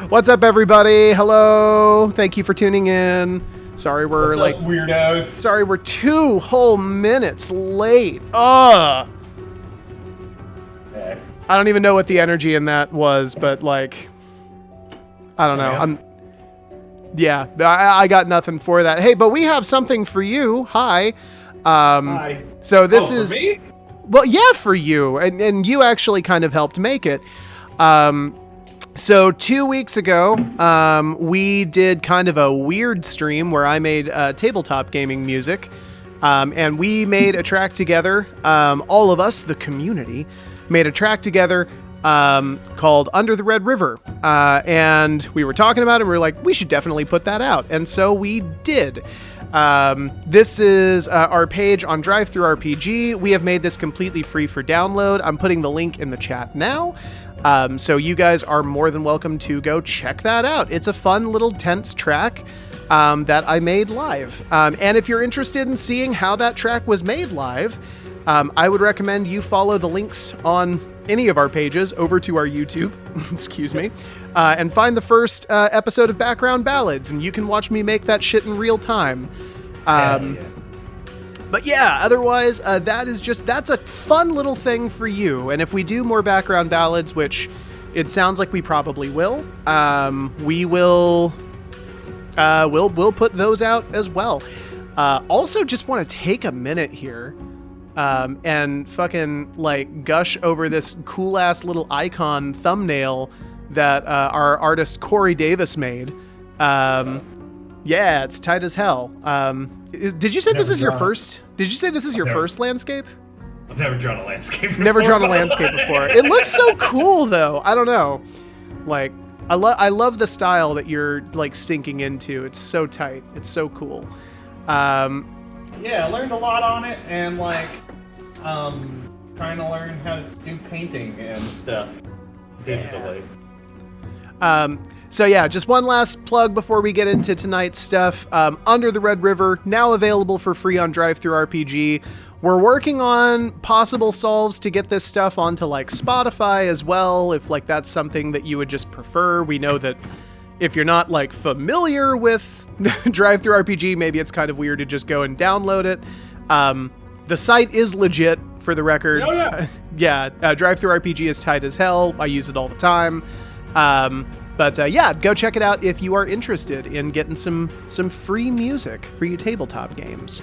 What's up, everybody? Hello. Thank you for tuning in. Sorry we're What's up, weirdos? Sorry we're 2 whole minutes late. Ugh. Okay. I don't even know what the energy in that was, but like, I don't know. I got nothing for that. Hey, but we have something for you. Hi. Hi. So this for is me? Well, yeah, for you, and you actually kind of helped make it. So 2 weeks ago, we did kind of a weird stream where I made tabletop gaming music, and we made a track together. All of us, the community, made a track together called Under the Red River, and we were talking about it. And we were like, we should definitely put that out, and so we did. This is our page on DriveThruRPG. We have made this completely free for download. I'm putting the link in the chat now. So you guys are more than welcome to go check that out. It's a fun little tense track that I made live. And if you're interested in seeing how that track was made live, I would recommend you follow the links on any of our pages over to our YouTube, excuse me, and find the first episode of Background Ballads, and you can watch me make that shit in real time. But yeah, otherwise, that's a fun little thing for you. And if we do more Background Ballads, which it sounds like we probably will, we'll put those out as well. Also, just want to take a minute here and fucking like gush over this cool ass little icon thumbnail that our artist Corey Davis made. Yeah, it's tight as hell. Did you say this is your first? Did you say this is your first landscape? I've never drawn a landscape before. Never drawn a landscape before. It looks so cool, though. I don't know. Like, I love the style that you're like sinking into. It's so tight. It's so cool. Yeah, I learned a lot on it, and like, trying to learn how to do painting and stuff digitally. So yeah, just one last plug before we get into tonight's stuff. Under the Red River, now available for free on DriveThruRPG. We're working on possible solves to get this stuff onto like Spotify as well, if like that's something that you would just prefer. We know that if you're not like familiar with DriveThruRPG, maybe it's kind of weird to just go and download it. The site is legit, for the record. Oh, yeah. Yeah, DriveThruRPG is tight as hell. I use it all the time. But yeah, go check it out if you are interested in getting some free music for your tabletop games.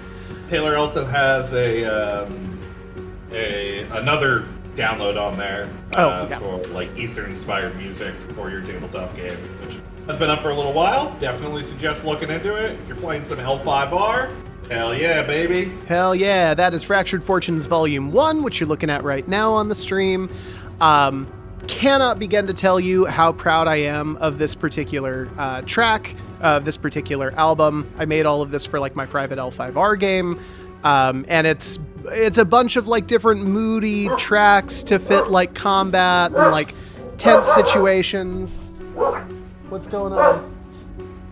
Taylor also has another download on there for like Eastern-inspired music for your tabletop game, which has been up for a little while. Definitely suggest looking into it. If you're playing some L5R, hell yeah, baby. Hell yeah, that is Fractured Fortunes Volume 1, which you're looking at right now on the stream. Cannot begin to tell you how proud I am of this particular track, of this particular album. I made all of this for like my private L5R game, and it's a bunch of like different moody tracks to fit like combat and like tense situations. What's going on?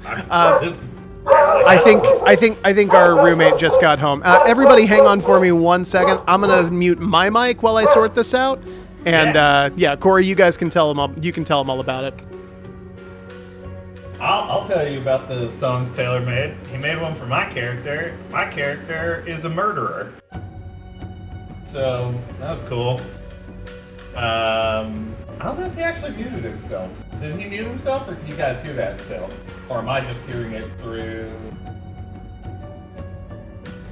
I think our roommate just got home. Everybody, hang on for me 1 second. I'm gonna mute my mic while I sort this out. And yeah, Corey, you guys can tell him. You can tell him all about it. I'll tell you about the songs Taylor made. He made one for my character. My character is a murderer, so that was cool. I don't know if he actually muted himself. Did he mute himself, or can you guys hear that still? Or am I just hearing it through?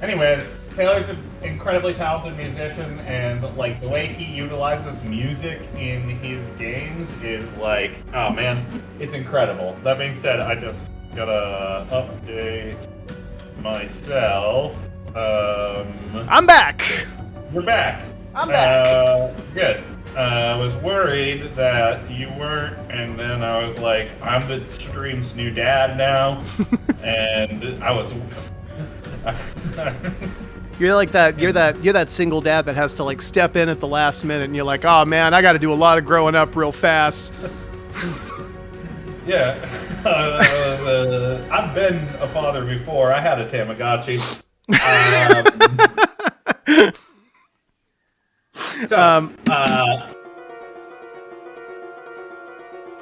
Anyways, Taylor's an incredibly talented musician, and like the way he utilizes music in his games is like, oh man, it's incredible. That being said, I just gotta update myself. I'm back. You're back. I'm back. Good. I was worried that you weren't, and then I was like, I'm the stream's new dad now, and I was. You're like that. You're that single dad that has to like step in at the last minute, and you're like, oh man, I got to do a lot of growing up real fast. Yeah, I've been a father before. I had a Tamagotchi.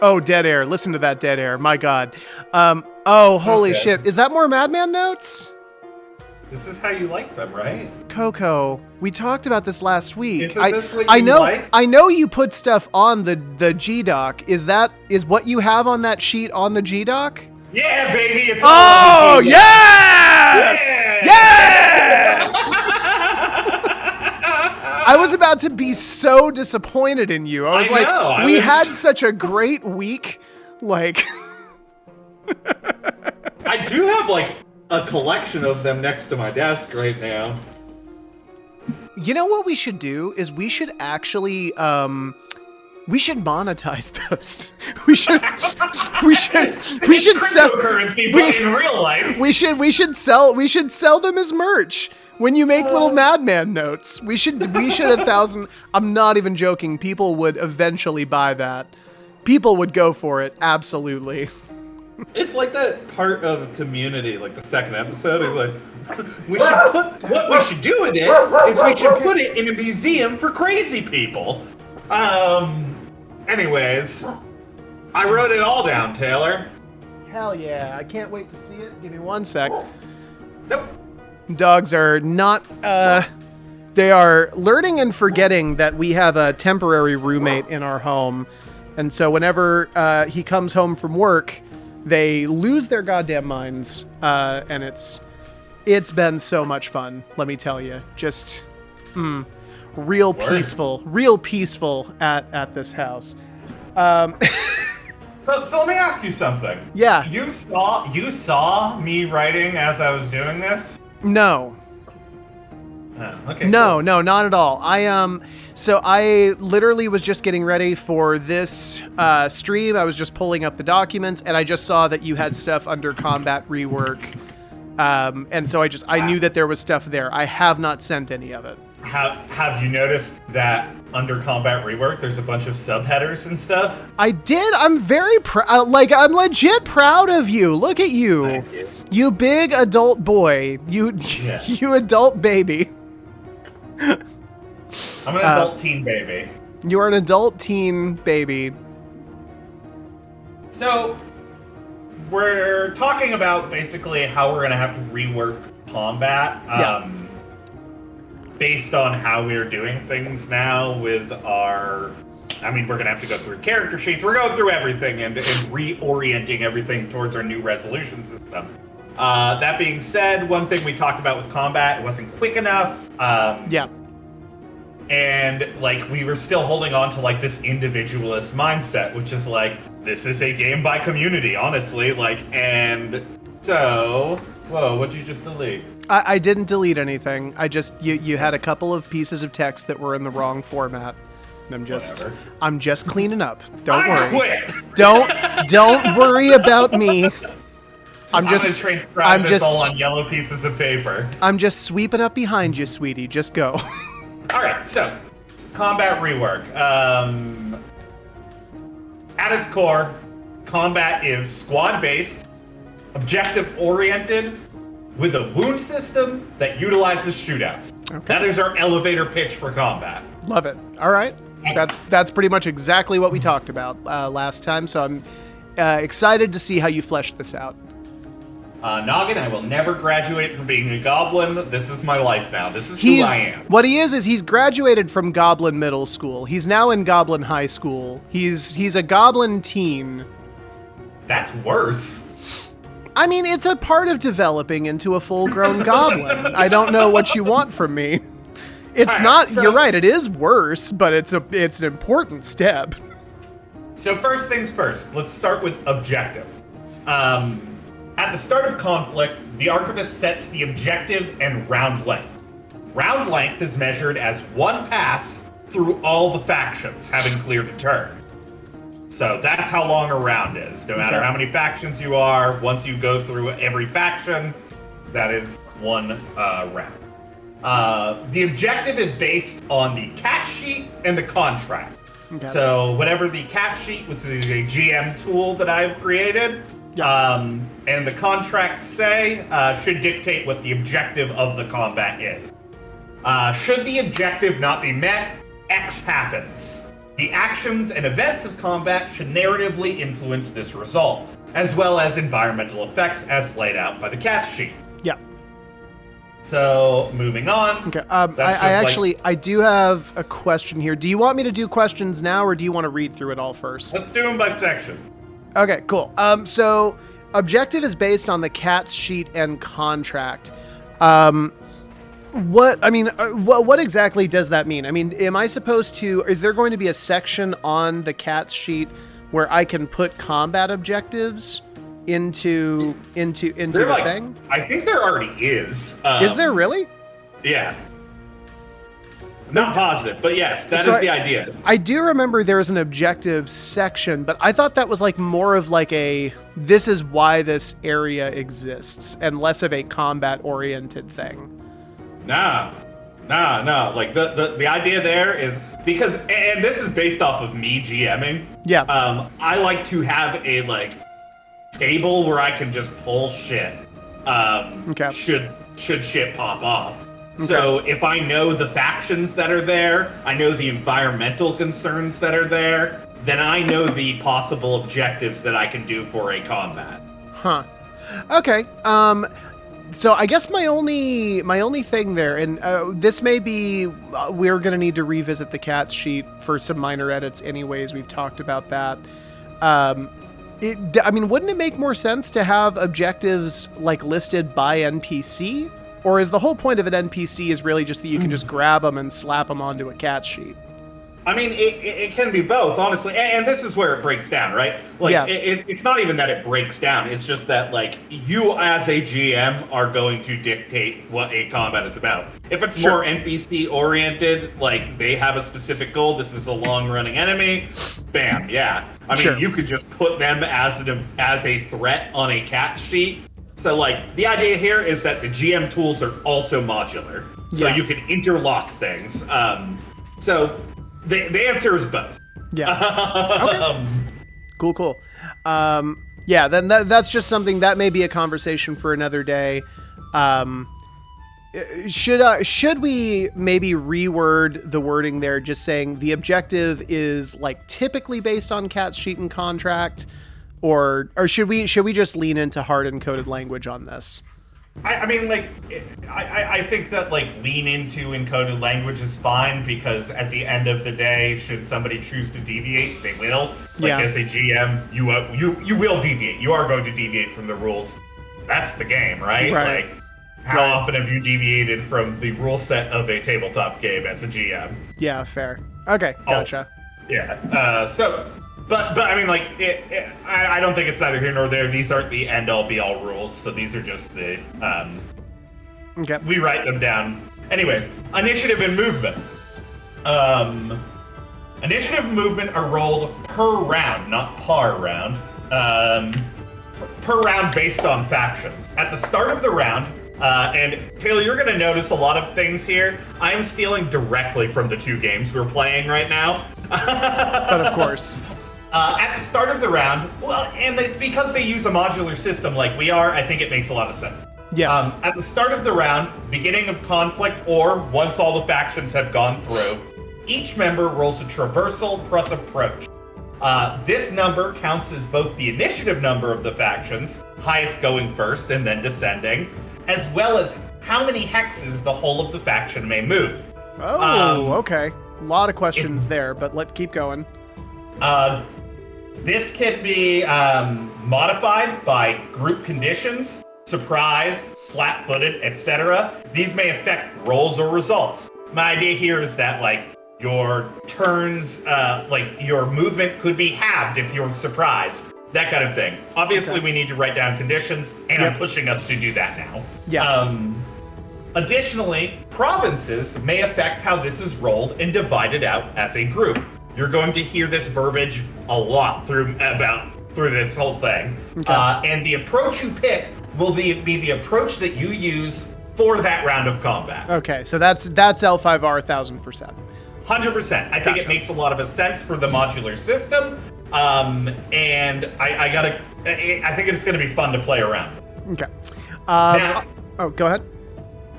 Oh, dead air. Listen to that dead air. My God. Holy Okay. shit. Is that more Madman notes? This is how you like them, right? Coco, we talked about this last week. Isn't this what I you know, like? I know you put stuff on the G doc. Is what you have on that sheet on the G doc? Yeah, baby, it's Oh, all yes! Yeah! Yes! I was about to be so disappointed in you. I was we had such a great week. Like, I do have like a collection of them next to my desk right now. you know what we should do is we should actually we should monetize those. We should sell Cryptocurrency, but in real life. We should sell them as merch. When you make little Madman notes, we should 1,000. I'm not even joking. People would eventually buy that. People would go for it. Absolutely. It's like that part of Community, like the second episode. Is like, what we should do with it is we should put it in a museum for crazy people. Anyways, I wrote it all down, Taylor. Hell yeah! I can't wait to see it. Give me 1 sec. Nope. Dogs are not. They are learning and forgetting that we have a temporary roommate in our home, and so whenever he comes home from work, they lose their goddamn minds, and it's been so much fun. Let me tell you, just real peaceful at this house. So let me ask you something. Yeah. You saw me writing as I was doing this? No. Oh, okay. No, not at all. So I literally was just getting ready for this stream. I was just pulling up the documents, and I just saw that you had stuff under combat rework. And so I knew that there was stuff there. I have not sent any of it. Have you noticed that under combat rework, there's a bunch of subheaders and stuff? I did. I'm very proud. I'm legit proud of you. Look at you. Thank you. You big adult boy. You adult baby. I'm an adult teen baby. You are an adult teen baby. So, we're talking about basically how we're going to have to rework combat. Based on how we're doing things now with our... I mean, we're going to have to go through character sheets. We're going through everything and reorienting everything towards our new resolution system. That being said, one thing we talked about with combat, it wasn't quick enough. Yeah. And, we were still holding on to, this individualist mindset, which is, this is a game by community, honestly. And so... Whoa, what'd you just delete? I didn't delete anything. I just... You had a couple of pieces of text that were in the wrong format. And I'm just cleaning up. Don't worry. Quit. Don't worry about me. I'm gonna transcribe this all on yellow pieces of paper. I'm just sweeping up behind you, sweetie. Just go. All right, so combat rework. At its core, combat is squad-based, objective-oriented, with a wound system that utilizes shootouts. Okay. That is our elevator pitch for combat. Love it. All right. That's pretty much exactly what we talked about last time, so I'm excited to see how you flesh this out. Noggin, I will never graduate from being a goblin. This is my life now. This is who I am. What he is he's graduated from Goblin Middle School. He's now in Goblin High School. He's a Goblin teen. That's worse. I mean, it's a part of developing into a full-grown goblin. I don't know what you want from me. It's not. You're right. It is worse, but it's an important step. So first things first. Let's start with objective. At the start of conflict, the Archivist sets the objective and round length. Round length is measured as one pass through all the factions, having cleared a turn. So that's how long a round is. No matter how many factions you are, once you go through every faction, that is one round. The objective is based on the cat sheet and the contract. Okay. So whatever the cat sheet, which is a GM tool that I've created, and the contract say, should dictate what the objective of the combat is. Should the objective not be met, X happens. The actions and events of combat should narratively influence this result, as well as environmental effects as laid out by the catch sheet. Yeah. So, moving on. Okay. I do have a question here. Do you want me to do questions now, or do you want to read through it all first? Let's do them by section. Okay, cool. So objective is based on the cat's sheet and contract. What exactly does that mean? I mean, am I supposed to, is there going to be a section on the cat's sheet where I can put combat objectives into the thing? I think there already is. Is there really? Yeah. Not positive, but yes, that is the idea. I do remember there was an objective section, but I thought that was like more of like a, this is why this area exists, and less of a combat-oriented thing. No. Like the idea there is because, and this is based off of me GMing. Yeah. I like to have a like table where I can just pull shit. Okay. Should shit pop off. Okay. So if I know the factions that are there, I know the environmental concerns that are there, then I know the possible objectives that I can do for a combat. Huh. Okay. So I guess my only thing there, and this may be, we're going to need to revisit the cat's sheet for some minor edits anyways. We've talked about that. Wouldn't it make more sense to have objectives like listed by NPC? Or is the whole point of an NPC is really just that you can just grab them and slap them onto a cat sheet? I mean, it can be both, honestly. And this is where it breaks down, right? Like, yeah. It's not even that it breaks down. It's just that, like, you as a GM are going to dictate what a combat is about. If it's more NPC-oriented, like, they have a specific goal, this is a long-running enemy, bam, yeah. I mean, you could just put them as a threat on a cat sheet. So, like, the idea here is that the GM tools are also modular. So you can interlock things. So the answer is both. Yeah. Okay. Cool. Then that's just something that may be a conversation for another day. Should we maybe reword the wording there, just saying the objective is, like, typically based on cat's sheet and contract? Or should we just lean into hard encoded language on this? I mean, like, I think that, like, lean into encoded language is fine, because at the end of the day, should somebody choose to deviate, they will. Like, as a GM, you will deviate. You are going to deviate from the rules. That's the game, right? Like, how often have you deviated from the rule set of a tabletop game as a GM? Yeah, fair. Okay, gotcha. But I mean, like, I don't think it's neither here nor there. These aren't the end-all, be-all rules, so these are just the, okay. We write them down. Anyways, initiative and movement. Initiative and movement are rolled per round, not par round. Per round based on factions. At the start of the round, and Taylor, you're going to notice a lot of things here. I am stealing directly from the two games we're playing right now. But of course. At the start of the round, well, and it's because they use a modular system like we are, I think it makes a lot of sense. Yeah. At the start of the round, beginning of conflict, or once all the factions have gone through, each member rolls a traversal plus approach. This number counts as both the initiative number of the factions, highest going first and then descending, as well as how many hexes the whole of the faction may move. Oh, okay. A lot of questions there, but let's keep going. This can be modified by group conditions, surprise, flat-footed, etc. These may affect rolls or results. My idea here is that, like, your turns, like, your movement could be halved if you're surprised. That kind of thing. Obviously, we need to write down conditions, and I'm pushing us to do that now. Yeah. Additionally, provinces may affect how this is rolled and divided out as a group. You're going to hear this verbiage a lot through this whole thing. Okay. And the approach you pick will be the approach that you use for that round of combat. Okay, so that's L5R 1000%. 100%. I think it makes a lot of sense for the modular system. And I think it's going to be fun to play around. Okay. Now, go ahead.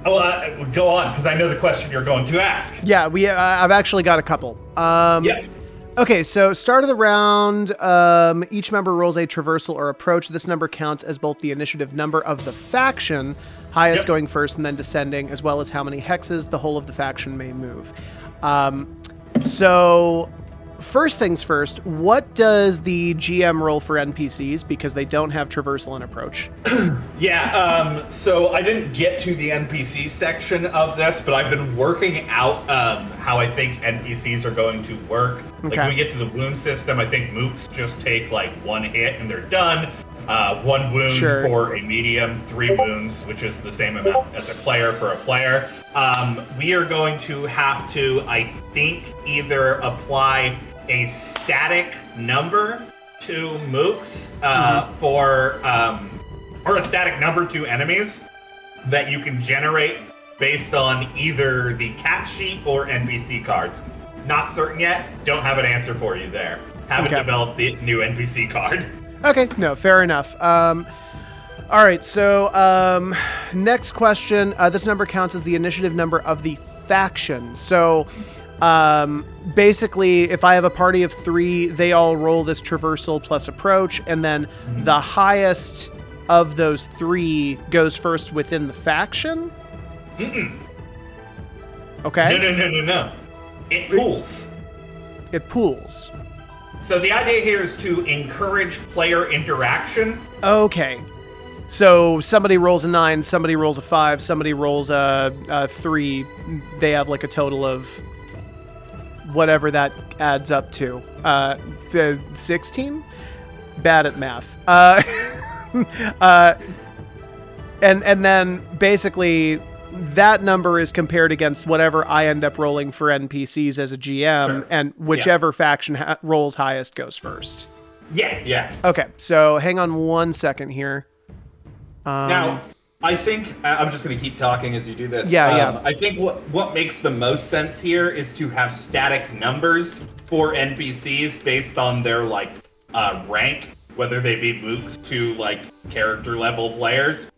Go on, because I know the question you're going to ask. Yeah, I've actually got a couple. Okay, so start of the round, each member rolls a traversal or approach. This number counts as both the initiative number of the faction, highest going first and then descending, as well as how many hexes the whole of the faction may move. So first things first, what does the GM roll for NPCs because they don't have traversal and approach? So I didn't get to the NPC section of this, but I've been working out how I think NPCs are going to work. Like when we get to the wound system, I think mooks just take like one hit and they're done. One wound for a medium, 3 wounds, which is the same amount as a player for a player. We are going to have to, I think, either apply a static number to mooks or a static number to enemies that you can generate based on either the cat sheet or NPC cards. Not certain yet. Don't have an answer for you there. Haven't developed the new NPC card. Okay, no, fair enough. All right, so next question. This number counts as the initiative number of the faction. So basically, if I have a party of 3, they all roll this traversal plus approach, and then the highest of those 3 goes first within the faction? Okay. No. It pools. It pools. So the idea here is to encourage player interaction. Okay. So somebody rolls a 9, somebody rolls a 5, somebody rolls a 3. They have like a total of whatever that adds up to. 16? Bad at math. And then basically that number is compared against whatever I end up rolling for NPCs as a GM, and whichever faction rolls highest goes first. Yeah. Okay, so hang on one second here. Now, I think I'm just going to keep talking as you do this. Yeah. I think what makes the most sense here is to have static numbers for NPCs based on their rank, whether they be mooks to character level players,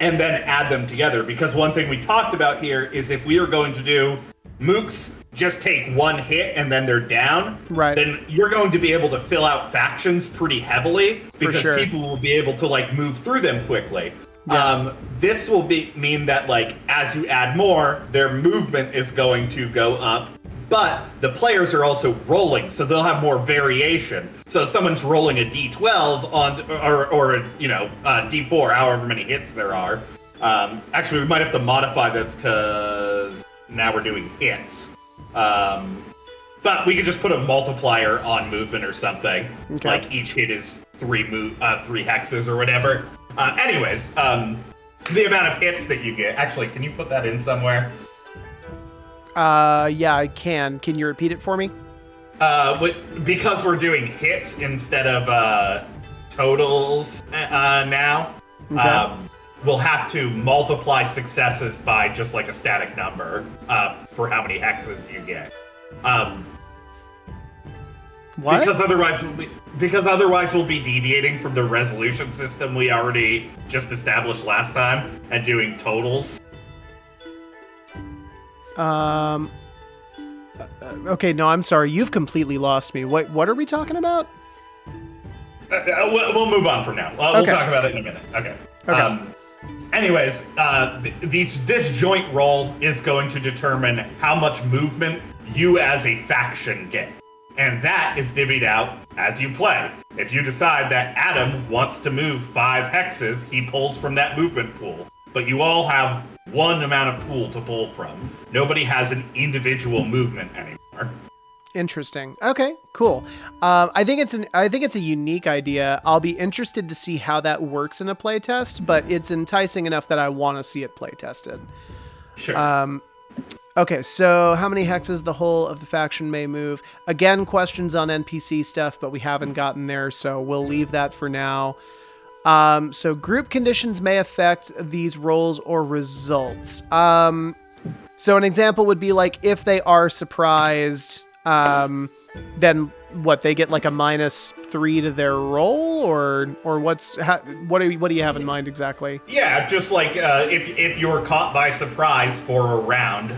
and then add them together. Because one thing we talked about here is if we are going to do mooks just take one hit and then they're down, right, then you're going to be able to fill out factions pretty heavily because people will be able to move through them quickly. Yeah. This will mean that as you add more, their movement is going to go up, but the players are also rolling, so they'll have more variation. So if someone's rolling a D12 or a D4, however many hits there are. Actually, we might have to modify this because now we're doing hits. But we could just put a multiplier on movement or something. Okay. Like each hit is 3 hexes or whatever. Anyways, the amount of hits that you get. Actually, can you put that in somewhere? Yeah, I can. Can you repeat it for me? Because we're doing hits instead of totals now, we'll have to multiply successes by just a static number for how many hexes you get. What? Because otherwise we'll be deviating from the resolution system we already just established last time and doing totals. Okay, no, I'm sorry. You've completely lost me. What are we talking about? We'll move on from now. We'll talk about it in a minute. Okay. Anyways, this joint roll is going to determine how much movement you as a faction get. And that is divvied out as you play. If you decide that Adam wants to move 5 hexes, he pulls from that movement pool. But you all have one amount of pool to pull from. Nobody has an individual movement anymore. Interesting. Okay, cool. I think it's a unique idea. I'll be interested to see how that works in a playtest, but it's enticing enough that I want to see it playtested. Sure. Okay, so how many hexes the whole of the faction may move? Again, questions on NPC stuff, but we haven't gotten there, so we'll leave that for now. So group conditions may affect these rolls or results. So an example would be if they are surprised, then what, they get a -3 to their roll, or what do you have in mind exactly? Yeah, just if you're caught by surprise for a round,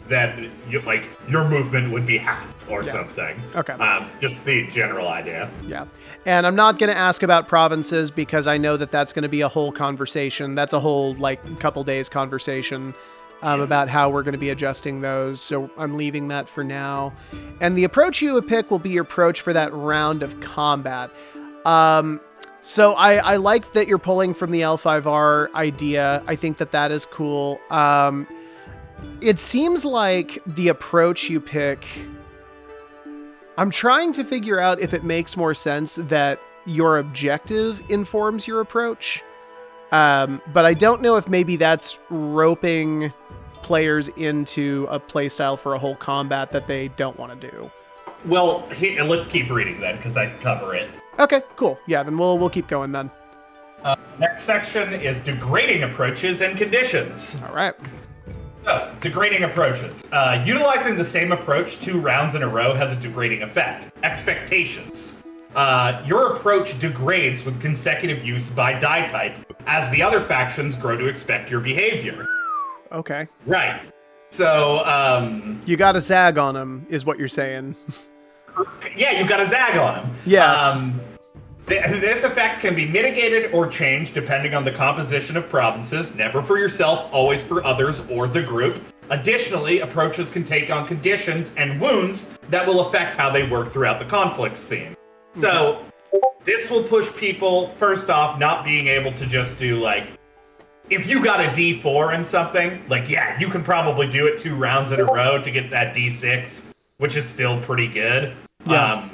then your movement would be half or something. Okay. Just the general idea. Yeah. And I'm not going to ask about provinces because I know that that's going to be a whole conversation. That's a whole couple days conversation about how we're going to be adjusting those. So I'm leaving that for now. And the approach you would pick will be your approach for that round of combat. So I like that you're pulling from the L5R idea. I think that is cool. It seems like the approach you pick, I'm trying to figure out if it makes more sense that your objective informs your approach. But I don't know if maybe that's roping players into a playstyle for a whole combat that they don't want to do. Well, let's keep reading then, because I cover it. Okay, cool. Yeah, then we'll keep going then. Next section is degrading approaches and conditions. All right. So, degrading approaches. Utilizing the same approach 2 rounds in a row has a degrading effect. Expectations. Your approach degrades with consecutive use by die type, as the other factions grow to expect your behavior. Okay. Right. So, you got to zag on them, is what you're saying. Yeah, you got to zag on them. Yeah. This effect can be mitigated or changed depending on the composition of provinces, never for yourself, always for others or the group. Additionally, approaches can take on conditions and wounds that will affect how they work throughout the conflict scene. So, this will push people, first off, not being able to just do, if you got a D4 in something, you can probably do it 2 rounds in a row to get that D6, which is still pretty good. Yeah.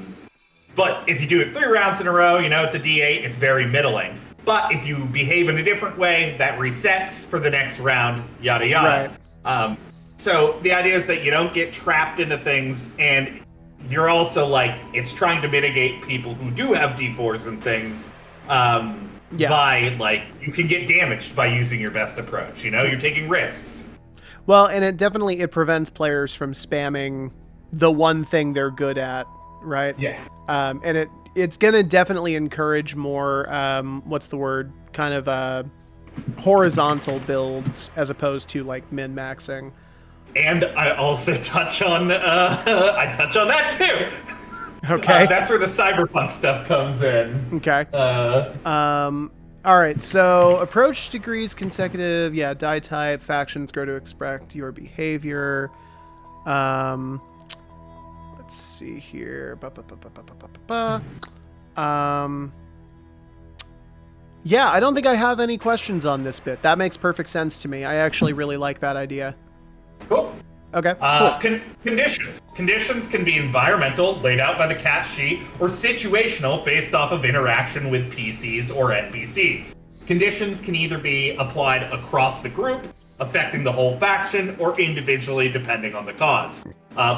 But if you do it 3 rounds in a row, it's a D8, it's very middling. But if you behave in a different way, that resets for the next round, yada yada. Right. So the idea is that you don't get trapped into things, and you're also it's trying to mitigate people who do have D4s and things by you can get damaged by using your best approach. You're taking risks. Well, and it prevents players from spamming the one thing they're good at, right? Yeah. And it's going to definitely encourage more, kind of horizontal builds as opposed to min-maxing. And I also touch on that too. Okay. That's where the cyberpunk stuff comes in. Okay. All right. So approach degrees consecutive. Yeah. Die type factions grow to expect your behavior. Let's see here. Yeah, I don't think I have any questions on this bit. That makes perfect sense to me. I actually really like that idea. Cool. Okay. Cool. Conditions. Conditions can be environmental, laid out by the cat sheet, or situational, based off of interaction with PCs or NPCs. Conditions can either be applied across the group, affecting the whole faction, or individually, depending on the cause.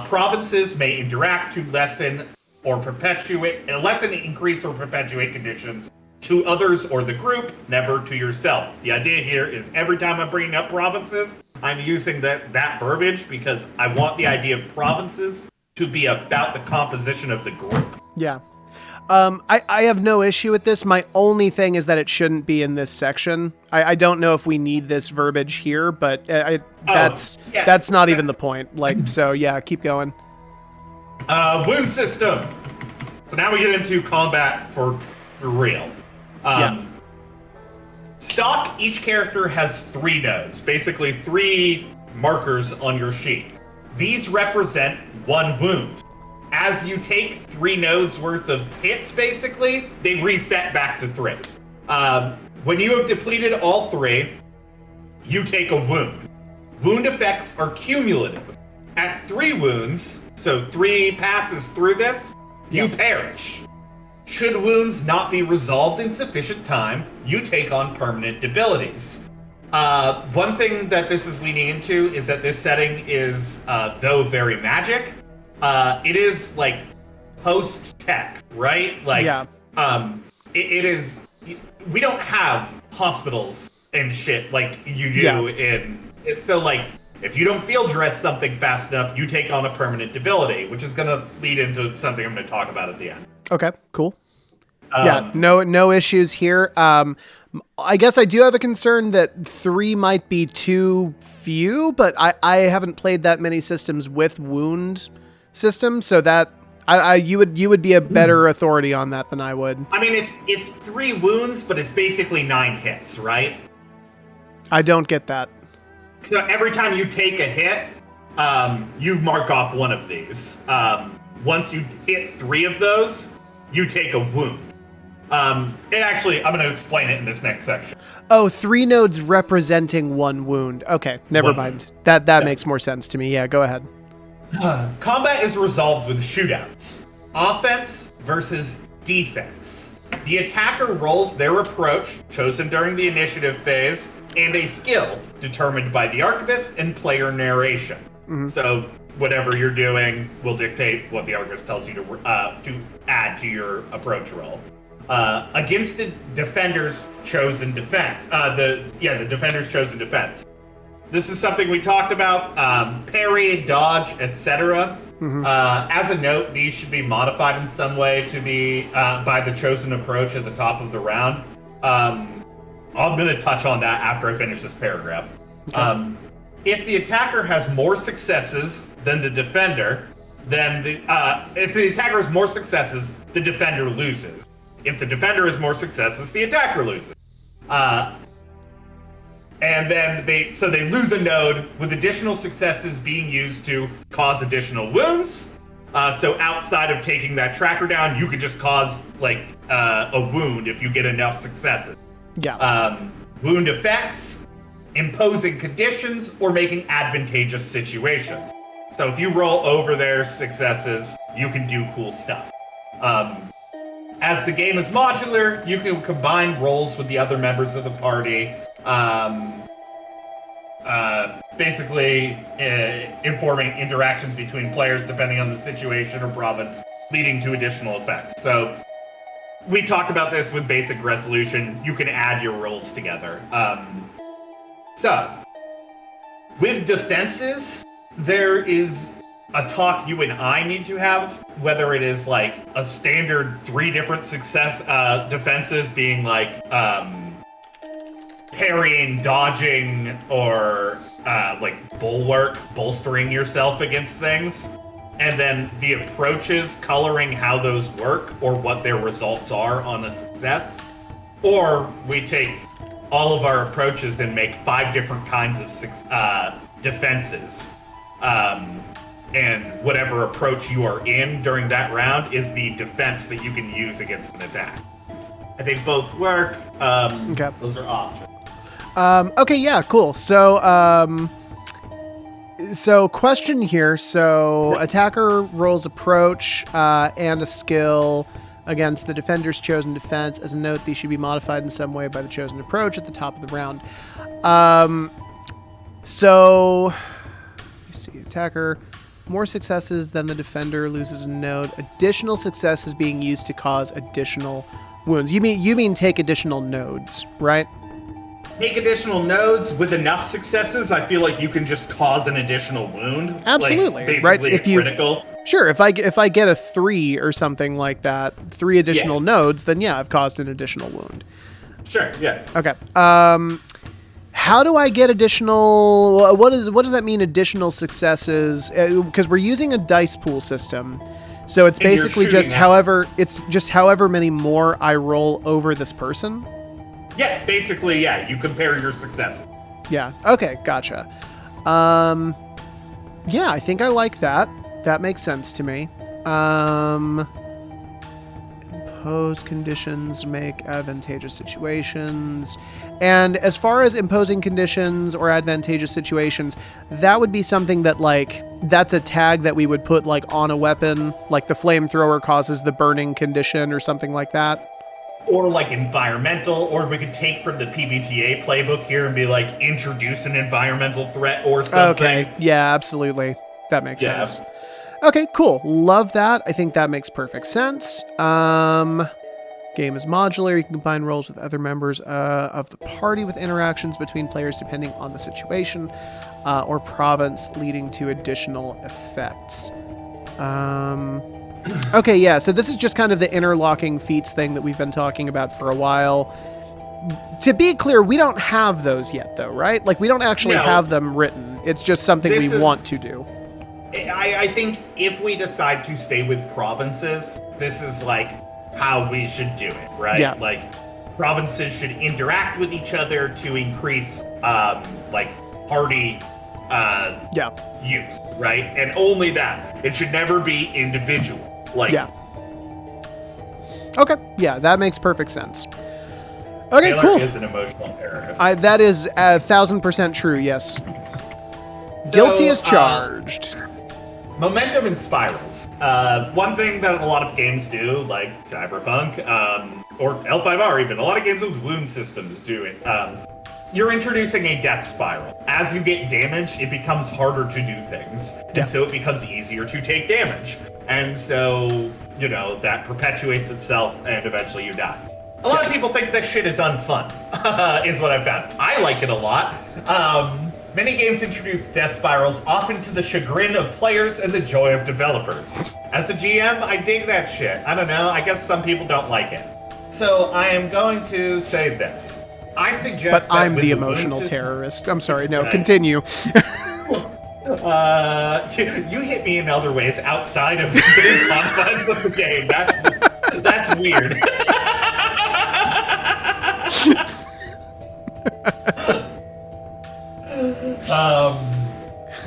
Provinces may interact to lessen, increase, or perpetuate conditions to others or the group, never to yourself. The idea here is every time I'm bringing up provinces, I'm using that verbiage because I want the idea of provinces to be about the composition of the group. Yeah. I have no issue with this. My only thing is that it shouldn't be in this section. I don't know if we need this verbiage here, but that's not even the point. So yeah, keep going. Wound system. So now we get into combat for real. Stock, each character has 3 nodes, basically 3 markers on your sheet. These represent 1 wound. As you take 3 nodes worth of hits, basically, they reset back to 3. When you have depleted all 3, you take a wound. Wound effects are cumulative. At 3 wounds, so 3 passes through this, you perish. Should wounds not be resolved in sufficient time, you take on permanent debilities. One thing that this is leading into is that this setting is, though very magic, it is post-tech, right? It is. We don't have hospitals and shit like you do in. So if you don't field dress something fast enough, you take on a permanent debility, which is going to lead into something I'm going to talk about at the end. Okay, cool. Yeah, no issues here. I guess I do have a concern that 3 might be too few, but I haven't played that many systems with wound systems, so that you would be a better authority on that than I would. I mean, it's 3 wounds, but it's basically 9 hits, right? I don't get that. So every time you take a hit, you mark off one of these. Once you hit 3 of those, you take a wound. I'm going to explain it in this next section. Oh, 3 nodes representing 1 wound. Okay, never mind. That makes more sense to me. Yeah, go ahead. Combat is resolved with shootouts. Offense versus defense. The attacker rolls their approach, chosen during the initiative phase, and a skill determined by the archivist and player narration. Mm-hmm. So whatever you're doing will dictate what the archivist tells you to add to your approach roll. Against the defender's chosen defense. The defender's chosen defense. This is something we talked about. Parry, dodge, etc. Mm-hmm. As a note, these should be modified in some way to be by the chosen approach at the top of the round. I'm going to touch on that after I finish this paragraph. Okay. If the attacker has more successes than the defender, if the attacker has more successes, the defender loses. If the defender has more successes, the attacker loses. And then they lose a node with additional successes being used to cause additional wounds. So outside of taking that tracker down, you could just cause a wound if you get enough successes. Yeah. Wound effects, imposing conditions, or making advantageous situations. So if you roll over their successes, you can do cool stuff. As the game is modular, you can combine rolls with the other members of the party. Basically informing interactions between players depending on the situation or province, leading to additional effects. So we talked about this with basic resolution. You can add your rolls together. So with defenses, there is a talk you and I need to have, whether it is like a standard 3 different success defenses being like parrying, dodging, or bulwark, bolstering yourself against things, and then the approaches coloring how those work or what their results are on a success. Or we take all of our approaches and make 5 different kinds of defenses. And whatever approach you are in during that round is the defense that you can use against an attack. I think both work. Okay. Those are options. Okay, yeah, cool. So question here. So attacker rolls approach and a skill against the defender's chosen defense. As a note, these should be modified in some way by the chosen approach at the top of the round. So let's see, attacker. More successes than the defender loses a node. Additional success is being used to cause additional wounds. You mean take additional nodes, right? Take additional nodes with enough successes. I feel like you can just cause an additional wound. Absolutely, right? If critical. Sure. If I get a 3 or something like that, 3 additional nodes, then yeah, I've caused an additional wound. Sure. Yeah. Okay. How do I get additional? What does that mean? Additional successes? Because we're using a dice pool system, so it's basically just however many more I roll over this person. Yeah, basically, yeah. You compare your successes. Yeah. Okay. Gotcha. Yeah, I think I like that. That makes sense to me. Impose conditions, make advantageous situations. And as far as imposing conditions or advantageous situations, that would be something that, that's a tag that we would put, on a weapon, like the flamethrower causes the burning condition or something like that. Or, environmental, or we could take from the PBTA playbook here and be introduce an environmental threat or something. Okay, yeah, absolutely. That makes sense. Okay, cool. Love that. I think that makes perfect sense. Game is modular. You can combine roles with other members of the party with interactions between players depending on the situation or province, leading to additional effects. Okay, yeah, so this is just kind of the interlocking feats thing that we've been talking about for a while. To be clear, we don't have those yet, though, right? Like, we don't actually have them written. It's just something we want to do. I think if we decide to stay with provinces, this is, like, how we should do it, right? Yeah. Like, provinces should interact with each other to increase, like, party use, right? And only that. It should never be individual. Like, yeah. Okay, yeah, that makes perfect sense. Okay, Taylor cool. is an emotional terrorist. That is 1,000% true, yes. Guilty as charged. Momentum and spirals. One thing that a lot of games do, like Cyberpunk, or L5R even, a lot of games with wound systems do it. You're introducing a death spiral. As you get damaged, it becomes harder to do things. And so it becomes easier to take damage. And so, you know, that perpetuates itself and eventually you die. A lot of people think this shit is unfun, is what I've found. I like it a lot. Many games introduce death spirals, often to the chagrin of players and the joy of developers. As a GM, I dig that shit. I don't know, I guess some people don't like it. So I am going to say this. I suggest But I'm the emotional terrorist. I'm sorry, no, continue. You hit me in other ways outside of the confines of the game. That's weird.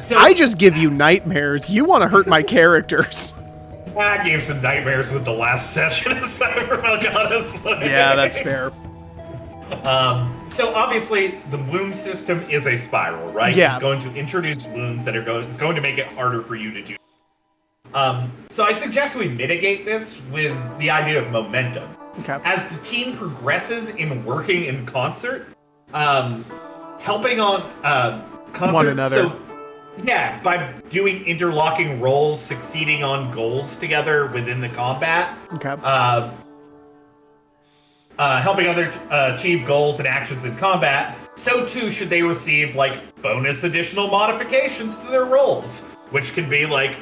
So I just give you nightmares. You want to hurt my characters. I gave some nightmares with the last session of Cyberpunk, honestly. Yeah, that's fair. So obviously the wound system is a spiral, right? Yeah. It's going to introduce wounds that it's going to make it harder for you to do. So I suggest we mitigate this with the idea of momentum. Okay. As the team progresses in working in concert, helping on concert, one another. So, yeah, by doing interlocking roles, succeeding on goals together within the combat. Okay. Helping others achieve goals and actions in combat, so too should they receive, like, bonus additional modifications to their roles, which can be, like,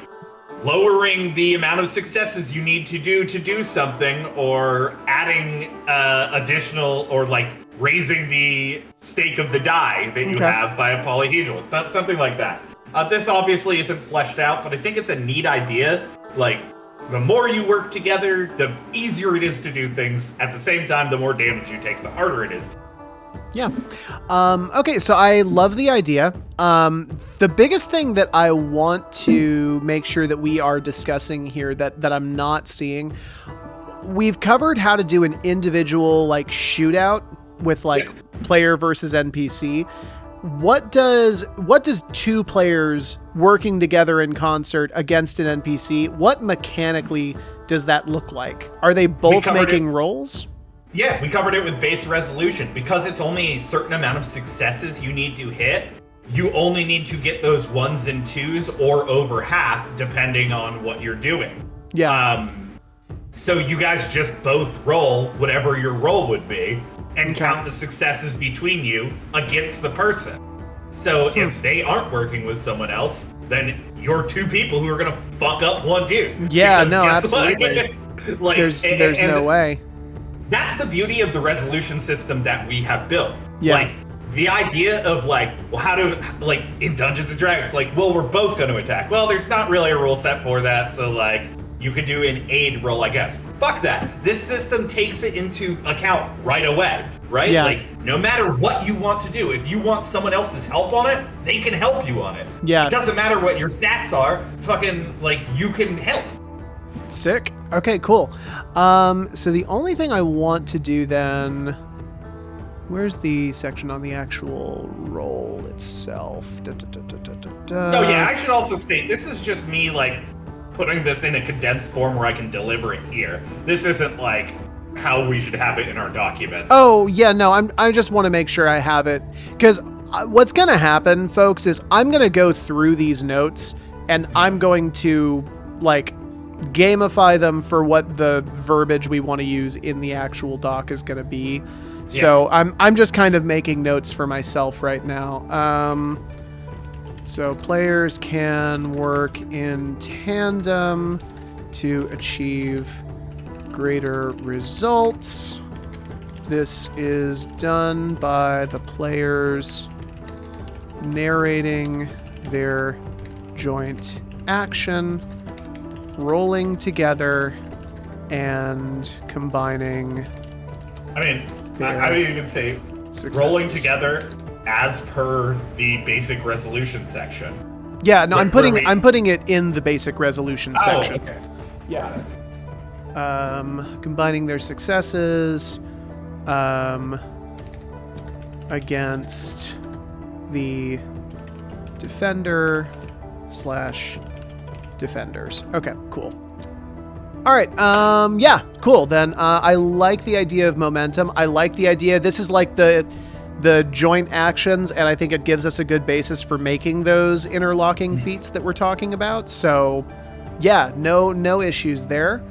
lowering the amount of successes you need to do something, or adding additional, or, like, raising the stake of the die that you have by a polyhedral, something like that. This obviously isn't fleshed out, but I think it's a neat idea. Like, the more you work together, the easier it is to do things. At the same time, the more damage you take, the harder it is. Yeah. Okay, so I love the idea. The biggest thing that I want to make sure that we are discussing here that I'm not seeing, we've covered how to do an individual, like, shootout with, like, player versus NPC. What does two players working together in concert against an NPC, what mechanically does that look like? Are they both making rolls? Yeah, we covered it with base resolution. Because it's only a certain amount of successes you need to hit, you only need to get those 1s and 2s or over half, depending on what you're doing. Yeah. So you guys just both roll whatever your roll would be, and count the successes between you against the person. So if they aren't working with someone else, then you're two people who are going to fuck up one dude. Yeah, no, absolutely. Like, there's no way. That's the beauty of the resolution system that we have built. Yeah. Like, the idea of, like, well, how to, like, in Dungeons & Dragons, like, well, we're both going to attack. Well, there's not really a rule set for that, so, like, you could do an aid roll, I guess. Fuck that. This system takes it into account right away, right? Yeah. Like, no matter what you want to do, if you want someone else's help on it, they can help you on it. Yeah. It doesn't matter what your stats are, fucking, like, you can help. Sick. Okay, cool. So the only thing I want to do then... Where's the section on the actual roll itself? Oh, yeah, I should also state, this is just me, like, putting this in a condensed form where I can deliver it here. This isn't, like, how we should have it in our document. Oh, yeah, no, I just want to make sure I have it. Because what's going to happen, folks, is I'm going to go through these notes, and I'm going to, like, gamify them for what the verbiage we want to use in the actual doc is going to be. Yeah. So I'm just kind of making notes for myself right now. So players can work in tandem to achieve greater results. This is done by the players narrating their joint action, rolling together, and combining. I mean, I would even say successes. Rolling together as per the basic resolution section. Yeah, no, I'm putting it in the basic resolution section. Okay. Yeah. Combining their successes against the defender/defenders. Okay, cool. All right. Yeah, cool. Then I like the idea of momentum. I like the idea. This is like the joint actions, and I think it gives us a good basis for making those interlocking feats that we're talking about. So, yeah, no issues there.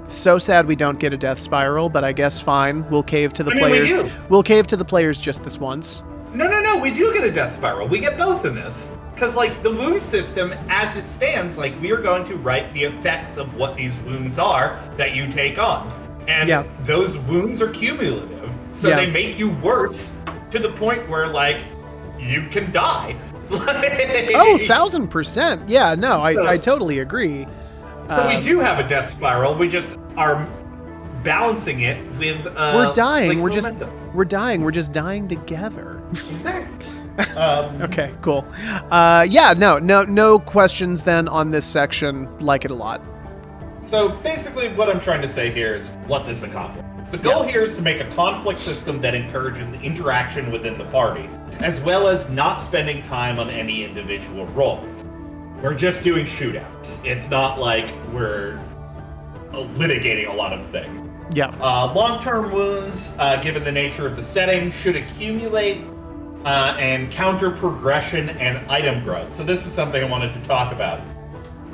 So sad we don't get a death spiral, but I guess fine. We'll cave to the players. We do. We'll cave to the players just this once. No. We do get a death spiral. We get both in this. Because, like, the wound system, as it stands, like, we are going to write the effects of what these wounds are that you take on. And those wounds are cumulative. So they make you worse to the point where, like, you can die. Oh, 1,000%. Yeah, no, I totally agree. But we do have a death spiral. We just are balancing it with we're dying. like, We're dying. We're just dying together. Exactly. Okay, cool. Yeah, no questions then on this section. Like it a lot. So basically what I'm trying to say here is what this accomplishes. The goal here is to make a conflict system that encourages interaction within the party, as well as not spending time on any individual role. We're just doing shootouts. It's not like we're litigating a lot of things. Yeah. Long-term wounds, given the nature of the setting, should accumulate and counter progression and item growth. So this is something I wanted to talk about.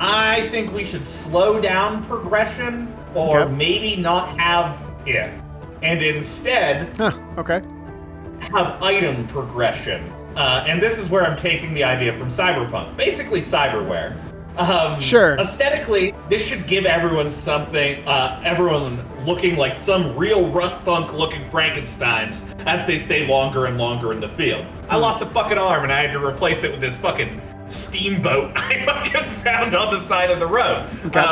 I think we should slow down progression, or maybe not have it, and instead have item progression. And this is where I'm taking the idea from Cyberpunk, basically cyberware. Sure. Aesthetically, this should give everyone something, everyone looking like some real Rustpunk-looking Frankensteins as they stay longer and longer in the field. I lost a fucking arm and I had to replace it with this fucking steamboat I fucking found on the side of the road. Okay.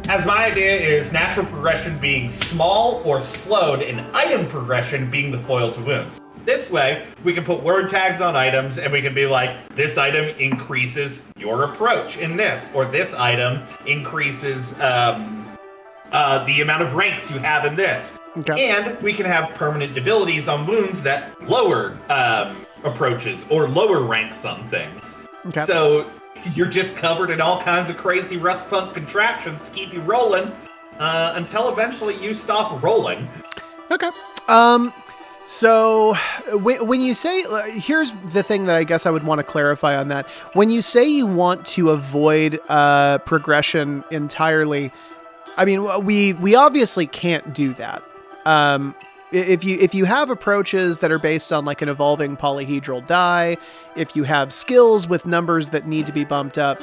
As my idea is natural progression being small or slowed, and item progression being the foil to wounds. This way, we can put word tags on items, and we can be like, this item increases your approach in this, or this item increases the amount of ranks you have in this. Okay. And we can have permanent abilities on wounds that lower approaches or lower ranks on things. Okay. So you're just covered in all kinds of crazy Rustpunk contraptions to keep you rolling until eventually you stop rolling. Okay. So when you say, here's the thing that I guess I would want to clarify on that. When you say you want to avoid progression entirely, I mean, we obviously can't do that. If you have approaches that are based on like an evolving polyhedral die, if you have skills with numbers that need to be bumped up,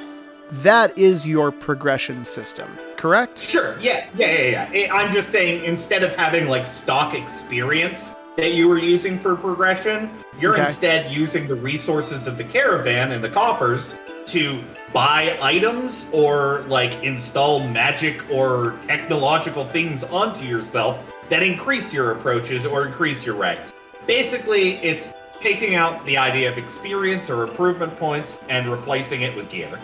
that is your progression system, correct? Sure. Yeah. I'm just saying, instead of having like stock experience that you were using for progression, you're instead using the resources of the caravan and the coffers to buy items or like install magic or technological things onto yourself that increase your approaches or increase your ranks. Basically, it's taking out the idea of experience or improvement points and replacing it with gear.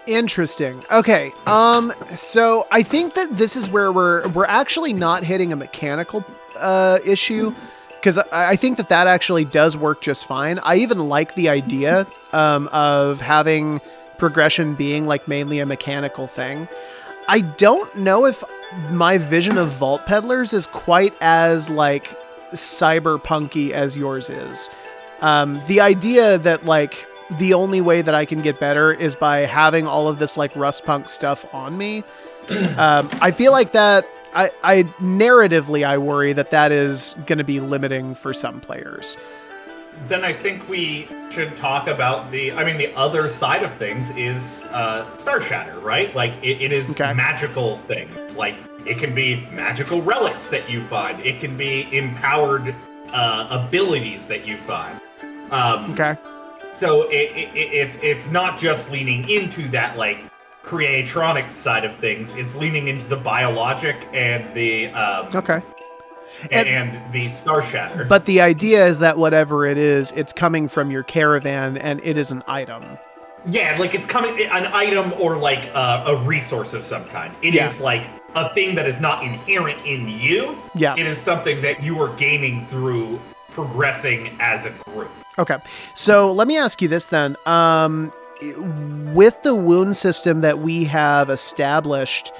Interesting. Okay. So I think that this is where we're actually not hitting a mechanical issue, because I think that actually does work just fine. I even like the idea of having progression being like mainly a mechanical thing. I don't know if my vision of Vault Peddlers is quite as like cyberpunky as yours is. The idea that like the only way that I can get better is by having all of this like Rustpunk stuff on me. I feel like that I narratively, I worry that is going to be limiting for some players. then I think we should talk about the other side of things is Star Shatter, right? Like, it is magical things. Like, it can be magical relics that you find. It can be empowered abilities that you find. So it's not just leaning into that, like, creatronics side of things. It's leaning into the biologic and the and the Star Shatter. But the idea is that whatever it is, it's coming from your caravan, and it is an item. Yeah, like it's coming an item or like a resource of some kind. It is like a thing that is not inherent in you. Yeah, it is something that you are gaining through progressing as a group. Okay, so let me ask you this then. With the wound system that we have established,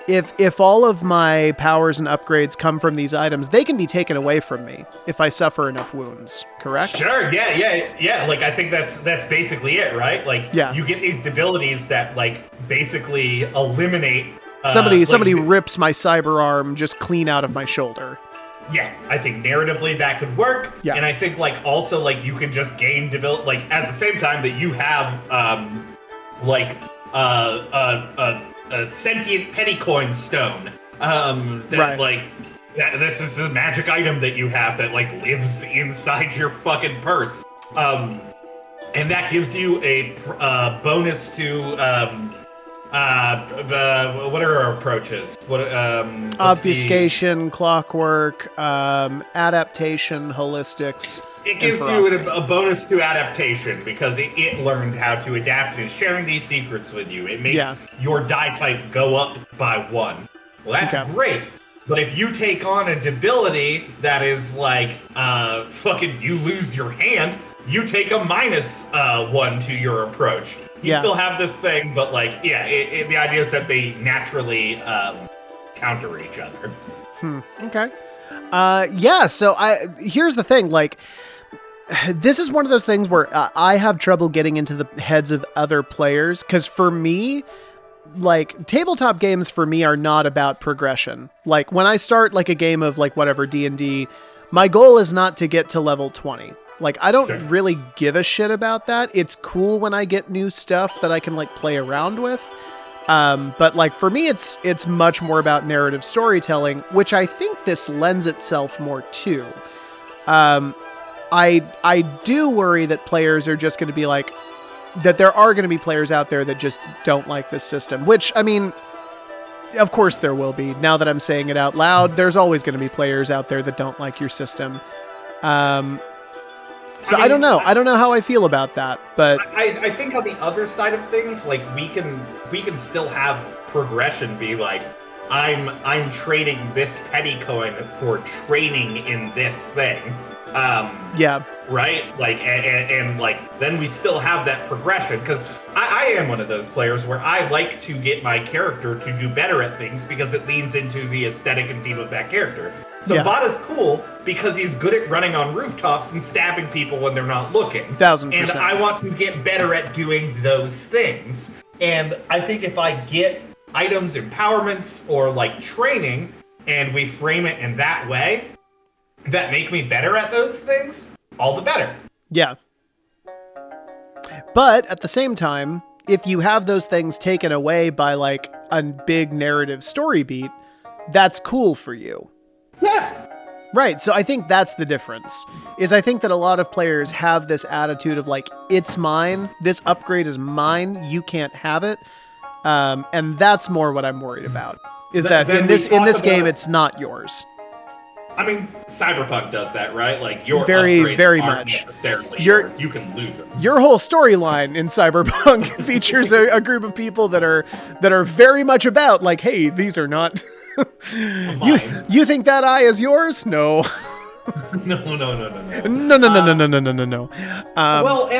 if all of my powers and upgrades come from these items, they can be taken away from me if I suffer enough wounds, correct? Sure, yeah. Like, I think that's basically it, right? Like, you get these abilities that, like, basically eliminate... Somebody rips my cyber arm just clean out of my shoulder. Yeah, I think narratively that could work. Yeah. And I think, like, also, like, you can just gain develop, like, at the same time that you have, a sentient pettycoin stone. This is a magic item that you have that, like, lives inside your fucking purse. And that gives you a bonus to, what are our approaches? Obfuscation, clockwork, adaptation, holistics. It gives you a bonus to adaptation because it learned how to adapt and is sharing these secrets with you. It makes your die type go up by 1. Well, that's great. But if you take on a debility that is like, you lose your hand, you take a -1 to your approach. You still have this thing, but like, the idea is that they naturally counter each other. Okay. So here's the thing, like, this is one of those things where I have trouble getting into the heads of other players, because for me, like, tabletop games for me are not about progression. Like, when I start like a game of like whatever D&D, my goal is not to get to level 20. Like, I don't really give a shit about that. It's cool when I get new stuff that I can like play around with. But like, for me, it's much more about narrative storytelling, which I think this lends itself more to. I do worry that players are just going to be like, that there are going to be players out there that just don't like this system, which, I mean, of course there will be. Now that I'm saying it out loud, there's always going to be players out there that don't like your system. So I don't know. I don't know how I feel about that, but I think on the other side of things, like, we can still have progression be like, I'm trading this petty coin for training in this thing. Right? Like, and like, then we still have that progression, because I am one of those players where I like to get my character to do better at things because it leans into the aesthetic and theme of that character. So Bada's cool because he's good at running on rooftops and stabbing people when they're not looking. 1000%. And I want to get better at doing those things. And I think if I get items, empowerments, or like training, and we frame it in that way, that make me better at those things, all the better. Yeah. But at the same time, if you have those things taken away by like a big narrative story beat, that's cool for you. Yeah. Right. So I think that's the difference. Is I think that a lot of players have this attitude of like, it's mine. This upgrade is mine. You can't have it. And that's more what I'm worried about. Is that in this game, it's not yours. I mean, Cyberpunk does that, right? Like, your very upgrades aren't much necessarily yours. You can lose them. Your whole storyline in Cyberpunk features a group of people that are very much about like, hey, these are not. You think that eye is yours? No. No. No. Well,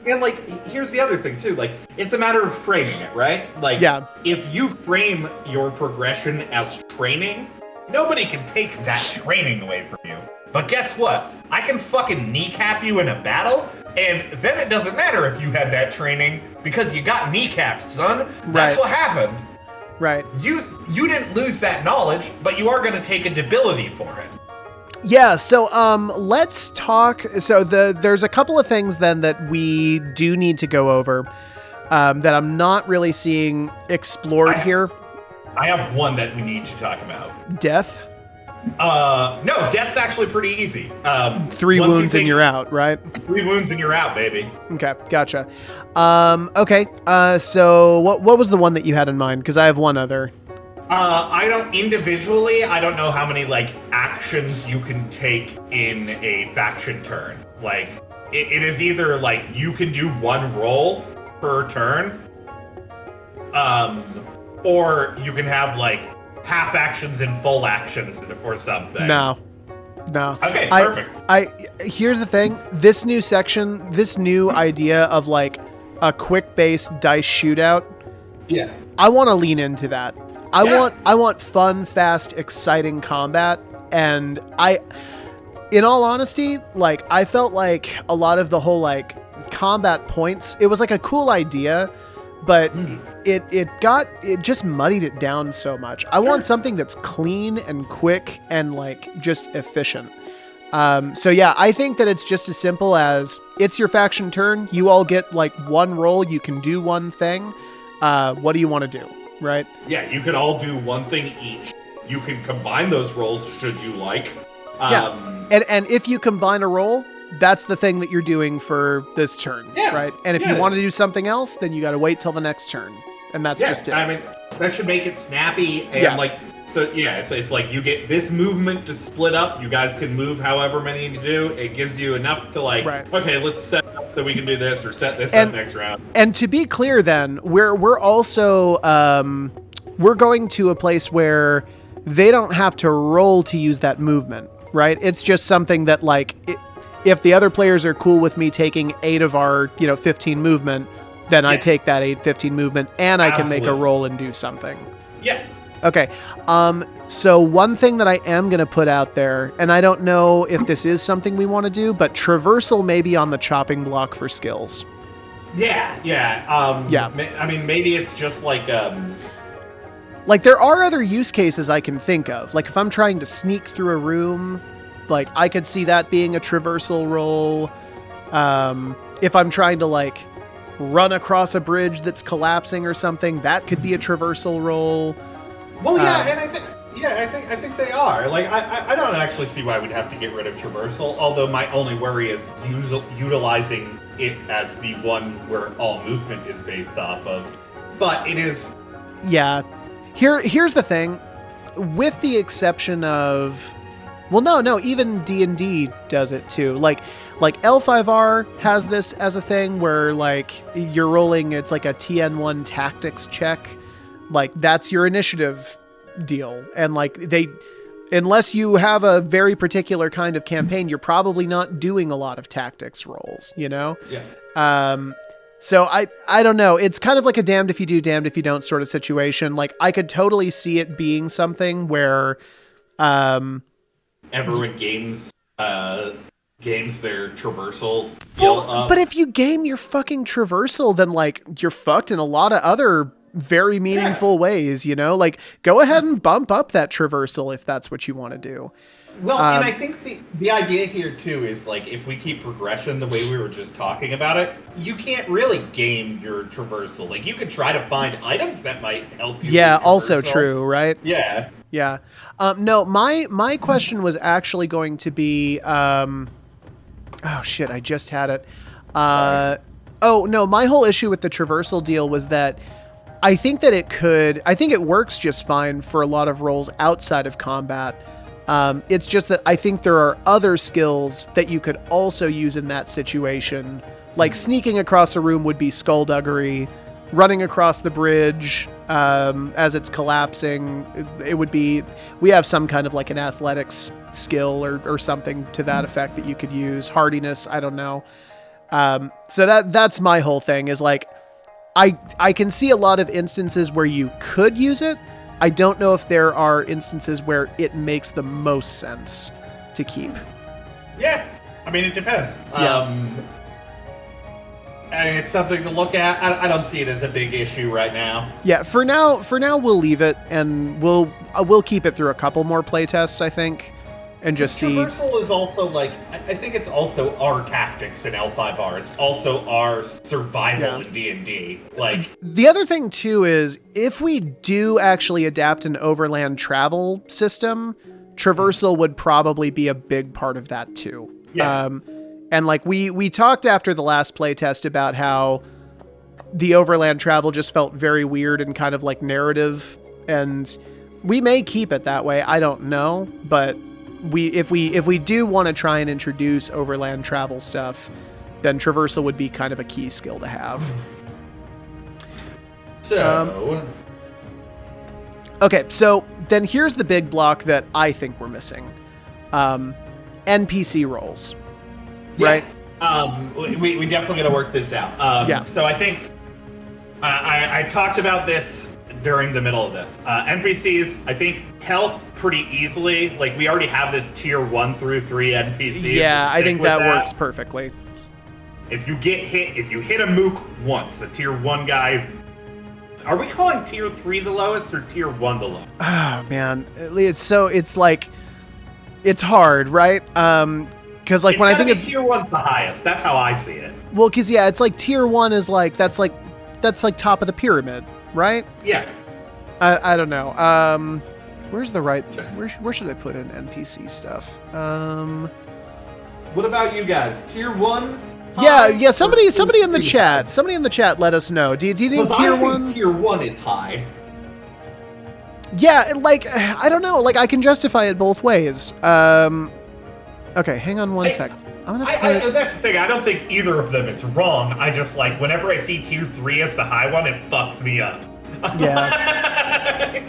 and like, here's the other thing too. Like, it's a matter of framing it, right? Like, if you frame your progression as training, nobody can take that training away from you. But guess what? I can fucking kneecap you in a battle, and then it doesn't matter if you had that training because you got kneecapped, son. That's what happened. Right. You didn't lose that knowledge, but you are going to take a debility for it. Yeah, so let's talk. So there's a couple of things then that we do need to go over that I'm not really seeing explored here. I have one that we need to talk about. Death? No, death's actually pretty easy. 3 wounds and you're out, right? 3 wounds and you're out, baby. Okay, gotcha. Okay, so what was the one that you had in mind? Because I have one other. I don't know how many, like, actions you can take in a faction turn. Like, it is either, like, you can do 1 roll per turn, or you can have, like, half actions and full actions or something. No. Okay, perfect. Here's the thing. This new section, this new idea of, like, a quick-based dice shootout, yeah, I want to lean into that. I want fun, fast, exciting combat, and in all honesty, like, I felt like a lot of the whole, like, combat points, it was like a cool idea, but it just muddied it down so much. I want something that's clean and quick and, like, just efficient. So yeah, I think that it's just as simple as it's your faction turn. You all get, like, 1 roll. You can do 1 thing. What do you want to do? Right? Yeah, you can all do 1 thing each. You can combine those rolls should you like. Yeah. And if you combine a roll, that's the thing that you're doing for this turn, right? And if you want to do something else, then you got to wait till the next turn. And that's just it. I mean, that should make it snappy and like, so yeah, it's like you get this movement to split up. You guys can move however many you do. It gives you enough to, like, okay, let's set up so we can do this, or set this up next round. And to be clear, then we're also we're going to a place where they don't have to roll to use that movement, right? It's just something that, like, if the other players are cool with me taking 8 of our 15 movement, then I take that 8-15 movement, and I can make a roll and do something. Yeah. Okay. So one thing that I am going to put out there, and I don't know if this is something we want to do, but traversal may be on the chopping block for skills. Yeah. I mean, maybe it's just like there are other use cases I can think of. Like, if I'm trying to sneak through a room, like, I could see that being a traversal roll. If I'm trying to, like, run across a bridge that's collapsing or something, that could be a traversal roll. Well, yeah, and I think they are. Like, I don't actually see why we'd have to get rid of traversal. Although my only worry is utilizing it as the one where all movement is based off of. But it is. Yeah, here's the thing. With the exception of, well, no, even D&D does it too. Like L5R has this as a thing where, like, you're rolling. It's like a TN1 tactics check. Like, that's your initiative deal. And, like, unless you have a very particular kind of campaign, you're probably not doing a lot of tactics rolls, Yeah. So I don't know. It's kind of like a damned if you do, damned if you don't sort of situation. Like, I could totally see it being something where, everyone games their traversals. But if you game your fucking traversal, then, like, you're fucked in a lot of other very meaningful ways, Like, go ahead and bump up that traversal if that's what you want to do. Well, and I think the idea here too is, like, if we keep progression the way we were just talking about it, you can't really game your traversal. Like, you could try to find items that might help you. Yeah, also true, right? Yeah. Yeah. No, my question was actually going to be, oh shit, I just had it. Oh no, my whole issue with the traversal deal was that I think it works just fine for a lot of roles outside of combat. It's just that I think there are other skills that you could also use in that situation. Like, sneaking across a room would be skullduggery. Running across the bridge as it's collapsing, it would be, we have some kind of, like, an athletics skill or something to that effect that you could use. Hardiness, I don't know. So that's my whole thing is, like, I can see a lot of instances where you could use it. I don't know if there are instances where it makes the most sense to keep. Yeah, I mean, it depends. Yeah. And it's something to look at. I don't see it as a big issue right now. Yeah, for now we'll leave it, and we'll keep it through a couple more playtests, I think, and just see. Traversal is also like, I think it's also our tactics in L5R. It's also our survival in D&D. Like, the other thing too is if we do actually adapt an overland travel system, traversal would probably be a big part of that too. Yeah. And like we talked after the last playtest about how the overland travel just felt very weird and kind of like narrative, and we may keep it that way. I don't know, but if we do want to try and introduce overland travel stuff, then traversal would be kind of a key skill to have. So, okay, so then here's the big block that I think we're missing. NPC roles. yeah. Right? We definitely got to work this out. Yeah. So I think I talked about this during the middle of this. NPCs, I think, health pretty easily. Like, we already have this tier 1 through 3 NPCs. Yeah, I think that works perfectly. If you hit a mook once, a tier 1 guy. Are we calling tier 3 the lowest or tier 1 the lowest? Oh man, it's hard, right? Because like when I think of tier 1's the highest. That's how I see it. Well, because yeah, it's like tier 1 is like that's like top of the pyramid, right? Yeah. I don't know. Where's the right? Where should I put in NPC stuff? What about you guys? Tier 1? Yeah. Somebody in the chat. Somebody in the chat. Let us know. Do you think tier 1? Tier 1 is high. Yeah, like I don't know. Like I can justify it both ways. Okay, hang on one sec. I'm gonna put... that's the thing. I don't think either of them is wrong. I just like whenever I see tier 3 as the high one, it fucks me up. Yeah.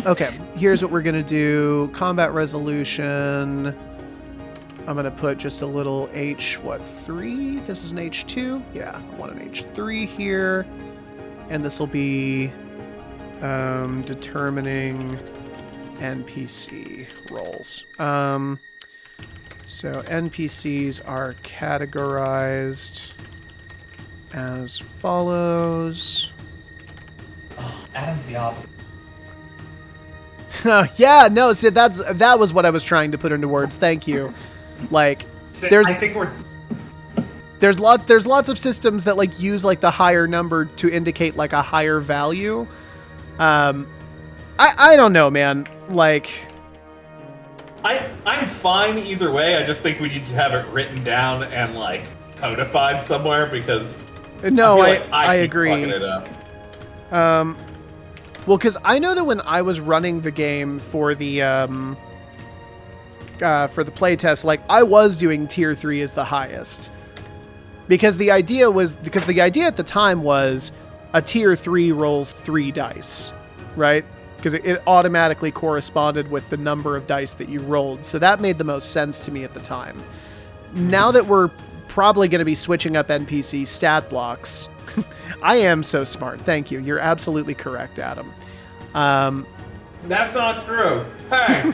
Okay, here's what we're gonna do. Combat resolution. I'm gonna put just a little H3. This is an H2. Yeah, I want an H3 here, and this will be determining NPC roles. So NPCs are categorized as follows. Oh, Adam's the opposite. Yeah, no, see, that was what I was trying to put into words. Thank you. Like, there's lots of systems that like use like the higher number to indicate like a higher value. I don't know, man. Like, I'm fine either way. I just think we need to have it written down and like codified somewhere because no, I keep agree. fucking it up. Well, because I know that when I was running the game for the playtest, like I was doing tier 3 as the highest, because the idea at the time was a tier 3 rolls 3 dice, right? Because it automatically corresponded with the number of dice that you rolled. So that made the most sense to me at the time. Now that we're probably going to be switching up NPC stat blocks, I am so smart. Thank you. You're absolutely correct, Adam. That's not true. Hey.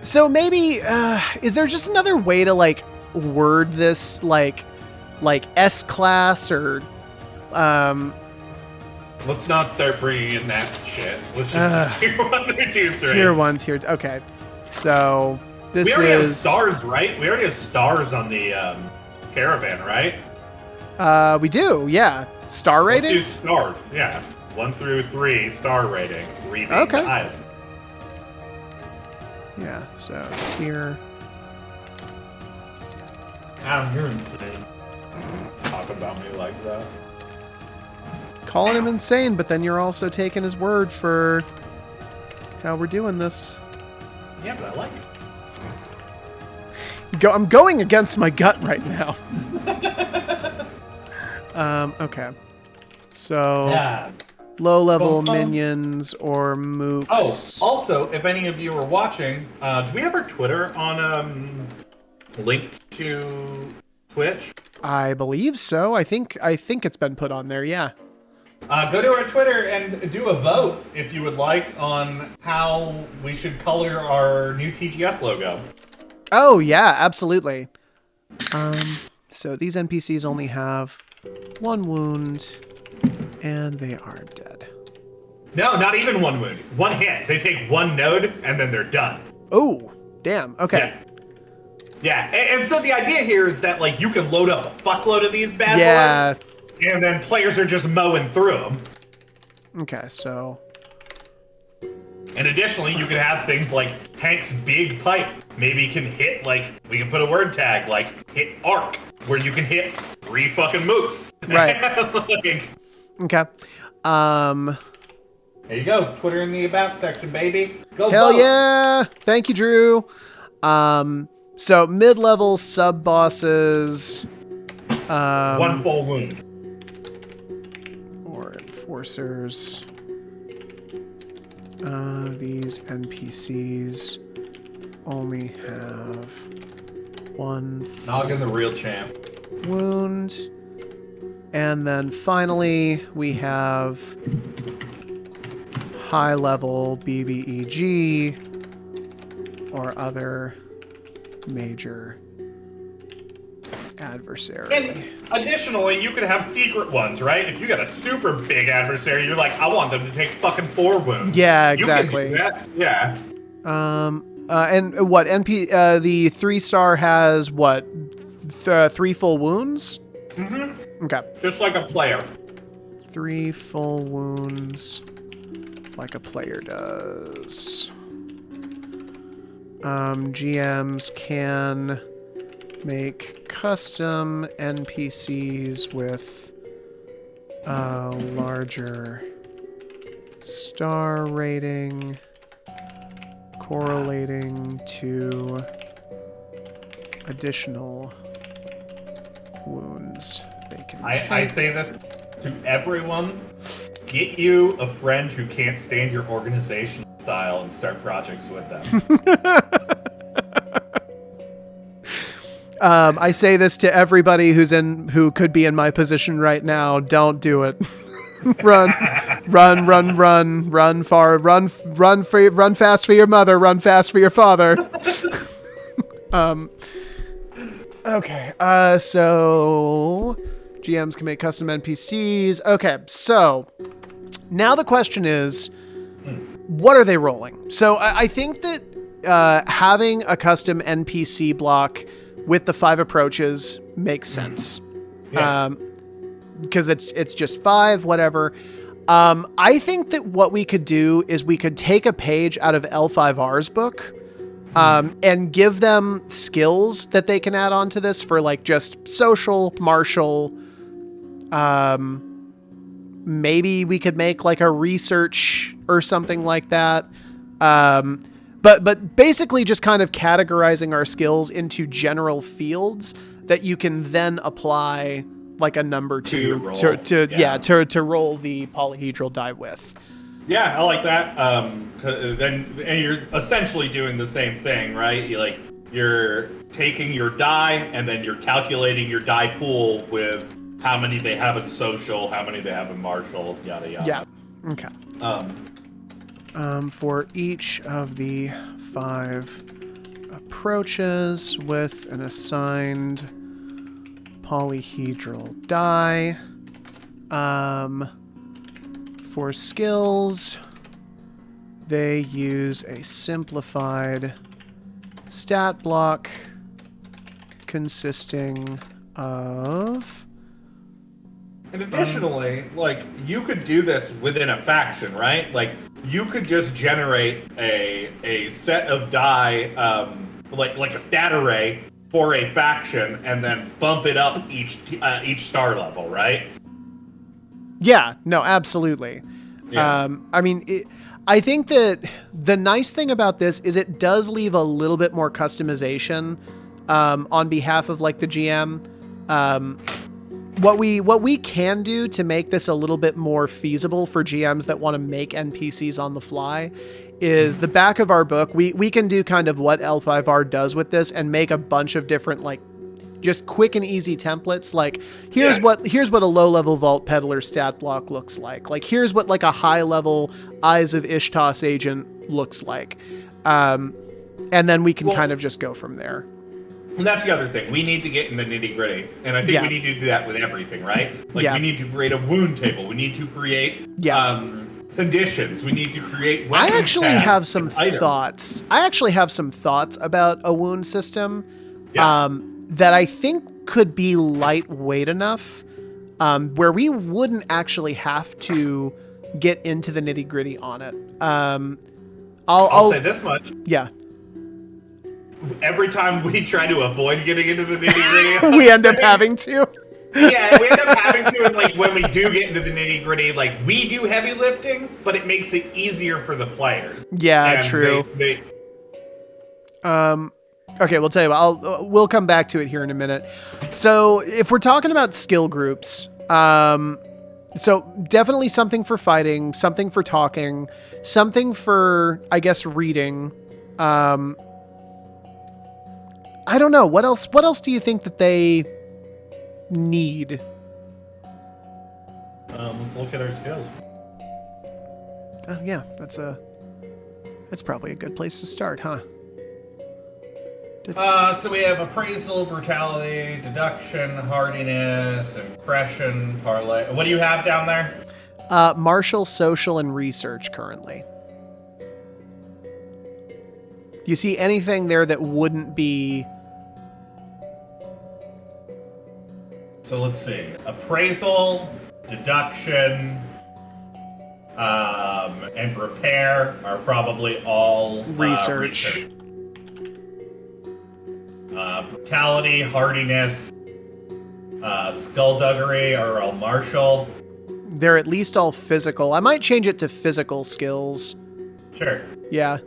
So maybe, is there just another way to like word this like S class or, Let's not start bringing in that shit. Let's just do tier 1 or tier 3. Tier 1, okay. So this we already have stars, right? We already have stars on the caravan, right? We do, yeah. Star rating? Let's do stars, yeah. 1 through 3 star rating. 3 being okay. the highest. Yeah, so tier. Adam, you're insane. Talk about me like that. Calling him insane, but then you're also taking his word for how we're doing this. Yeah, but I like it. I'm going against my gut right now. Okay. So, Yeah. low-level minions or mooks. Oh, also, if any of you are watching, do we have our Twitter on linked to Twitch? I believe so. I think it's been put on there, yeah. Go to our Twitter and do a vote, if you would like, on how we should color our new TGS logo. Oh, yeah, absolutely. So these NPCs only have 1 wound, and they are dead. No, not even one wound. One hit. They take one node, and then they're done. Oh, damn. Okay. Yeah. And so the idea here is that, like, you can load up a fuckload of these bad boys, and then players are just mowing through them. Okay, so... And additionally, you can have things like Hank's big pipe. Maybe you can hit, like, we can put a word tag, like, hit arc, where you can hit 3 fucking moose. Right. Like, okay. There you go. Twitter in the about section, baby. Go Hell vote. yeah. Thank you, Drew. So mid-level sub-bosses. 1 full wound. Or enforcers. These NPCs only have 1 Noggin the real champ. wound. And then finally, we have high-level BBEG or other major adversary. And additionally, you could have secret ones, right? If you got a super big adversary, you're like, I want them to take fucking 4 wounds. Yeah, exactly. You can do that. Yeah. And what the 3-star has what 3 full wounds? Mm-hmm. Okay. Just like a player. 3 full wounds, like a player does. GMs can make custom NPCs with a larger star rating correlating to additional wounds they can take. I say this to everyone. Get you a friend who can't stand your organization style and start projects with them. I say this to everybody who could be in my position right now. Don't do it. run far, run fast for your mother, run fast for your father. Okay. So GMs can make custom NPCs. Okay. So now the question is, what are they rolling? So I think that having a custom NPC block with the 5 approaches makes sense. Yeah. Because it's just 5, whatever. I think that what we could do is we could take a page out of L5R's book and give them skills that they can add on to this for like just social, martial. Maybe we could make like a research or something like that. But basically just kind of categorizing our skills into general fields that you can then apply like a number to roll the polyhedral die with. Yeah, I like that. And you're essentially doing the same thing, right? You're taking your die and then you're calculating your die pool with how many they have in social, how many they have in martial, yada yada. Yeah. Okay. For each of the 5 approaches with an assigned polyhedral die. For skills, they use a simplified stat block consisting of... And additionally, like, you could do this within a faction, right? Like, you could just generate a set of die, like a stat array for a faction, and then bump it up each star level, right? Yeah, no, absolutely. Yeah. I mean, I think that the nice thing about this is it does leave a little bit more customization on behalf of like the GM. What we can do to make this a little bit more feasible for GMs that want to make NPCs on the fly is the back of our book. We can do kind of what L5R does with this and make a bunch of different like just quick and easy templates. Like here's what a low level Vault Peddler stat block looks like. Like here's what like a high level Eyes of Ishtos agent looks like. And then we can kind of just go from there. And that's the other thing. We need to get in the nitty gritty. And I think we need to do that with everything, right? Like we need to create a wound table. We need to create conditions. We need to create I weapon actually pads have some and items. thoughts. I actually have some thoughts about a wound system Yeah. that I think could be lightweight enough where we wouldn't actually have to get into the nitty gritty on it. I'll say this much. Yeah. Every time we try to avoid getting into the nitty gritty, We end up having to. Yeah, we end up having to, and like when we do get into the nitty gritty, like we do heavy lifting, but it makes it easier for the players. Yeah, And true. They Okay, we'll tell you what, we'll come back to it here in a minute. So if we're talking about skill groups, so definitely something for fighting, something for talking, something for, I guess, reading. I don't know. What else do you think that they need? let's look at our skills. Oh yeah, that's probably a good place to start, huh? So we have appraisal, brutality, deduction, hardiness, impression, parlay. What do you have down there? Martial, social, and research currently. You see anything there that wouldn't be... So let's see. Appraisal, deduction, and repair are probably all Research. Brutality, hardiness, skullduggery are all martial. They're at least all physical. I might change it to physical skills. Sure. Yeah.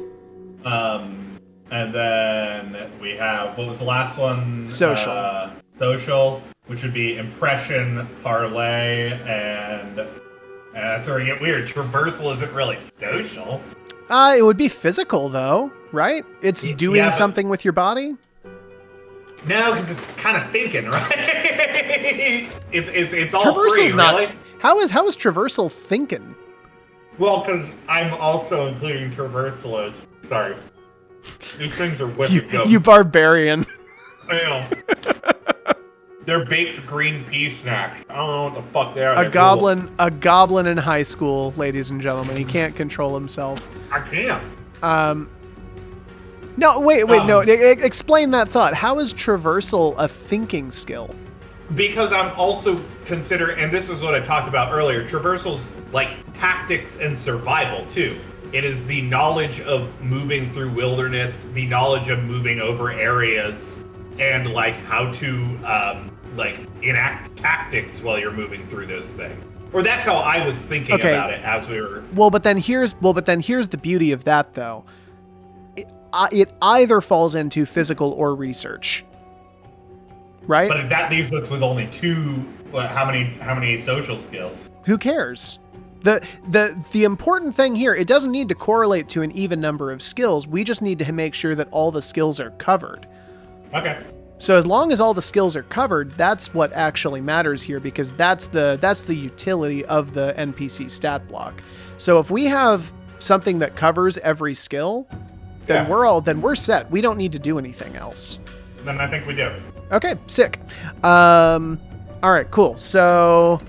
And then we have, what was the last one? Social. Social, which would be impression, parlay, and that's where we get weird. Traversal isn't really social. It would be physical, though, right? It's doing yeah, something with your body? No, because it's kind of thinking, right? it's all Traversal's three, not... really. How is traversal thinking? Well, because I'm also including traversal as... Sorry. These things are wicked dumb. You barbarian. I know. They're baked green pea snacks. I don't know what the fuck they are. A goblin in high school, ladies and gentlemen. He can't control himself. I can't. No, wait, no. Explain that thought. How is traversal a thinking skill? Because I'm also considering, and this is what I talked about earlier, traversal's like tactics and survival too. It is the knowledge of moving through wilderness, the knowledge of moving over areas, and like how to like enact tactics while you're moving through those things. Or that's how I was thinking about it as we were. Well, but then here's the beauty of that though. It either falls into physical or research. Right? But that leaves us with only two. How many social skills? Who cares? The important thing here, it doesn't need to correlate to an even number of skills. We just need to make sure that all the skills are covered. Okay. So as long as all the skills are covered, that's what actually matters here, because that's the utility of the NPC stat block. So if we have something that covers every skill, then we're set. We don't need to do anything else. Then I think we do. Okay, sick. All right, cool. So,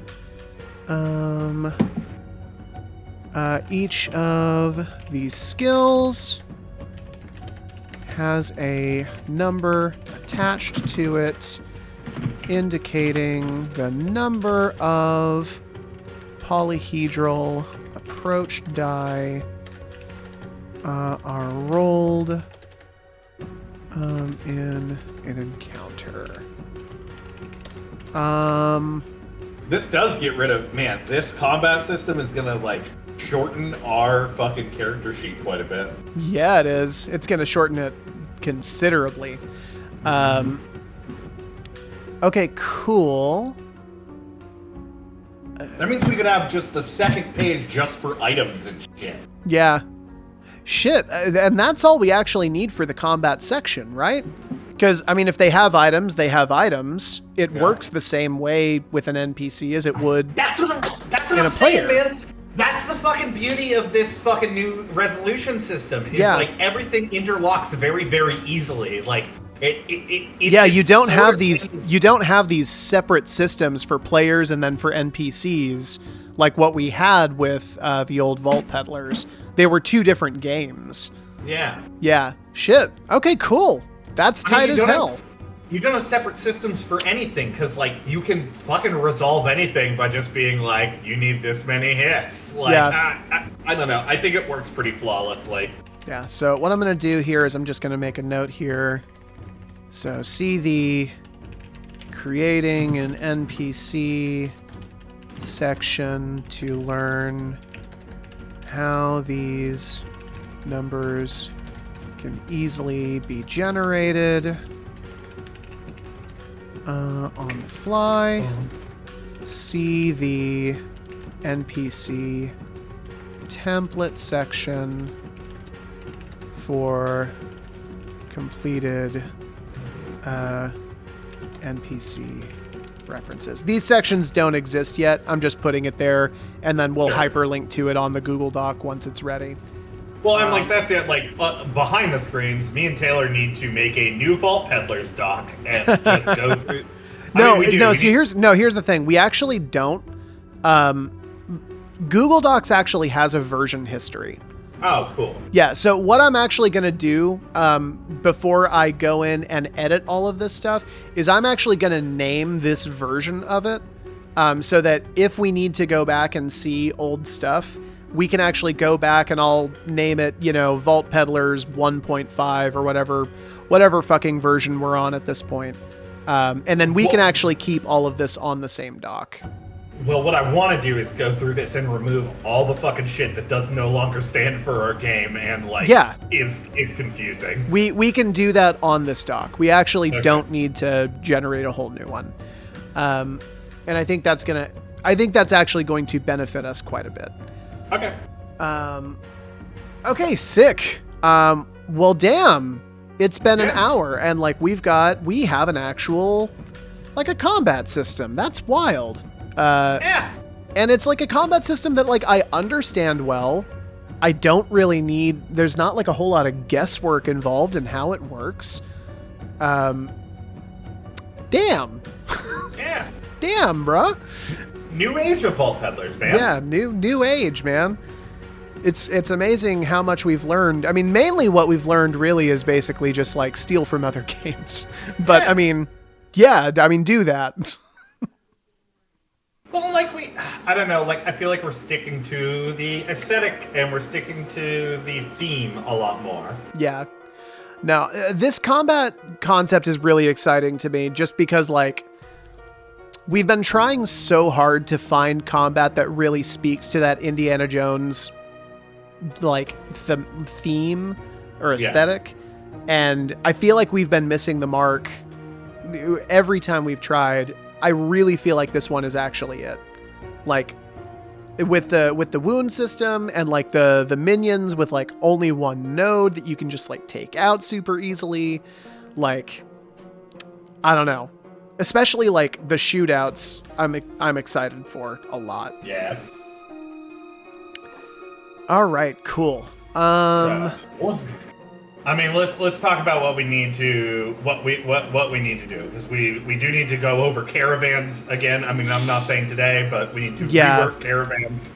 each of these skills has a number attached to it, indicating the number of polyhedral approach die are rolled in an encounter. This does get rid of, man, this combat system is gonna like shorten our fucking character sheet quite a bit. Yeah, it is. It's gonna shorten it considerably. Okay, cool. That means we could have just the second page just for items and shit. Yeah. Shit. And that's all we actually need for the combat section, right? Because, I mean, if they have items, they have items. It works the same way with an NPC as it would That's what I'm saying, man. That's the fucking beauty of this fucking new resolution system. Is like everything interlocks very, very easily. Like you don't have these separate systems for players and then for NPCs. like what we had with the old Vault Peddlers. They were 2 different games. Yeah. Yeah. Shit. Okay, cool. That's tight as hell. You don't have separate systems for anything, because, like, you can fucking resolve anything by just being like, you need this many hits. Like, yeah. I don't know. I think it works pretty flawlessly. Yeah, so what I'm going to do here is I'm just going to make a note here. So see the creating an NPC section to learn how these numbers can easily be generated on the fly. See the NPC template section for completed NPC references. These sections don't exist yet. I'm just putting it there, and then we'll hyperlink to it on the Google Doc once it's ready. Well, and like that's it. Like behind the screens, me and Taylor need to make a new Vault Peddlers doc and just go through. Here's the thing. We actually don't. Google Docs actually has a version history. Oh, cool. Yeah. So what I'm actually going to do before I go in and edit all of this stuff is I'm actually going to name this version of it so that if we need to go back and see old stuff, we can actually go back and I'll name it, Vault Peddlers 1.5 or whatever fucking version we're on at this point. And then we can actually keep all of this on the same doc. Well, what I want to do is go through this and remove all the fucking shit that does no longer stand for our game and is confusing. We can do that on this doc. We actually don't need to generate a whole new one. And I think that's actually going to benefit us quite a bit. Okay. Okay, sick. Well, damn. It's been an hour, and we have an actual a combat system. That's wild. And it's like a combat system that I understand well. I don't really need. There's not a whole lot of guesswork involved in how it works. Damn. Yeah. Damn, bruh. New age of Vault Peddlers, man. Yeah, new age, man. It's amazing how much we've learned. I mean, mainly what we've learned really is basically just steal from other games. But I mean, do that. Well, I don't know, I feel like we're sticking to the aesthetic and we're sticking to the theme a lot more. Yeah. Now, this combat concept is really exciting to me just because we've been trying so hard to find combat that really speaks to that Indiana Jones the theme or aesthetic. And I feel like we've been missing the mark every time we've tried. I really feel like this one is actually it. With the wound system and the minions with only one node that you can just take out super easily. I don't know. Especially the shootouts, I'm excited for a lot. Yeah. All right, cool. I mean, let's talk about what we need to do, because we do need to go over caravans again. I mean, I'm not saying today, but we need to rework caravans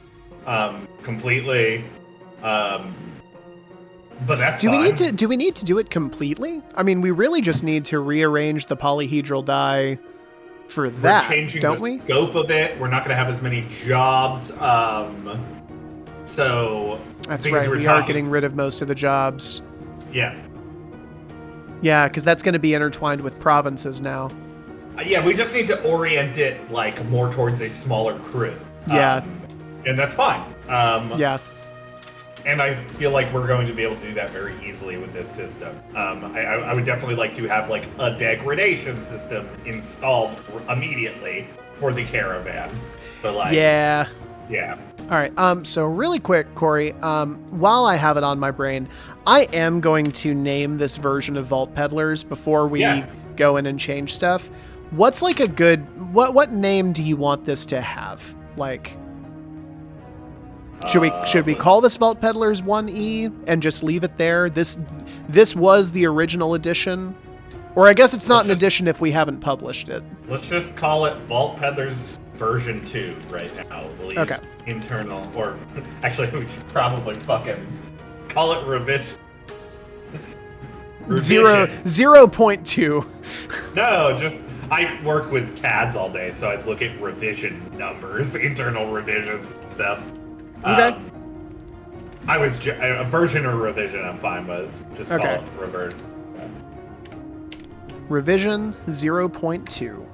completely. But that's fine. Do we need to do it completely? I mean, we really just need to rearrange the polyhedral die for that, don't we? We're changing the scope of it. We're not going to have as many jobs. So that's right. We are getting rid of most of the jobs. Yeah. Yeah, because that's going to be intertwined with provinces now. Yeah, we just need to orient it more towards a smaller crew. Yeah. And that's fine. Yeah. And I feel like we're going to be able to do that very easily with this system. I would definitely like to have a degradation system installed immediately for the caravan. But yeah. Yeah. All right. So really quick, Corey, while I have it on my brain, I am going to name this version of Vault Peddlers before we go in and change stuff. What's a good, what name do you want this to have? Should we call this Vault Peddlers 1E and just leave it there? This was the original edition, or I guess it's not an edition if we haven't published it. Let's just call it Vault Peddlers version 2 right now. We'll use Okay. internal, or actually, we should probably fucking call it revision. 0.2. No, just I work with CADs all day, so I look at revision numbers, internal revisions and stuff. Okay. I was a version or revision. I'm fine with. Just call Okay. it revert. Revision 0.2.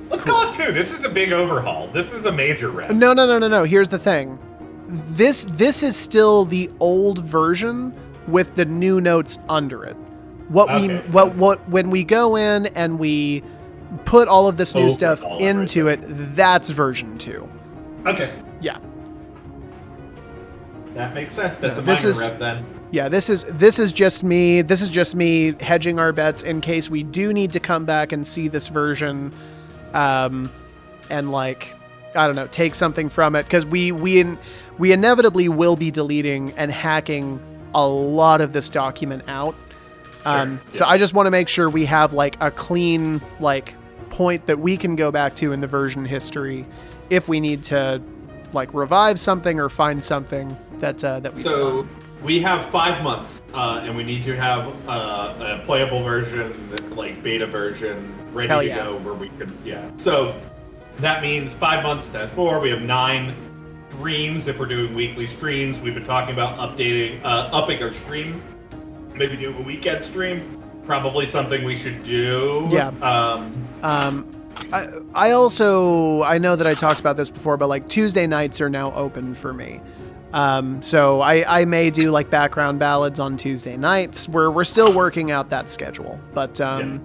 Let's call it 2. This is a big overhaul. This is a major rev. No. Here's the thing. This is still the old version with the new notes under it. When we go in and we put all of this new stuff into it, that's version 2. Okay. Yeah. That makes sense. That's a minor rev then. Yeah, this is just me. This is just me hedging our bets in case we do need to come back and see this version, and like, I don't know, take something from it, because we inevitably will be deleting and hacking a lot of this document out. So I just want to make sure we have like a clean like point that we can go back to in the version history if we need to like revive something or find something that we. So we have 5 months, and we need to have a playable version, like beta version, ready to go where we could. Yeah. So that means 5 months times 4. We have 9 streams if we're doing weekly streams. We've been talking about upping our stream. Maybe do a weekend stream. Probably something we should do. Yeah. I also, I know that I talked about this before, but like Tuesday nights are now open for me. So I may do like background ballads on Tuesday nights. We're still working out that schedule, but yeah.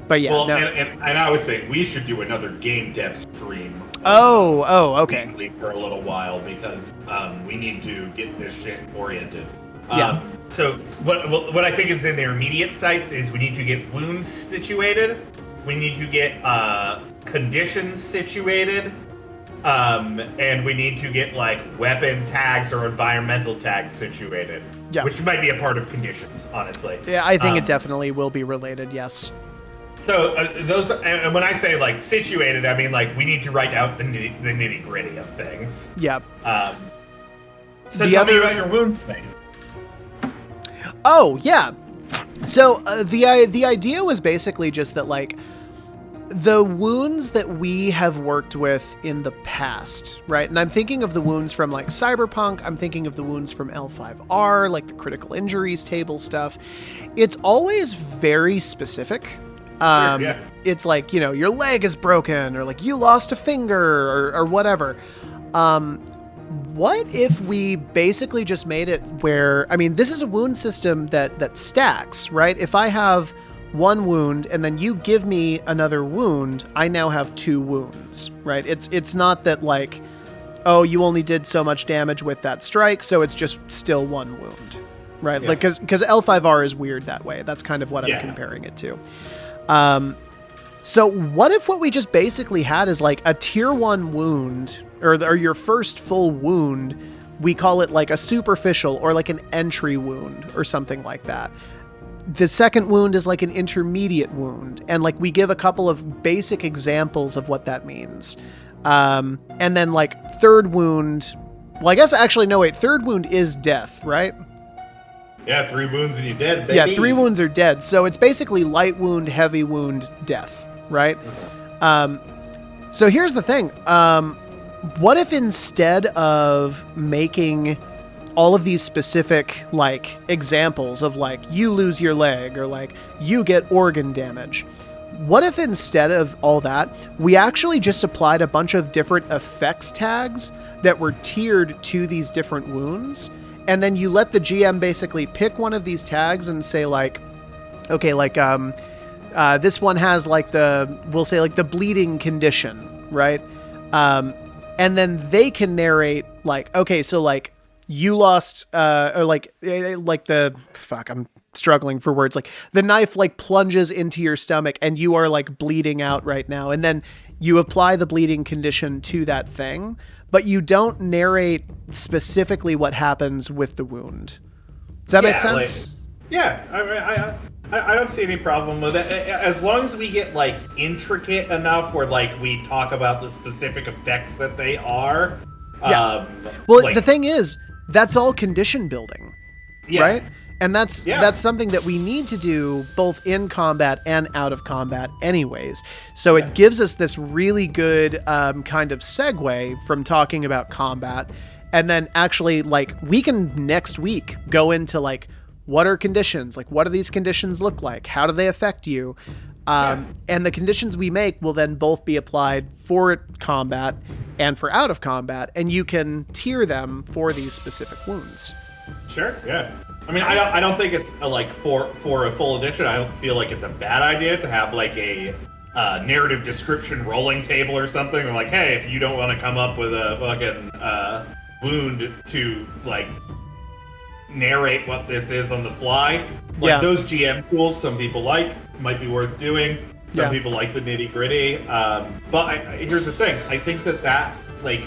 Well, no. and I was saying we should do another game dev stream. Okay. Weekly for a little while, because we need to get this shit oriented. Yeah. So what I think is in their immediate sites is we need to get wounds situated. We need to get conditions situated. And we need to get like weapon tags or environmental tags situated. Yeah. Which might be a part of conditions, honestly. Yeah, I think it definitely will be related, yes. So those, and when I say like situated, I mean like we need to write out the nitty gritty of things. Yeah. So tell me about your wounds thing. Oh, yeah. So the idea was basically just that like the wounds that we have worked with in the past, right? And I'm thinking of the wounds from like Cyberpunk. I'm thinking of the wounds from L5R, like the critical injuries table stuff. It's always very specific. Sure, yeah. It's like, you know, your leg is broken, or like you lost a finger, or whatever. What if we basically just made it where, I mean, this is a wound system that stacks, right? If I have one wound and then you give me another wound, I now have 2 wounds, right? It's not that like, oh, you only did so much damage with that strike, so it's just still 1 wound, right? Yeah. Like, because L5R is weird that way. That's kind of what I'm comparing it to. So what if what we just basically had is like a tier 1 wound, or your first full wound, we call it like a superficial or like an entry wound or something like that. The second wound is like an intermediate wound, and like we give a couple of basic examples of what that means. And then like third wound, well, I guess actually, no, wait, third wound is death, right? Yeah, 3 wounds and you're dead, baby. Yeah, 3 wounds are dead. So it's basically light wound, heavy wound, death, right? Mm-hmm. So here's the thing. What if instead of making all of these specific like examples of like you lose your leg or like you get organ damage, what if instead of all that, we actually just applied a bunch of different effects tags that were tiered to these different wounds? And then you let the GM basically pick one of these tags and say like, okay, like, this one has like we'll say like the bleeding condition, right? And then they can narrate like, okay, so like you lost, or like I'm struggling for words. Like the knife like plunges into your stomach and you are like bleeding out right now. And then you apply the bleeding condition to that thing, but you don't narrate specifically what happens with the wound. Does that make sense? Yeah. I don't see any problem with it. As long as we get, like, intricate enough where, like, we talk about the specific effects that they are. Yeah. Well, like, the thing is, that's all condition building, right? And that's something that we need to do both in combat and out of combat anyways. So it gives us this really good kind of segue from talking about combat. And then actually, like, we can next week go into, like, what are conditions? Like, what do these conditions look like? How do they affect you? And the conditions we make will then both be applied for combat and for out of combat. And you can tier them for these specific wounds. Sure, yeah. I mean, I don't think it's, like, for a full edition, I don't feel like it's a bad idea to have, like, a narrative description rolling table or something. Or, like, hey, if you don't want to come up with a fucking wound to, like, narrate what this is on the fly. Like, those GM tools, some people like, might be worth doing. Some people like the nitty gritty. But here's the thing. I think that like,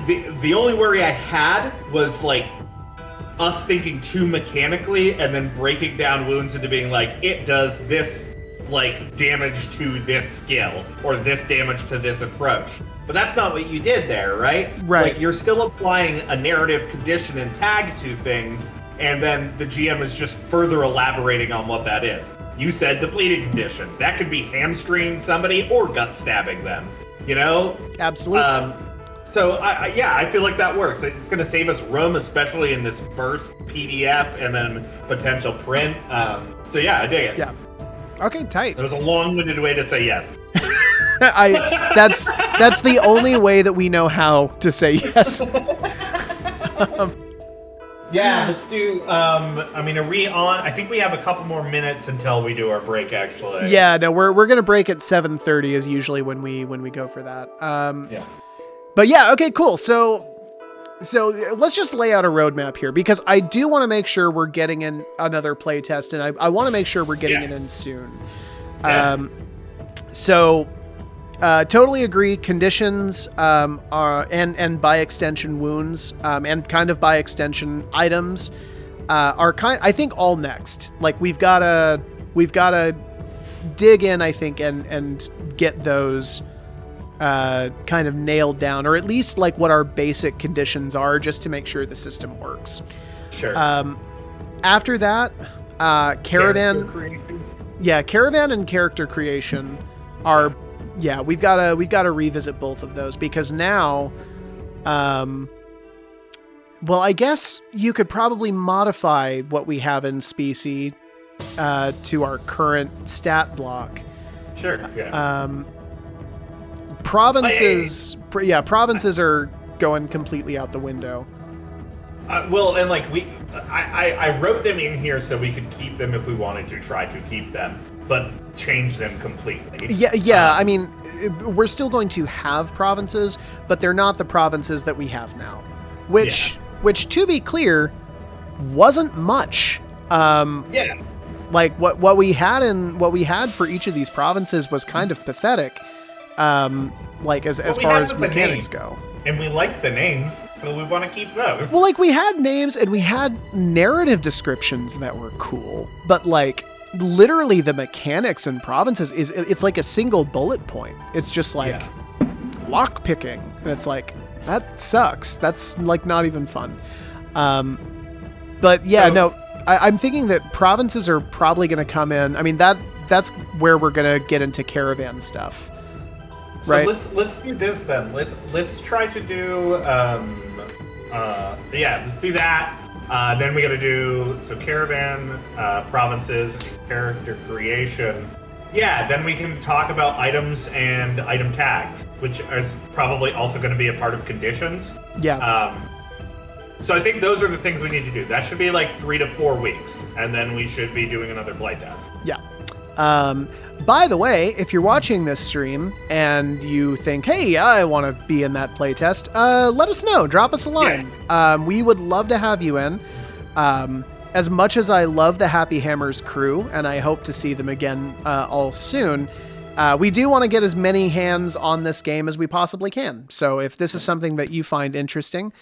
the only worry I had was, like, us thinking too mechanically and then breaking down wounds into being like, it does this, like, damage to this skill or this damage to this approach. But that's not what you did there, right? Right. Like, you're still applying a narrative condition and tag to things, and then the GM is just further elaborating on what that is. You said depleted condition. That could be hamstringing somebody or gut stabbing them, you know? Absolutely. So, I feel like that works. It's going to save us room, especially in this first PDF and then potential print. So, I dig it. Yeah. Okay, tight. It was a long-winded way to say yes. That's the only way that we know how to say yes. Let's do. I mean, are we on? I think we have a couple more minutes until we do our break. Actually. Yeah. No, we're gonna break at 7:30 is usually when we go for that. But yeah. Okay. Cool. So let's just lay out a roadmap here, because I do want to make sure we're getting in another play test, and I want to make sure we're getting it in soon. Totally agree. Conditions are and by extension wounds and kind of by extension items are I think all next. Like, we've gotta dig in, I think, and get those kind of nailed down, or at least, like, what our basic conditions are, just to make sure the system works. Sure. After that, caravan and character creation are. Yeah, we've got to revisit both of those, because now, well, I guess you could probably modify what we have in Specie to our current stat block. Sure. Yeah. Provinces are going completely out the window. Well, and, like, I wrote them in here so we could keep them if we wanted to try to keep them, but change them completely. Yeah. I mean, we're still going to have provinces, but they're not the provinces that we have now. Which, to be clear, wasn't much. Like, what we had for each of these provinces was kind of pathetic. Like, as far as mechanics go. And we like the names, so we want to keep those. Well, like, we had names and we had narrative descriptions that were cool, but, like, literally the mechanics in provinces it's like a single bullet point. It's just like lock picking, and it's like, that sucks. That's, like, not even fun. But I'm thinking that provinces are probably going to come in. I mean, that's where we're going to get into caravan stuff. Right. So let's do this then. Let's try to do let's do that. Then we got to do caravan, provinces, character creation. Yeah, then we can talk about items and item tags, which is probably also going to be a part of conditions. Yeah. So I think those are the things we need to do. That should be like 3 to 4 weeks, and then we should be doing another playtest. Yeah. By the way, if you're watching this stream and you think, hey, I want to be in that playtest, let us know. Drop us a line. Yeah. We would love to have you in. As much as I love the Happy Hammers crew, and I hope to see them again all soon, we do want to get as many hands on this game as we possibly can. So if this is something that you find interesting,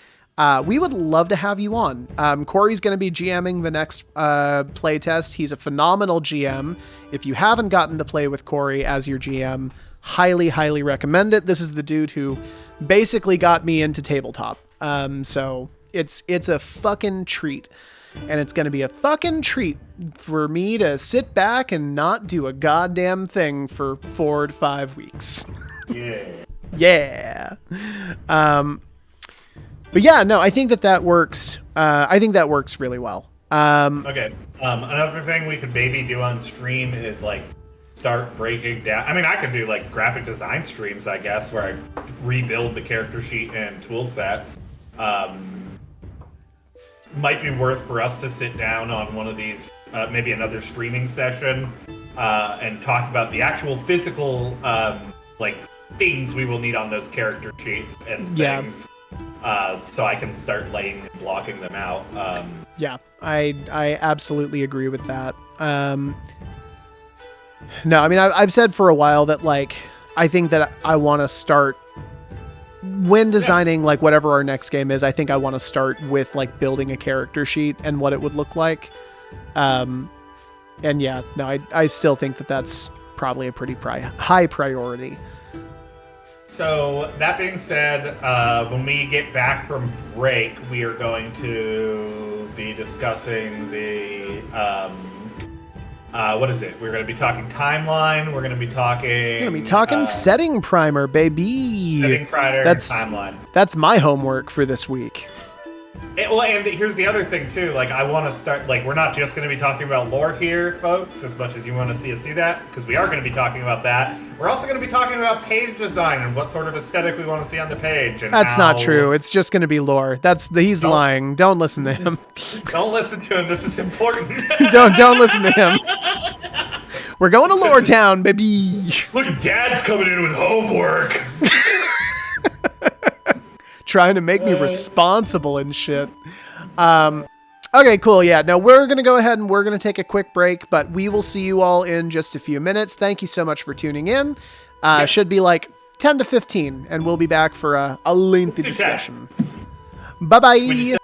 we would love to have you on. Corey's going to be GMing the next playtest. He's a phenomenal GM. If you haven't gotten to play with Corey as your GM, highly, highly recommend it. This is the dude who basically got me into tabletop. So it's a fucking treat. And it's going to be a fucking treat for me to sit back and not do a goddamn thing for 4 to 5 weeks. Yeah. Yeah. But yeah, no, I think that works. I think that works really well. Okay. Another thing we could maybe do on stream is like start breaking down. I mean, I could do like graphic design streams, I guess, where I rebuild the character sheet and tool sets. Might be worth for us to sit down on one of these, maybe another streaming session, and talk about the actual physical, like things we will need on those character sheets and things. So I can start laying and blocking them out. Yeah, I absolutely agree with that. No, I mean, I've said for a while that, like, I think that I want to start when designing, like, whatever our next game is. I think I want to start with, like, building a character sheet and what it would look like. And yeah, no, I still think that that's probably a pretty high priority. So that being said, when we get back from break, we are going to be discussing the what is it? We're going to be talking timeline. We're going to be talking. Setting primer, baby. Setting primer. Timeline. That's my homework for this week. And here's the other thing too. Like, I want to start. Like, we're not just going to be talking about lore here, folks. As much as you want to see us do that, because we are going to be talking about that. We're also going to be talking about page design and what sort of aesthetic we want to see on the page. And that's not true. It's just going to be lore. He's lying. Don't listen to him. Don't listen to him. This is important. Don't listen to him. We're going to Lore Town, baby. Look, Dad's coming in with homework. Trying to make me responsible and shit. Okay, cool. Yeah, now we're going to go ahead and we're going to take a quick break, but we will see you all in just a few minutes. Thank you so much for tuning in. Should be like 10 to 15, and we'll be back for a lengthy discussion. Bye-bye.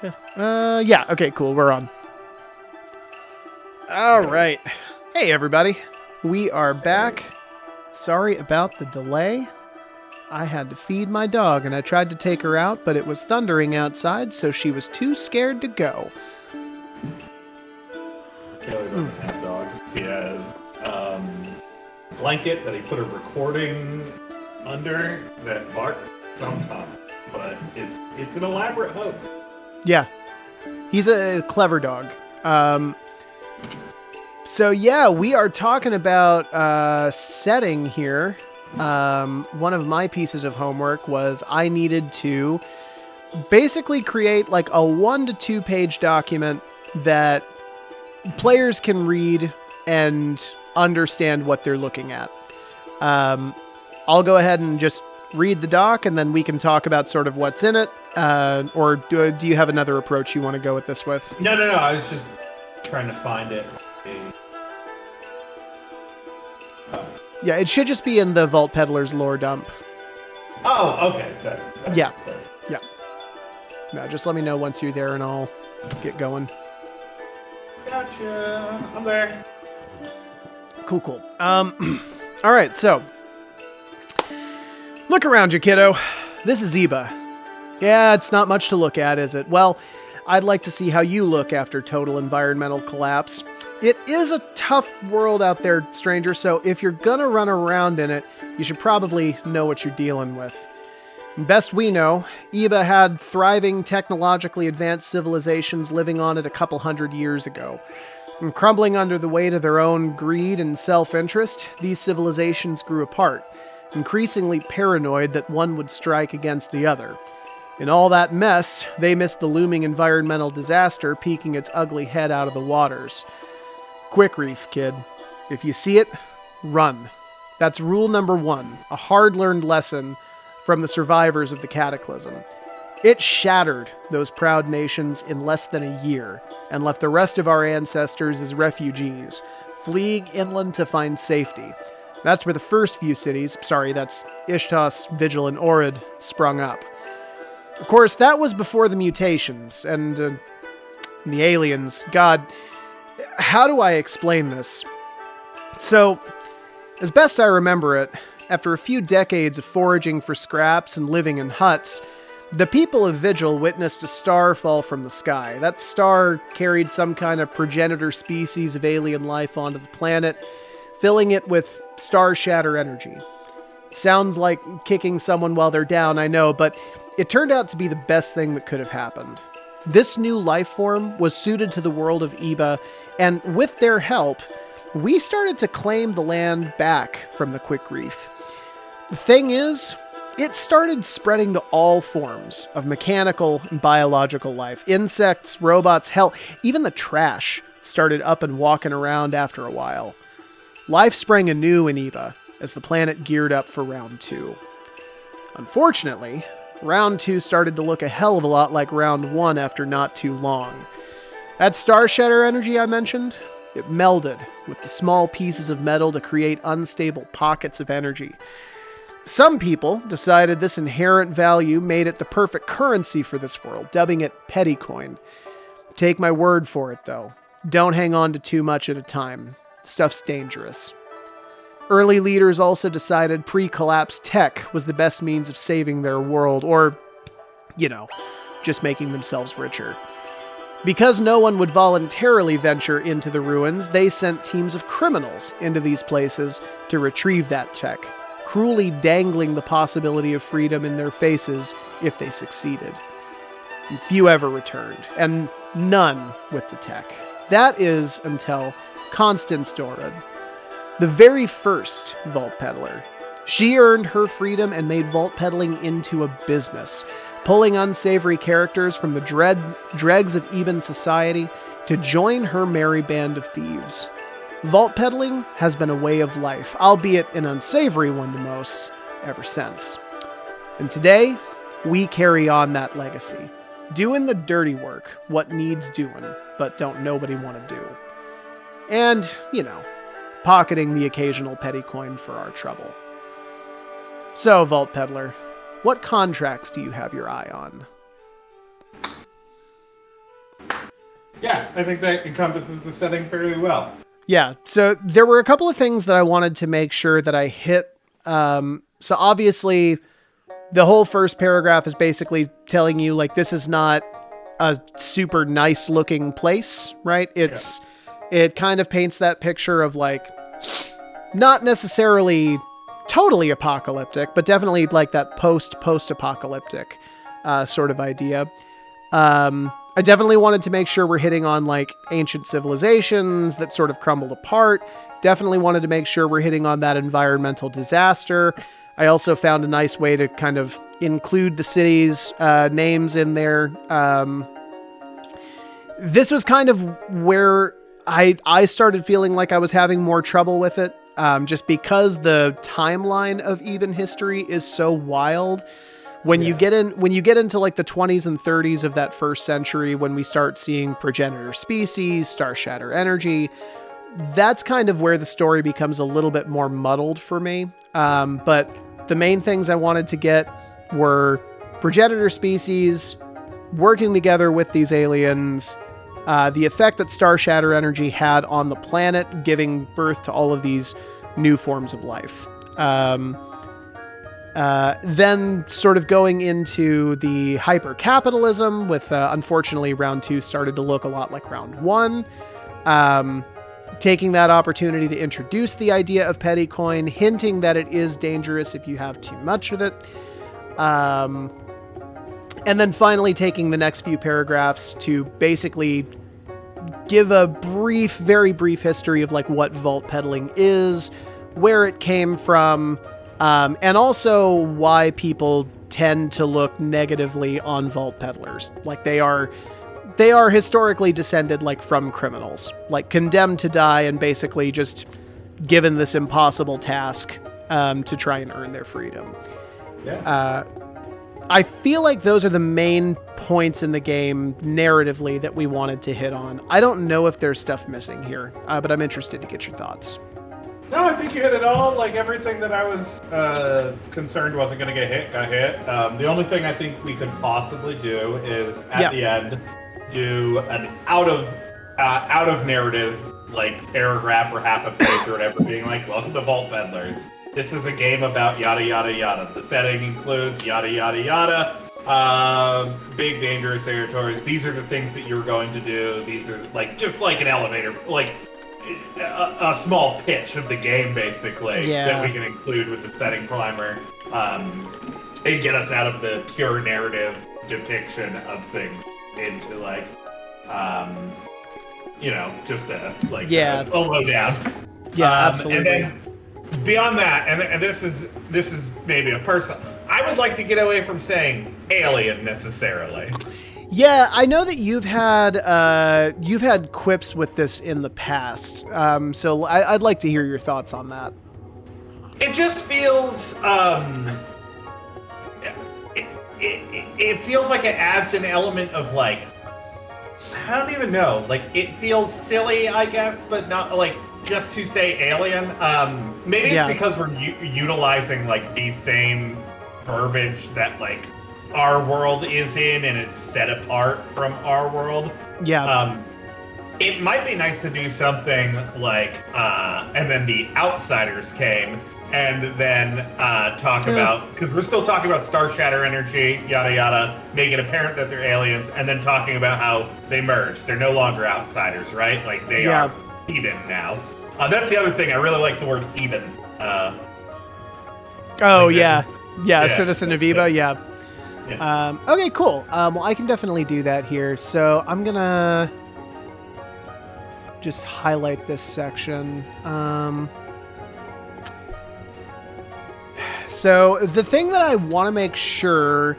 Yeah. Okay, cool. We're on. All right. Hey, everybody. We are back. Sorry about the delay. I had to feed my dog, and I tried to take her out, but it was thundering outside, so she was too scared to go. Taylor doesn't have dogs. He has blanket that he put a recording under that barks sometimes, but it's an elaborate hoax. Yeah. He's a clever dog. So yeah, we are talking about setting here. One of my pieces of homework was I needed to basically create like a 1 to 2 page document that players can read and understand what they're looking at. I'll go ahead and just read the doc, and then we can talk about sort of what's in it. Or do you have another approach you want to go with this with? No. I was just trying to find it. Yeah, it should just be in the Vault Peddlers lore dump. Oh, okay. That's yeah. No, just let me know once you're there, and I'll get going. Gotcha. I'm there. Cool. All right, so look around you, kiddo. This is Eba. Yeah, it's not much to look at, is it? Well, I'd like to see how you look after total environmental collapse. It is a tough world out there, stranger, so if you're gonna run around in it, you should probably know what you're dealing with. Best we know, Eba had thriving, technologically advanced civilizations living on it a couple hundred years ago. And crumbling under the weight of their own greed and self-interest, these civilizations grew apart, increasingly paranoid that one would strike against the other. In all that mess, they missed the looming environmental disaster peeking its ugly head out of the waters. Quick reef, kid. If you see it, run. That's rule number 1, a hard-learned lesson from the survivors of the cataclysm. It shattered those proud nations in less than a year and left the rest of our ancestors as refugees, fleeing inland to find safety. That's where the first few cities, that's Ishtos, Vigil, and Orid, sprung up. Of course, that was before the mutations and the aliens. God, how do I explain this? So, as best I remember it, after a few decades of foraging for scraps and living in huts, the people of Vigil witnessed a star fall from the sky. That star carried some kind of progenitor species of alien life onto the planet, filling it with star shatter energy. Sounds like kicking someone while they're down, I know, but it turned out to be the best thing that could have happened. This new life form was suited to the world of Eba, and with their help, we started to claim the land back from the Quick Reef. The thing is, it started spreading to all forms of mechanical and biological life. Insects, robots, hell, even the trash started up and walking around after a while. Life sprang anew in Eba as the planet geared up for Round 2. Unfortunately, Round 2 started to look a hell of a lot like Round 1 after not too long. That star shatter energy I mentioned, it melded with the small pieces of metal to create unstable pockets of energy. Some people decided this inherent value made it the perfect currency for this world, dubbing it petty coin. Take my word for it, though. Don't hang on to too much at a time. Stuff's dangerous. Early leaders also decided pre-collapse tech was the best means of saving their world, or, just making themselves richer. Because no one would voluntarily venture into the ruins, they sent teams of criminals into these places to retrieve that tech, cruelly dangling the possibility of freedom in their faces if they succeeded. And few ever returned, and none with the tech. That is until Constance Dorad, the very first Vault Peddler. She earned her freedom and made vault peddling into a business, pulling unsavory characters from the dregs of Eben society to join her merry band of thieves. Vault peddling has been a way of life, albeit an unsavory one to most, ever since. And today, we carry on that legacy, doing the dirty work, what needs doing, but don't nobody want to do. And, pocketing the occasional petty coin for our trouble. So, Vault Peddler, what contracts do you have your eye on? Yeah, I think that encompasses the setting fairly well. Yeah, so there were a couple of things that I wanted to make sure that I hit. So obviously, the whole first paragraph is basically telling you, like, this is not a super nice looking place, right? It kind of paints that picture of, like, not necessarily totally apocalyptic, but definitely like that post-apocalyptic sort of idea. I definitely wanted to make sure we're hitting on, like, ancient civilizations that sort of crumbled apart. Definitely wanted to make sure we're hitting on that environmental disaster. I also found a nice way to kind of include the cities' names in there. This was kind of where I started feeling like I was having more trouble with it, just because the timeline of Eben history is so wild. When you get into like the 20s and 30s of that first century, when we start seeing progenitor species, star shatter energy, that's kind of where the story becomes a little bit more muddled for me. But the main things I wanted to get were progenitor species working together with these aliens, the effect that star shatter energy had on the planet, giving birth to all of these new forms of life. Then sort of going into the hyper-capitalism with, unfortunately, round 2 started to look a lot like round 1. Taking that opportunity to introduce the idea of petty coin, hinting that it is dangerous if you have too much of it. And then finally taking the next few paragraphs to basically give a very brief history of, like, what vault peddling is, where it came from, and also why people tend to look negatively on vault peddlers. Like, they are historically descended, like, from criminals, like condemned to die and basically just given this impossible task to try and earn their freedom. Yeah. I feel like those are the main points in the game narratively that we wanted to hit on. I don't know if there's stuff missing here, but I'm interested to get your thoughts. No, I think you hit it all. Like, everything that I was concerned wasn't going to get hit, got hit. The only thing I think we could possibly do is, at the end, do an out of narrative, like, paragraph or half a page or whatever, being like, welcome to Vault Peddlers. This is a game about yada yada yada. The setting includes yada yada yada. Big dangerous territories. These are the things that you're going to do. These are, like, just like an elevator, like a small pitch of the game, basically, that we can include with the setting primer, and get us out of the pure narrative depiction of things into, like, just a lowdown. Yeah, absolutely. And then beyond that, and this is maybe a personal, I would like to get away from saying alien necessarily. Yeah, I know that you've had quips with this in the past, so I'd like to hear your thoughts on that. It just feels it feels like it adds an element of, like, I don't even know, like, it feels silly, I guess, but not, like, just to say alien. Maybe it's because we're utilizing, like, the same verbiage that, like, our world is in, and it's set apart from our world. Yeah. It might be nice to do something like, and then the outsiders came, and then talk about, because we're still talking about star shatter energy, yada yada, make it apparent that they're aliens, and then talking about how they merged. They're no longer outsiders, right? Like, they are Eden now. That's the other thing. I really like the word Eden. Citizen of Eva, yeah. Okay, cool. Well, I can definitely do that here. So I'm gonna just highlight this section. So the thing that I want to make sure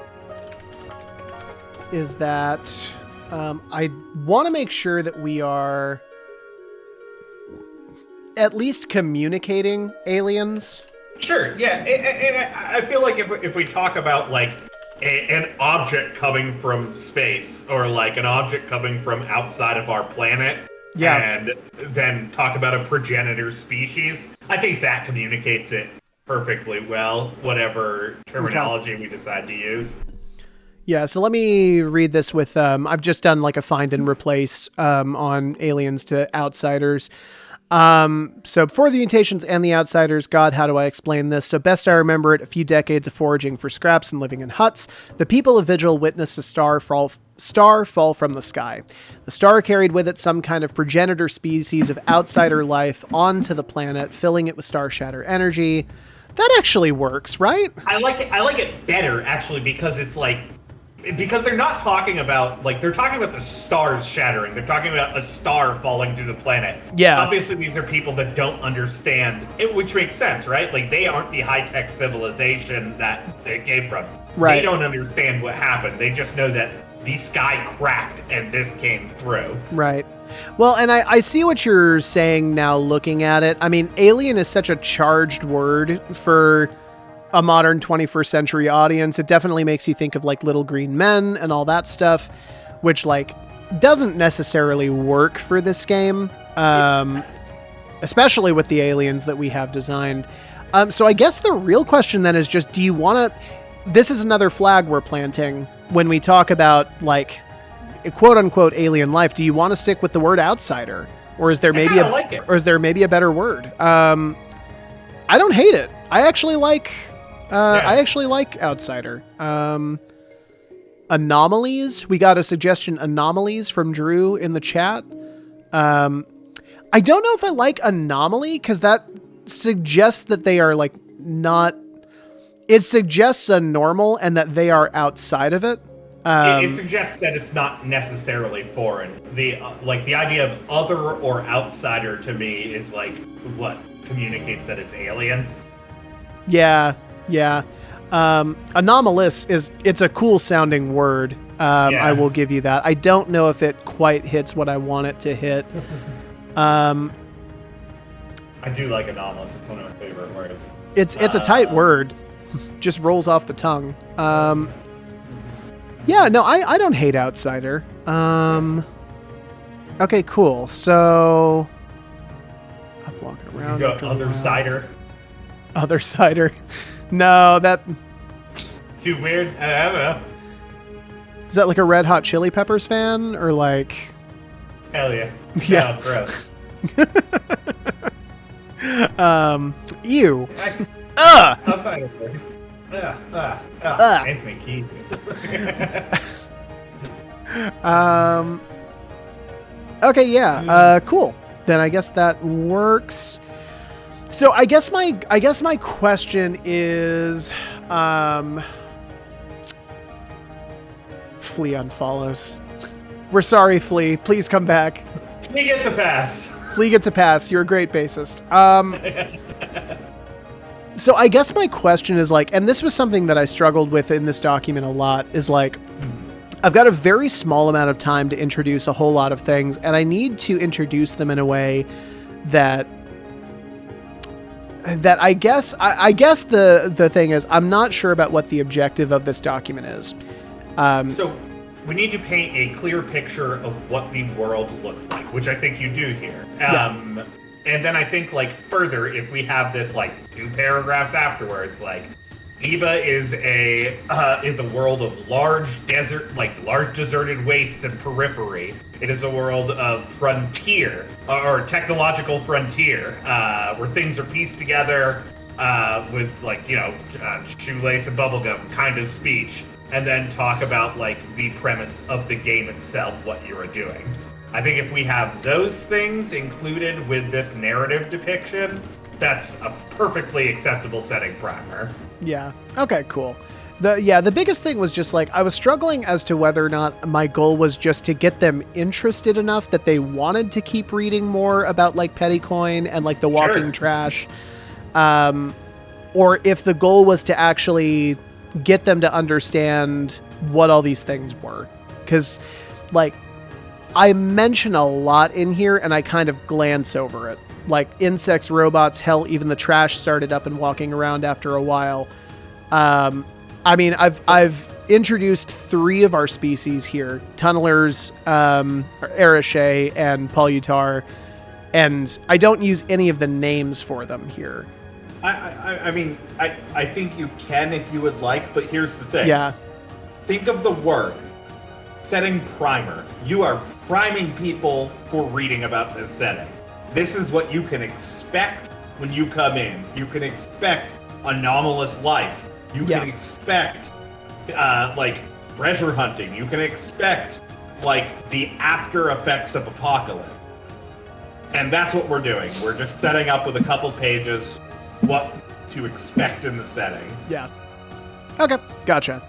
is that I want to make sure that we are at least communicating aliens. Sure, yeah. And I feel like if we talk about, like, an object coming from space, or, like, an object coming from outside of our planet, and then talk about a progenitor species, I think that communicates it perfectly well, whatever terminology we decide to use. Yeah, so let me read this with, I've just done like a find and replace on aliens to outsiders. So before the mutations and the outsiders, God, how do I explain this? So best I remember it, a few decades of foraging for scraps and living in huts. The people of Vigil witnessed a star fall from the sky. The star carried with it some kind of progenitor species of outsider life onto the planet, filling it with star shatter energy. That actually works, right? I like it better actually because it's like, because they're not talking about, like, they're talking about the stars shattering. They're talking about a star falling through the planet. Yeah. Obviously, these are people that don't understand it, which makes sense, right? Like, they aren't the high-tech civilization that it came from. Right. They don't understand what happened. They just know that the sky cracked and this came through. Right. Well, and I see what you're saying now looking at it. I mean, alien is such a charged word for a modern 21st century audience. It definitely makes you think of like Little Green Men and all that stuff, which like doesn't necessarily work for this game, especially with the aliens that we have designed. So I guess the real question then is just, do you want to... This is another flag we're planting when we talk about like quote unquote alien life. Do you want to stick with the word outsider, or is there maybe a better word? I don't hate it. I actually like outsider. Anomalies. We got a suggestion, anomalies, from Drew in the chat. I don't know if I like anomaly, because that suggests that they are like not... It suggests a normal and that they are outside of it. It suggests that it's not necessarily foreign. The the idea of other or outsider to me is like what communicates that it's alien. Yeah. Anomalous it's a cool sounding word. I will give you that. I don't know if it quite hits what I want it to hit. I do like anomalous. It's one of my favorite words. It's a tight word. Just rolls off the tongue. Yeah, no, I don't hate outsider. Okay, cool. So I'm walking around. You got other cider. Other cider. No, that... Too weird? I don't know. Is that like a Red Hot Chili Peppers fan? Or like... Hell yeah. Yeah. No, gross. Ew. Outsider voice. Anthony Keith. Okay, yeah. Cool. Then I guess that works. So I guess my question is, Flea unfollows. We're sorry, Flea. Please come back. Flea gets a pass. Flea gets a pass. You're a great bassist. So I guess my question is like, and this was something that I struggled with in this document a lot, is like, I've got a very small amount of time to introduce a whole lot of things, and I need to introduce them in a way that I guess the thing is, I'm not sure about what the objective of this document is. So we need to paint a clear picture of what the world looks like, which I think you do here. And then I think, like, further, if we have this, like, 2 paragraphs afterwards, like, Eba is a world of large deserted wastes and periphery. It is a world of frontier, or technological frontier, where things are pieced together with, like, shoelace and bubblegum kind of speech, and then talk about, like, the premise of the game itself, what you are doing. I think if we have those things included with this narrative depiction, that's a perfectly acceptable setting primer. Yeah. Okay, cool. The biggest thing was just like, I was struggling as to whether or not my goal was just to get them interested enough that they wanted to keep reading more about like Pettycoin and like the walking trash. Or if the goal was to actually get them to understand what all these things were. 'Cause like, I mention a lot in here and I kind of glance over it. Like insects, robots, hell, even the trash started up and walking around after a while. I mean, I've introduced 3 of our species here: tunnelers, Arache, and Polutar, and I don't use any of the names for them here. I mean, I think you can if you would like, but here's the thing. Yeah. think of the word setting primer. You are priming people for reading about this setting. This is what you can expect when you come in. You can expect anomalous life. You can expect like treasure hunting. You can expect like the after effects of apocalypse. And that's what we're doing. We're just setting up with a couple pages what to expect in the setting. Yeah. Okay, gotcha.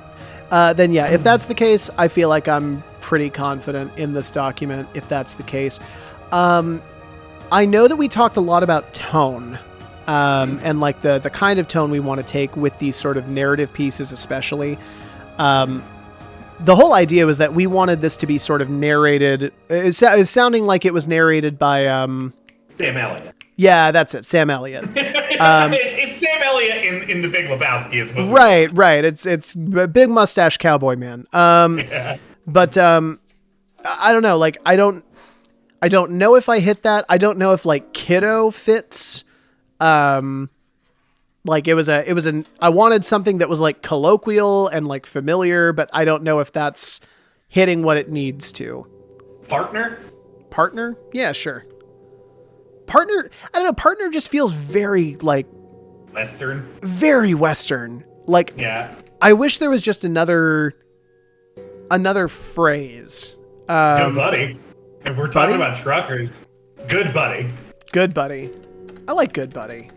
Then yeah, if that's the case, I feel like I'm pretty confident in this document, if that's the case. I know that we talked a lot about tone, and like the kind of tone we want to take with these sort of narrative pieces especially. The whole idea was that we wanted this to be sort of narrated. It's sounding like it was narrated by... Sam Elliott. Yeah, that's it. Sam Elliott. It's Sam Elliott in The Big Lebowski is what Right. It's a big mustache cowboy man. Yeah. But I don't know. Like, I don't know if I hit that. I don't know if like kiddo fits. Like I wanted something that was like colloquial and like familiar, but I don't know if that's hitting what it needs to. Partner? Yeah, sure. Partner, I don't know. Partner just feels very like Western. Very Western. Like, yeah. I wish there was just another phrase. Good buddy. If we're talking about truckers, good buddy. Good buddy. I like good buddy.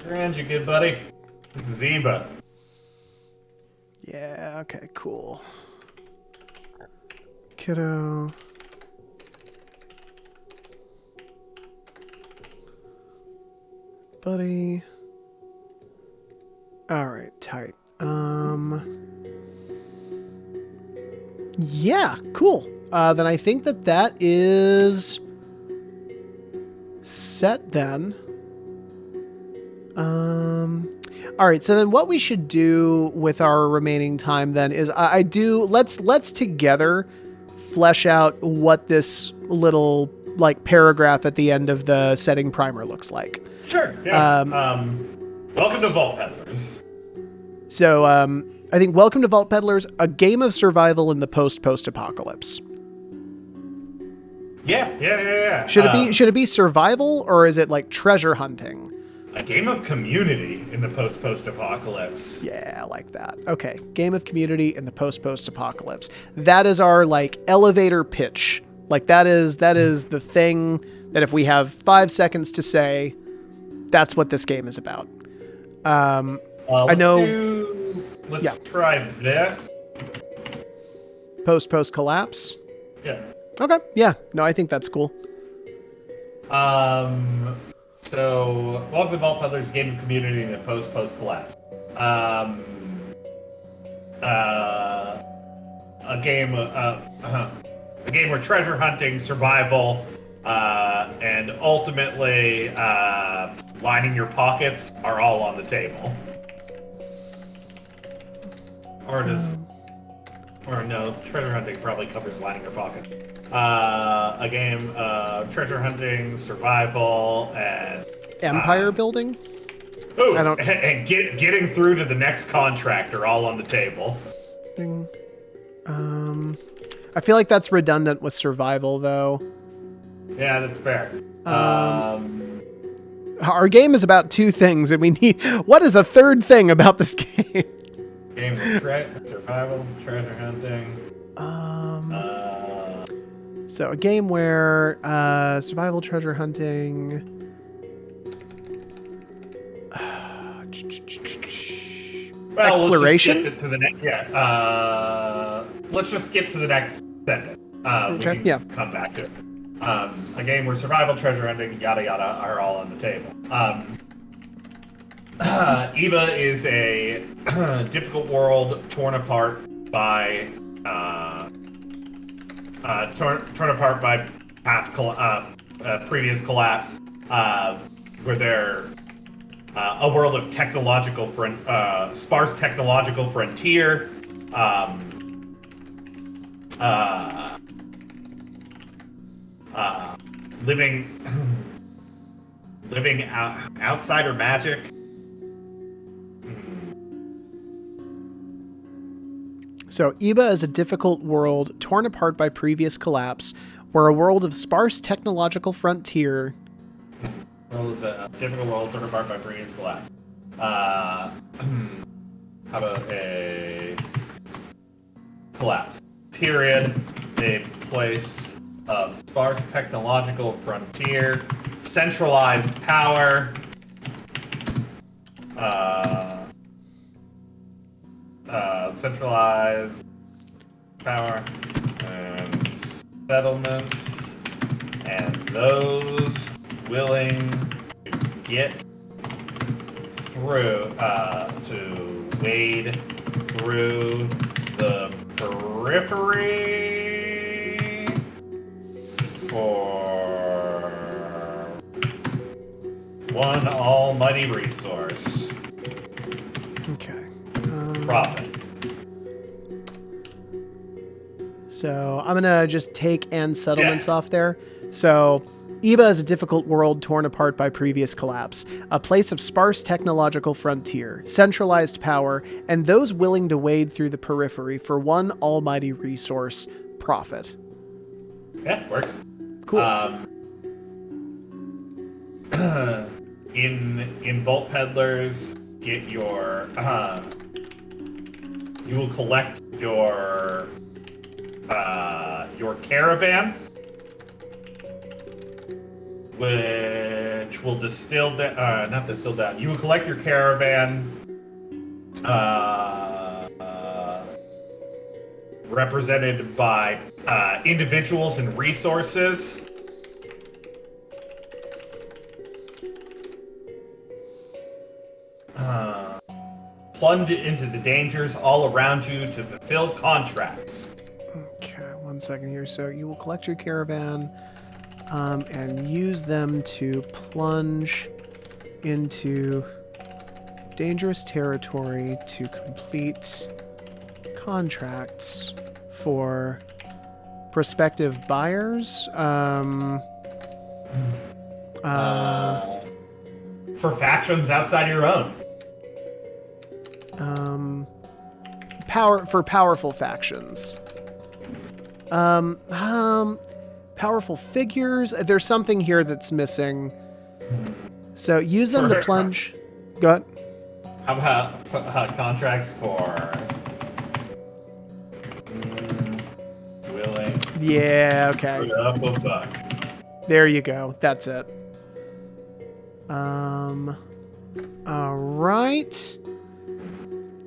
Around you, good buddy. This is Zeba. Yeah, okay, cool. Kiddo. Buddy. Alright, tight. Yeah, cool. Then I think that is set then. All right. So then what we should do with our remaining time then is let's together flesh out what this little like paragraph at the end of the setting primer looks like. Sure. Yeah. Welcome to Vault Peddlers. So, I think welcome to Vault Peddlers, a game of survival in the post-apocalypse. Yeah. Should it be survival or is it like treasure hunting? A game of community in the post-apocalypse. Yeah, I like that. Okay, game of community in the post-apocalypse. That is our like elevator pitch. Like that is the thing that if we have 5 seconds to say, that's what this game is about. I know. Let's try this. Post collapse. Yeah. Okay. Yeah. No, I think that's cool. So, welcome to Vault Peddlers, game of community in the post collapse. A game where treasure hunting, survival, and ultimately lining your pockets are all on the table. Or no, treasure hunting probably covers lining your pocket. A game of treasure hunting, survival, and empire building. Oh, and getting through to the next contract are all on the table. I feel like that's redundant with survival, though. Yeah, that's fair. Our game is about 2 things, and we need... What is a third thing about this game? Game of survival, treasure hunting. So a game where survival, treasure hunting... Well, exploration? Let's just skip to the next sentence. Okay, we can come back to it. A game where survival, treasure hunting, yada yada are all on the table. Eva is a difficult world torn apart by past previous collapse, where they're a world of technological sparse technological frontier. Living outsider magic. So, Eba is a difficult world torn apart by previous collapse, where a world of sparse technological frontier. World is a difficult world torn apart by previous collapse. How about a collapse? Period. A place of sparse technological frontier, centralized power. Centralized power and settlements, and those willing to get through, to wade through the periphery for one almighty resource. Okay. Profit. So I'm going to just take and settlements off there. So Eba is a difficult world torn apart by previous collapse, a place of sparse technological frontier, centralized power, and those willing to wade through the periphery for one almighty resource, profit. Yeah, works. Cool. In Vault Peddlers, get your you will collect your caravan, which will distill down. Not distill down. You will collect your caravan, represented by individuals and resources. Plunge into the dangers all around you to fulfill contracts. Okay, 1 second here. So you will collect your caravan and use them to plunge into dangerous territory to complete contracts for prospective buyers. For factions outside your own. Powerful factions. Powerful figures. There's something here that's missing. So use them to plunge. Go ahead. How about contracts for willing? Yeah. Okay. Put up a buck. There you go. That's it. All right.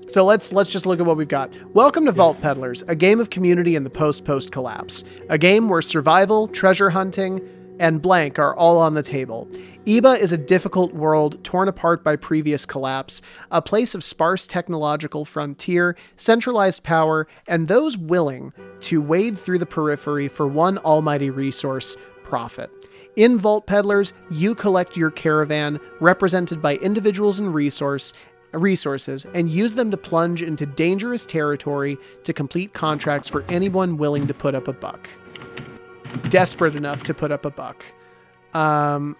So let's just look at what we've got. Welcome to Vault Peddlers, a game of community in the post collapse. A game where survival, treasure hunting, and blank are all on the table. Eba is a difficult world torn apart by previous collapse, a place of sparse technological frontier, centralized power, and those willing to wade through the periphery for one almighty resource, profit. In Vault Peddlers, you collect your caravan, represented by individuals and resources, and use them to plunge into dangerous territory to complete contracts for anyone willing to put up a buck. Desperate enough to put up a buck. And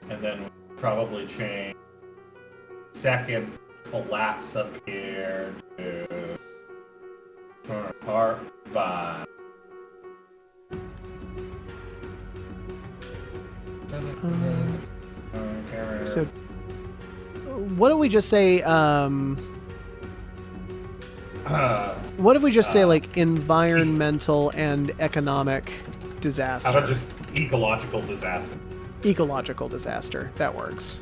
then probably change second collapse up here to torn apart by so what do we just say? What if we just say like environmental and economic disaster? How about just ecological disaster? Ecological disaster. That works.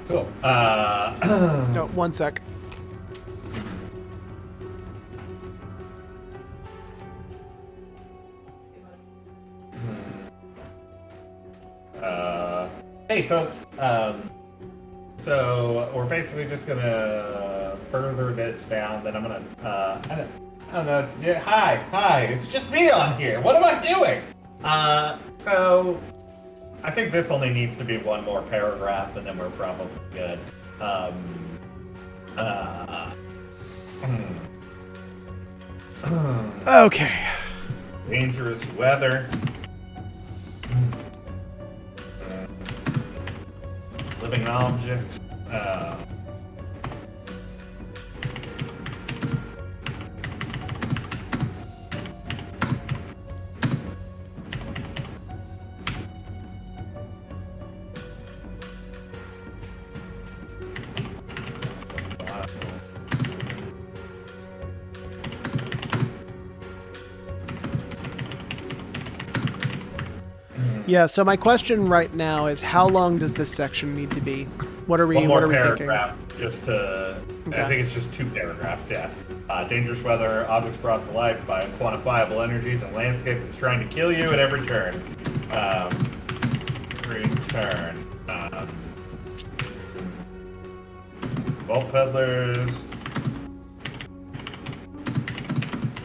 Cool. No, 1 sec. Hey folks, so we're basically just gonna further this down, then I'm gonna, I don't know, yeah, hi, it's just me on here, what am I doing? So, I think this only needs to be one more paragraph, and then we're probably good. Okay. Dangerous weather. Living objects. Yeah, so my question right now is, how long does this section need to be? What are we One more thinking? paragraph, just to... Okay. I think it's just 2 paragraphs, yeah. Dangerous weather, objects brought to life by unquantifiable energies, and landscape that's trying to kill you at every turn. Vault Peddlers.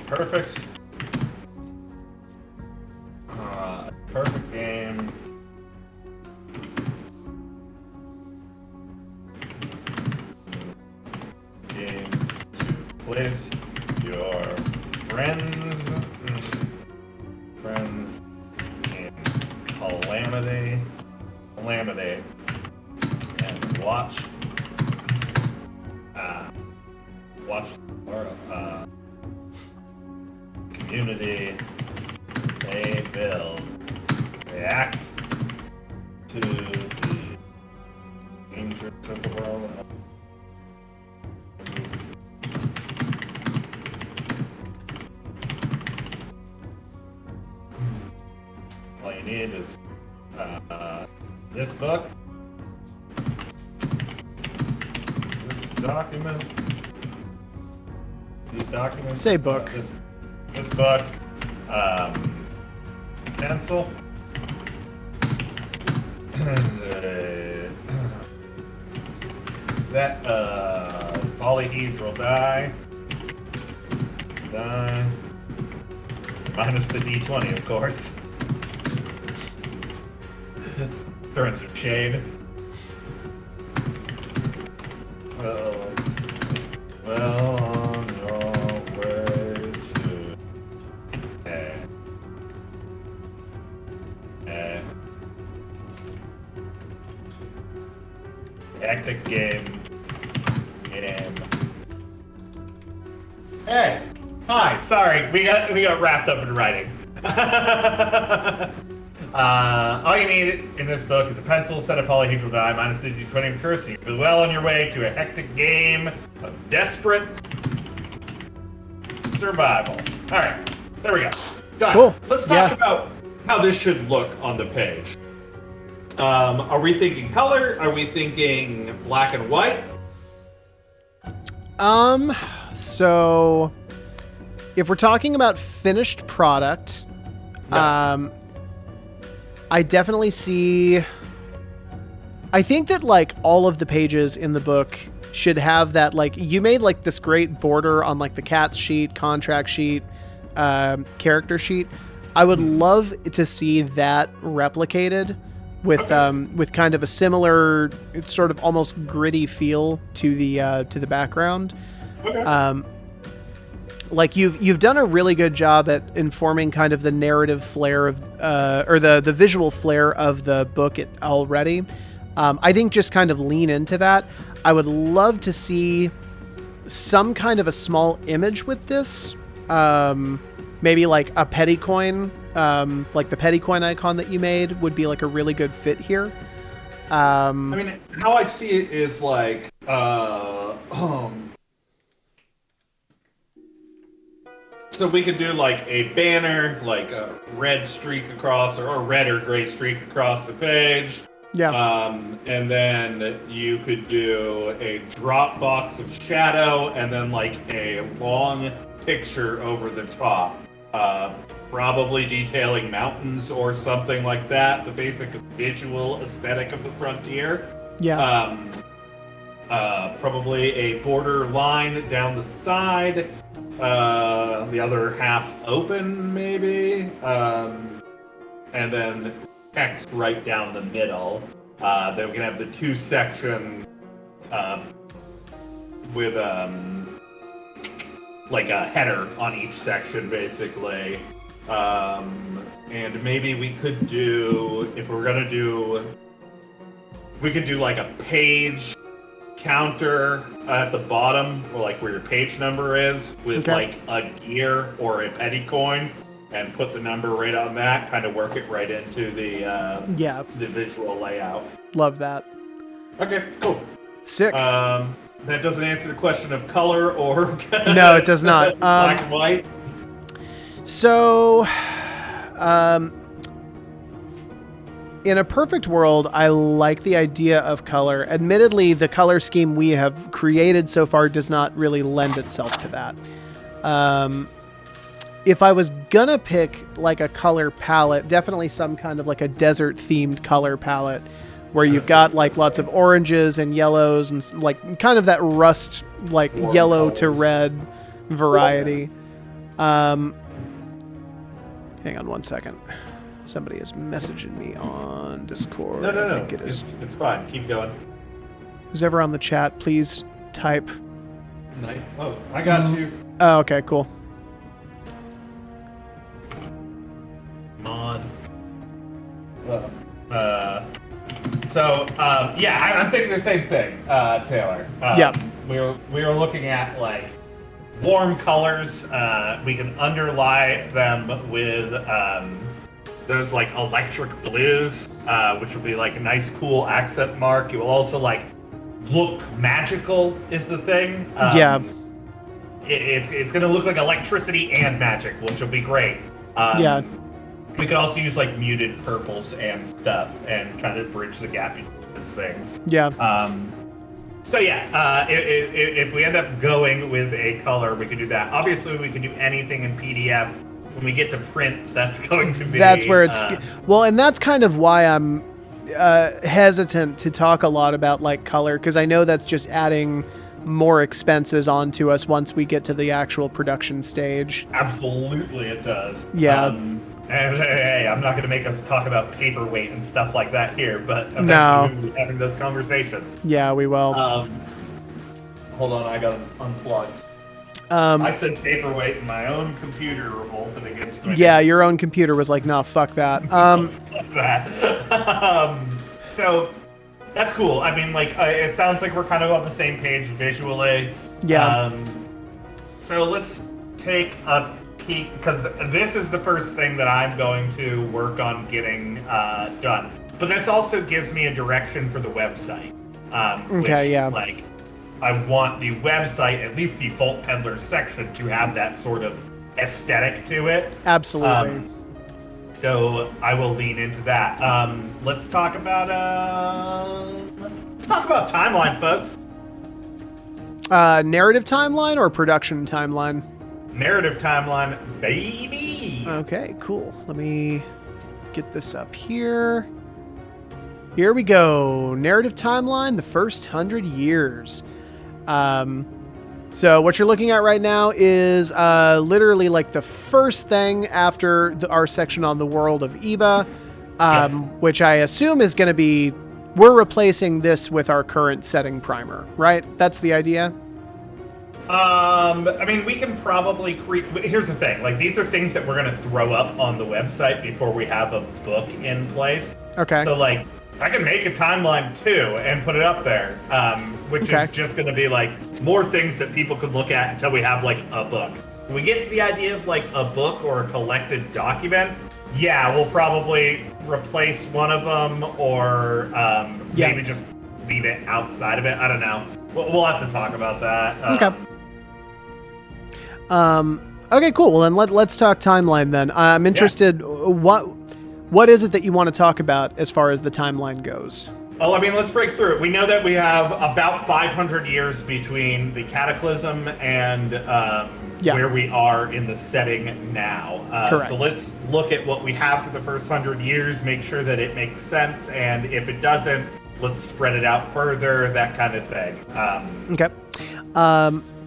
Perfect. Perfect game. Game to place your friends in calamity, and watch community they build. React to the dangers of the world. All you need is this book, this document, these documents. Say book. This book, pencil. Set polyhedral die minus the d20, of course. Throwing some shade. Well on your way to hectic game. Hey, hi. Sorry, we got wrapped up in writing. All you need in this book is a pencil, set of polyhedral die, minus the d20 cursor. You're well on your way to a hectic game of desperate survival. All right, there we go. Done. Cool. Let's talk about how this should look on the page. Are we thinking color? Are we thinking black and white? So if we're talking about finished product, Yeah. I definitely see. I think that like all of the pages in the book should have that. Like you made like this great border on like the cats sheet, contract sheet, character sheet. I would love to see that replicated with kind of a similar, it's sort of almost gritty feel to the background. Okay. Like you've done a really good job at informing kind of the narrative flair of or the visual flair of the book already. I think just kind of lean into that. I would love to see some kind of a small image with this. Maybe like a petty coin, like the petty coin icon that you made would be like a really good fit here. I mean, how I see it is like, so we could do like a banner, like a red streak across, or a red or gray streak across the page. Yeah. And then you could do a drop box of shadow, and then like a long picture over the top. Probably detailing mountains or something like that. The basic visual aesthetic of the frontier. Yeah. Probably a border line down the side. The other half open, maybe. And then text right down the middle. Then we can have the 2 sections with like a header on each section, basically. And maybe we could do, if we're gonna do, we could do like a page counter at the bottom, or like where your page number is, with like a gear or a petty coin, and put the number right on that. Kind of work it right into the visual layout. Love that. Okay, cool. Sick. That doesn't answer the question of color or no, it does not. Black and white. So, in a perfect world, I like the idea of color. Admittedly, the color scheme we have created so far does not really lend itself to that. If I was gonna pick like a color palette, definitely some kind of like a desert themed color palette where you've got like lots of oranges and yellows and like kind of that rust, like warm yellow colors. to red variety. Hang on one second. Somebody is messaging me on Discord. No. I think it is. It's fine. Keep going. Who's ever on the chat, please type. Oh, I got you. Oh, okay, cool. Mod. I'm thinking the same thing, Taylor. We were looking at like warm colors. We can underlie them with those like electric blues, which will be like a nice, cool accent mark. It will also like look magical. Is the thing? It's going to look like electricity and magic, which will be great. We could also use like muted purples and stuff, and kind of bridge the gap between those things. If we end up going with a color, we could do that. Obviously, we can do anything in PDF. When we get to print, that's going to be... That's where it's... well, and that's kind of why I'm hesitant to talk a lot about like color, because I know that's just adding more expenses onto us once we get to the actual production stage. Absolutely, it does. Yeah. And hey, I'm not going to make us talk about paperweight and stuff like that here, but eventually we'll be having those conversations. Yeah, we will. Hold on, I got unplugged. I said paperweight, and my own computer revolted against me. Yeah, your own computer was like, no, fuck that. Fuck that. So that's cool. I mean, like, it sounds like we're kind of on the same page visually. Yeah. So let's take a peek, because this is the first thing that I'm going to work on getting done. But this also gives me a direction for the website. Like, I want the website, at least the Bolt Peddlers section, to have that sort of aesthetic to it. Absolutely. So I will lean into that. Let's talk about timeline, folks. Narrative timeline or production timeline? Narrative timeline, baby. Okay, cool. Let me get this up here. Here we go. Narrative timeline, the first 100 years. So what you're looking at right now is literally like the first thing after our section on the world of Eba, which I assume is going to be, we're replacing this with our current setting primer, right? That's the idea? I mean, we can probably create... Here's the thing. Like, these are things that we're going to throw up on the website before we have a book in place. Okay. So, like, I can make a timeline, too, and put it up there, which is just going to be, like, more things that people could look at until we have, like, a book. When we get to the idea of, like, a book or a collected document, we'll probably replace one of them or maybe just leave it outside of it. I don't know. We'll have to talk about that. Okay. Okay, cool. Well, then let's talk timeline then. I'm interested. What is it that you want to talk about as far as the timeline goes? Well, I mean, let's break through it. We know that we have about 500 years between the Cataclysm and where we are in the setting now. Correct. So let's look at what we have for the first 100 years, make sure that it makes sense, and if it doesn't, let's spread it out further, that kind of thing. Okay.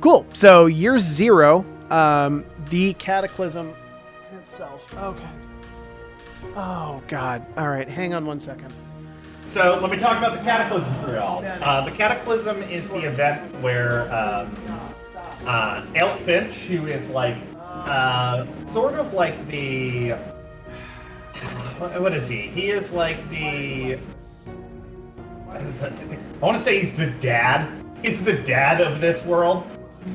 Cool. So year 0, the Cataclysm itself. Okay. Oh, God. All right. Hang on one second. So let me talk about the Cataclysm for y'all. The Cataclysm is the event where Elk Finch, who is like sort of like the... What is he? He is like the... I want to say he's the dad he's the dad of this world,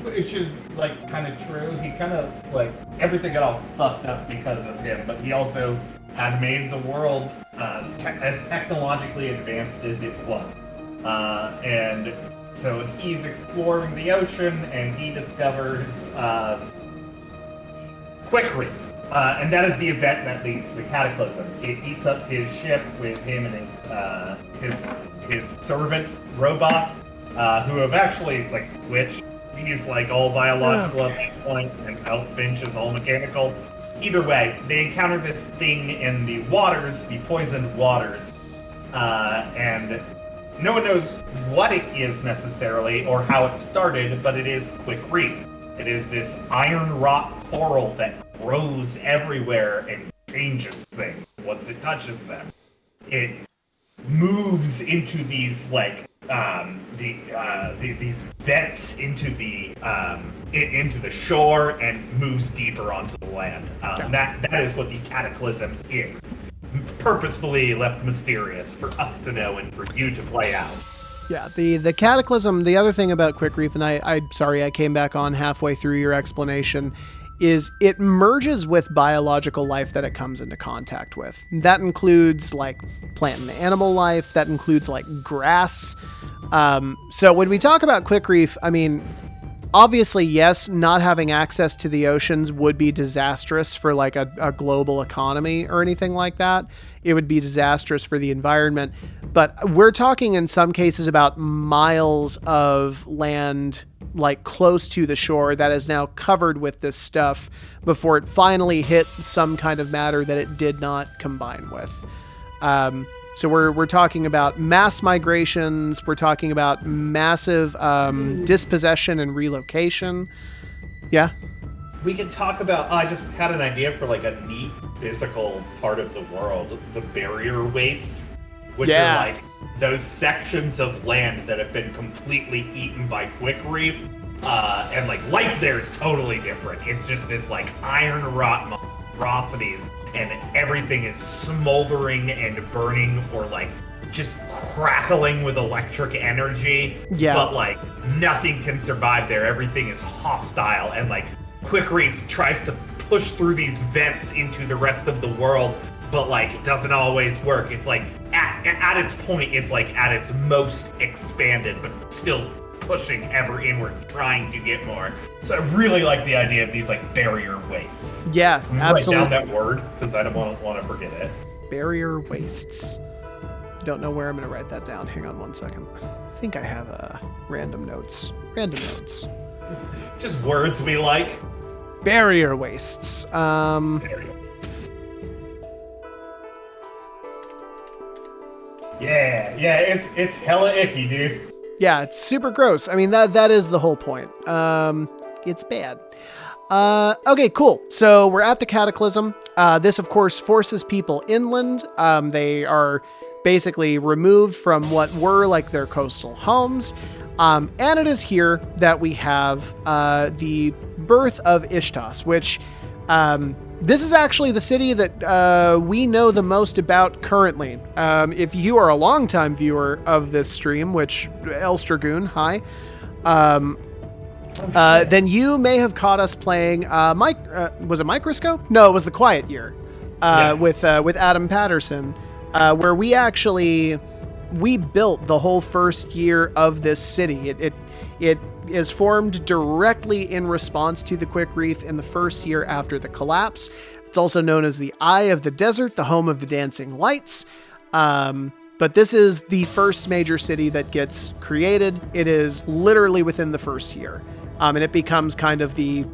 which is like kind of true. He kind of like everything got all fucked up because of him, but he also had made the world as technologically advanced as it was, and so he's exploring the ocean, and he discovers Quick Reef. And that is the event that leads to the Cataclysm. It eats up his ship with him and his servant robot, who have actually like switched. He's like all biological at that point, and Elfinch is all mechanical. Either way, they encounter this thing in the waters, the poisoned waters, and no one knows what it is necessarily or how it started, but it is Quick Reef. It is this iron rock coral that grows everywhere and changes things once it touches them. It moves into these like these vents into the shore and moves deeper onto the land. That is what the Cataclysm is. Purposefully left mysterious for us to know and for you to play out. Yeah, the Cataclysm, the other thing about Quick Reef, and I'm sorry I came back on halfway through your explanation, is it merges with biological life that it comes into contact with. That includes like plant and animal life, that includes like grass. So when we talk about Quick Reef, I mean, obviously, yes, not having access to the oceans would be disastrous for like a global economy or anything like that. It would be disastrous for the environment. But we're talking in some cases about miles of land like close to the shore that is now covered with this stuff before it finally hit some kind of matter that it did not combine with. So we're talking about mass migrations. We're talking about massive dispossession and relocation. Yeah. We can talk about. I just had an idea for like a neat physical part of the world: the barrier wastes, which are like those sections of land that have been completely eaten by Quick Reef, and like life there is totally different. It's just this like iron rot monstrosities. And everything is smoldering and burning or like just crackling with electric energy. Yeah. But like nothing can survive there. Everything is hostile. And like Quick Reef tries to push through these vents into the rest of the world, but like it doesn't always work. It's like at its point, it's like at its most expanded, but still pushing ever inward, trying to get more. So I really like the idea of these like barrier wastes. Yeah, absolutely. Write down that word because I don't want to forget it. Barrier wastes. Don't know where I'm going to write that down. Hang on one second. I think I have random notes. Just words we like. Barrier wastes. Barrier. Yeah, it's hella icky, dude. Yeah, it's super gross. I mean, that is the whole point. It's bad. Okay, cool. So we're at the Cataclysm. This, of course, forces people inland. They are basically removed from what were like their coastal homes. And it is here that we have the birth of Ishtas, which this is actually the city that we know the most about currently. If you are a longtime viewer of this stream, which Elstragoon, hi, then you may have caught us playing was it Microscope? No, it was the Quiet Year with Adam Patterson, where we built the whole first year of this city. It is formed directly in response to the Quick Reef in the first year after the collapse. It's also known as the Eye of the Desert, the home of the dancing lights. But this is the first major city that gets created. It is literally within the first year. And it becomes kind of the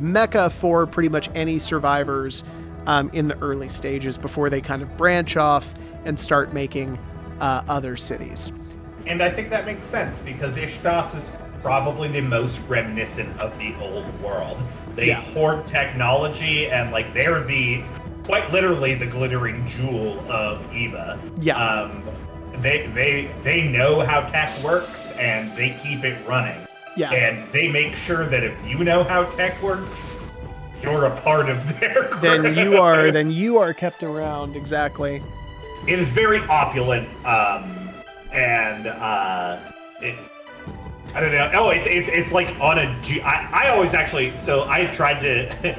mecca for pretty much any survivors in the early stages before they kind of branch off and start making other cities. And I think that makes sense because Ishtas is probably the most reminiscent of the old world. They hoard technology and like they're quite literally the glittering jewel of Eva. Yeah. They know how tech works and they keep it running. Yeah. And they make sure that if you know how tech works, you're a part of their crew. Then you are kept around, exactly. It is very opulent, and I don't know. Oh, it's like on a I always actually. So I tried to.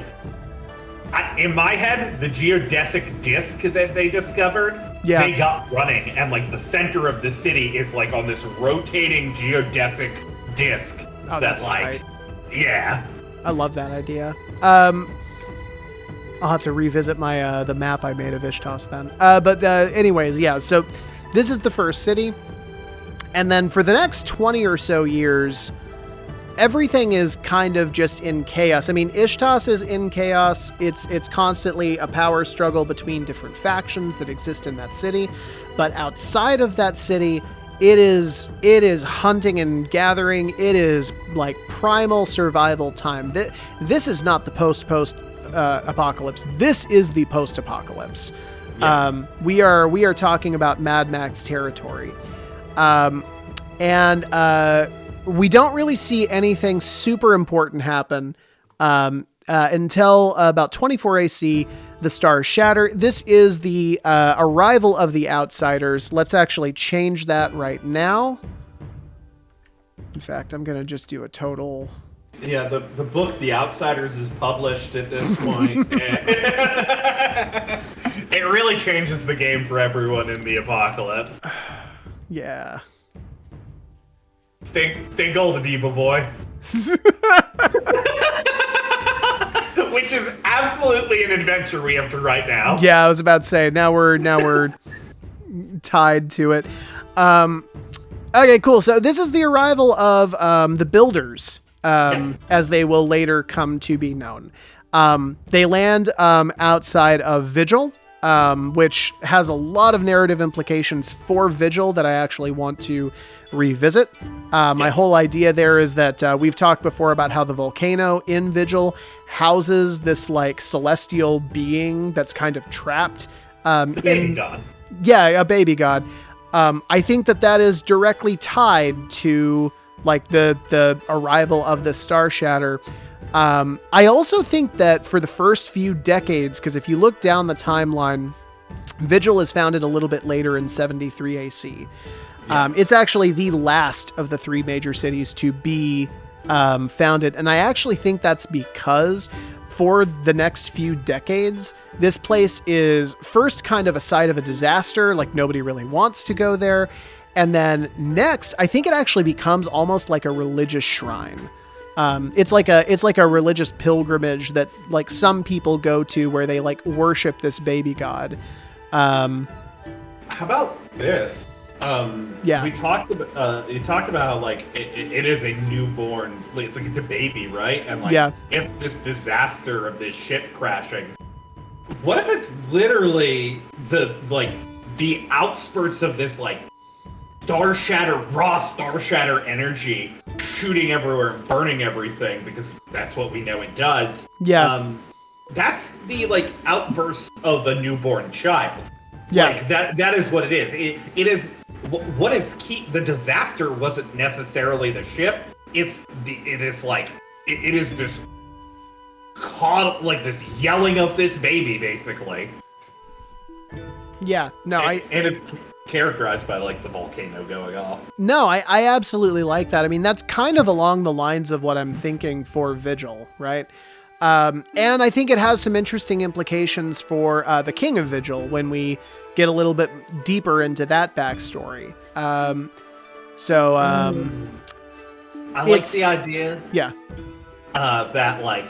In my head, the geodesic disc that they discovered, they got running, and like the center of the city is like on this rotating geodesic disc. Oh, that's tight. Yeah. I love that idea. I'll have to revisit my the map I made of Ishtos then. But anyways, yeah. So this is the first city, and then for the next 20 or so years, everything is kind of just in chaos. I mean, Ishtos is in chaos. It's constantly a power struggle between different factions that exist in that city. But outside of that city, it is hunting and gathering. It is like primal survival time. This is not the post apocalypse. This is the post apocalypse. Yeah. We are talking about Mad Max territory. We don't really see anything super important happen until about 24 AC, the stars shatter. This is the arrival of the Outsiders. Let's actually change that right now. In fact, I'm going to just do a total... Yeah, the book The Outsiders is published at this point. It really changes the game for everyone in the apocalypse. Yeah. Stay golden, Evil Boy. Which is absolutely an adventure we have to write now. Yeah, I was about to say, now we're tied to it. Okay, cool. So this is the arrival of the Builders, as they will later come to be known. They land outside of Vigil, which has a lot of narrative implications for Vigil that I actually want to revisit. My whole idea there is that we've talked before about how the volcano in Vigil houses this like celestial being that's kind of trapped baby god. Yeah, a baby god. I think that is directly tied to like the arrival of the Star Shatter. I also think that for the first few decades, because if you look down the timeline, Vigil is founded a little bit later in 73 AC. It's actually the last of the three major cities to be founded. And I actually think that's because for the next few decades, this place is first kind of a site of a disaster. Like nobody really wants to go there. And then next, I think it actually becomes almost like a religious shrine. It's like a religious pilgrimage that like some people go to where they like worship this baby god. How about this? We talked about you talked about how like it is a newborn, it's like it's a baby, right? And like if this disaster of this ship crashing, what if it's literally the outspurts of this like raw star shatter energy shooting everywhere and burning everything, because that's what we know it does. That's the like outburst of a newborn child. Like that is what it is. It is what is key. The disaster wasn't necessarily the ship. It is this this yelling of this baby, basically. Yeah, no, and it's characterized by like the volcano going off. No, I absolutely like that. I mean, that's kind of along the lines of what I'm thinking for Vigil, right? And I think it has some interesting implications for the King of Vigil when we get a little bit deeper into that backstory. I like the idea. Yeah. That like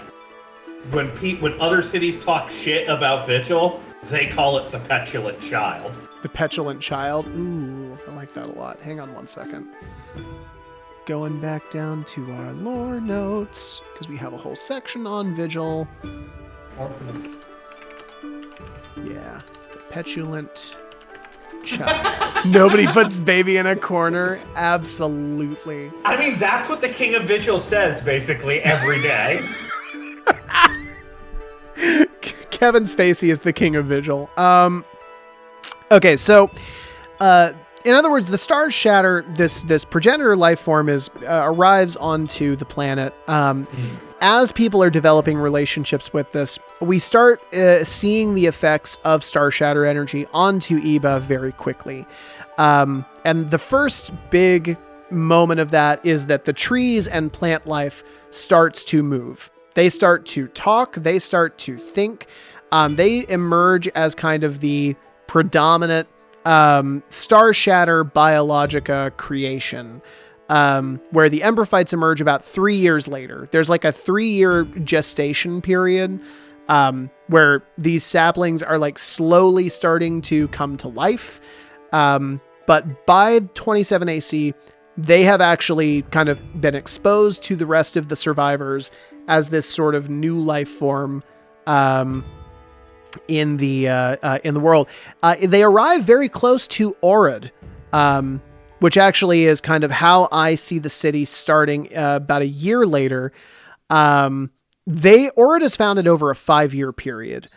when other cities talk shit about Vigil, they call it the petulant child. The petulant child? Ooh, I like that a lot. Hang on one second. Going back down to our lore notes, because we have a whole section on Vigil. Yeah, the petulant child. Nobody puts baby in a corner. Absolutely. I mean, that's what the King of Vigil says basically every day. Kevin Spacey is the King of Vigil. Okay, so in other words, the stars shatter. This progenitor life form arrives onto the planet. As people are developing relationships with this, we start seeing the effects of star shatter energy onto Eba very quickly. And the first big moment of that is that the trees and plant life starts to move. They start to talk. They start to think. They emerge as kind of the predominant star shatter biologica creation, where the embryophytes emerge about 3 years later. There's like a 3-year gestation period where these saplings are like slowly starting to come to life. But by 27 AC, they have actually kind of been exposed to the rest of the survivors as this sort of new life form in the world. They arrive very close to Orid, which actually is kind of how I see the city starting about a year later. Orid is founded over a 5-year period,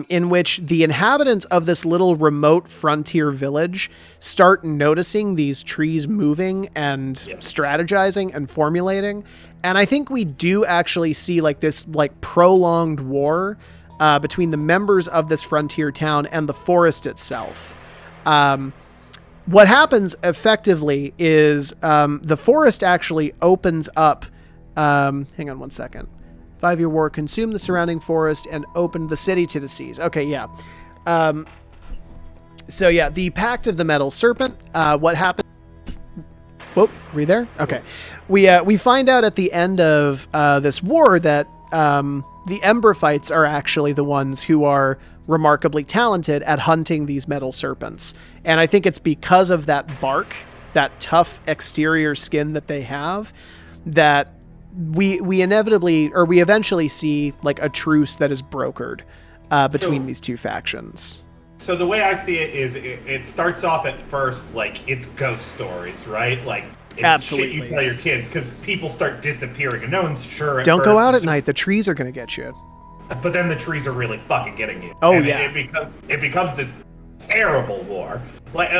in which the inhabitants of this little remote frontier village start noticing these trees moving and strategizing and formulating. And I think we do actually see like this like prolonged war between the members of this frontier town and the forest itself. What happens effectively is the forest actually opens up. Hang on one second. 5-year war consumed the surrounding forest and opened the city to the seas. Okay, yeah. So yeah, the Pact of the Metal Serpent. What happened? Whoa, are we there? Okay. We find out at the end of this war that the Embryophytes are actually the ones who are remarkably talented at hunting these metal serpents. And I think it's because of that bark, that tough exterior skin that they have, that we eventually see like a truce that is brokered between these two factions. So the way I see it is it starts off at first like it's ghost stories, right? Like it's Absolutely. shit you tell your kids because people start disappearing and no one's sure. Don't go out at night. The trees are going to get you. But then the trees are really fucking getting you. Oh, and yeah. It becomes this terrible war. Like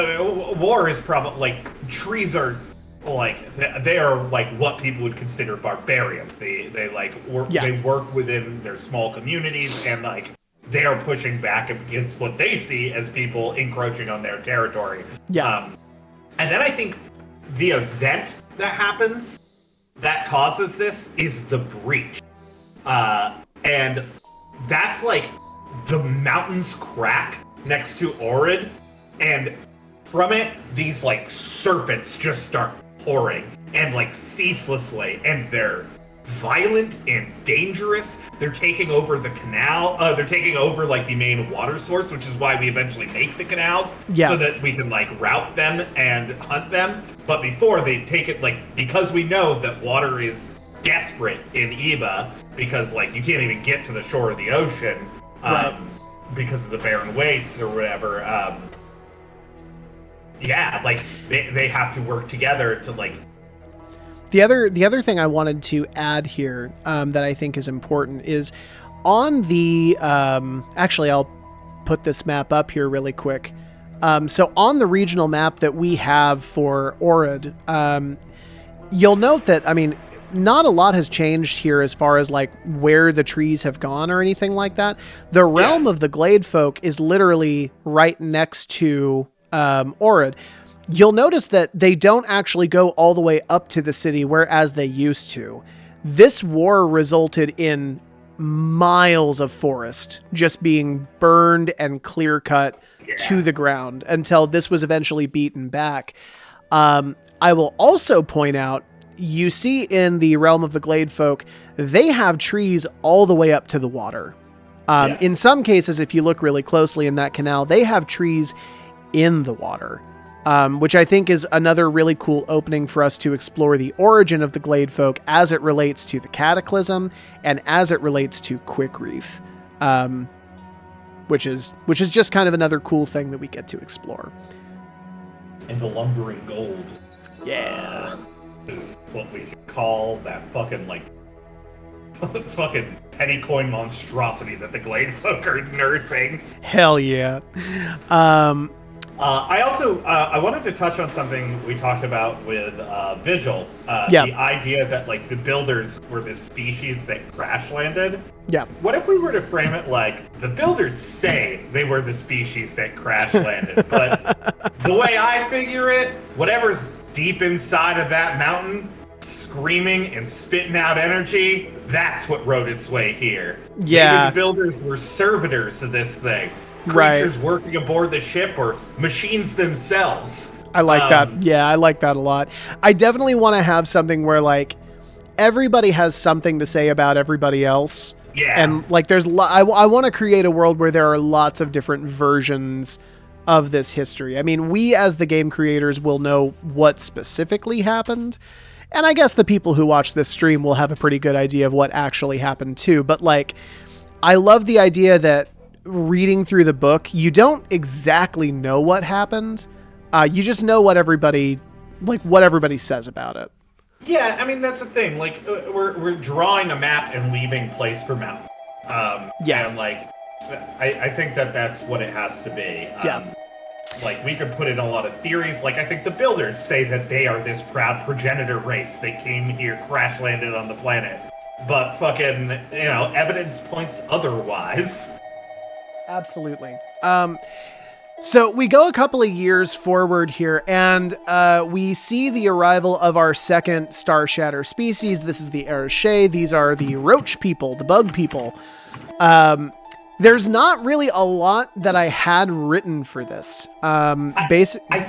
war is probably like trees are like they are like what people would consider barbarians. They work within their small communities and like they are pushing back against what they see as people encroaching on their territory. Yeah. And then I think the event that happens that causes this is the breach. And that's like the mountains crack next to Orid, and from it, these like serpents just start pouring and like ceaselessly, and they're violent and dangerous. They're taking over the canal. They're taking over like the main water source, which is why we eventually make the canals, so that we can like route them and hunt them. But before they take it, like because we know that water is desperate in Iba, because like you can't even get to the shore of the ocean because of the barren wastes or whatever. Like they have to work together to like. The other thing I wanted to add here that I think is important is on the actually I'll put this map up here really quick. So on the regional map that we have for Orid, you'll note that not a lot has changed here as far as like where the trees have gone or anything like that. The realm of the Glade folk is literally right next to Orid. You'll notice that they don't actually go all the way up to the city, whereas they used to. This war resulted in miles of forest just being burned and clear cut to the ground until this was eventually beaten back. I will also point out, you see in the realm of the Glade folk, they have trees all the way up to the water. In some cases, if you look really closely in that canal, they have trees in the water. Which I think is another really cool opening for us to explore the origin of the Glade folk as it relates to the Cataclysm and as it relates to Quickreef, which is just kind of another cool thing that we get to explore. And the lumbering gold, is what we could call that fucking like fucking penny coin monstrosity that the Glade folk are nursing. Hell yeah. I also I wanted to touch on something we talked about with Vigil. The idea that like the Builders were this species that crash landed. Yeah. What if we were to frame it like the Builders say they were the species that crash landed, but the way I figure it, whatever's deep inside of that mountain, screaming and spitting out energy, that's what rode its way here. Yeah. Maybe the builders were servitors of this thing. Right. Creatures working aboard the ship or machines themselves. I like that. Yeah, I like that a lot. I definitely want to have something where, like, everybody has something to say about everybody else. Yeah. And, like, I want to create a world where there are lots of different versions of this history. I mean, we as the game creators will know what specifically happened. And I guess the people who watch this stream will have a pretty good idea of what actually happened too. But, like, I love the idea that reading through the book, you don't exactly know what happened. You just know what everybody says about it. Yeah, I mean, that's the thing. Like, we're drawing a map and leaving place for mountain. Yeah. And, like, I think that's what it has to be. Yeah. Like, we could put in a lot of theories. Like, I think the builders say that they are this proud progenitor race that came here, crash landed on the planet. But fucking, evidence points otherwise. Absolutely. So we go a couple of years forward here, and we see the arrival of our second Star Shatter species. This is the Arache. These are the roach people, the bug people. There's not really a lot that I had written for this. I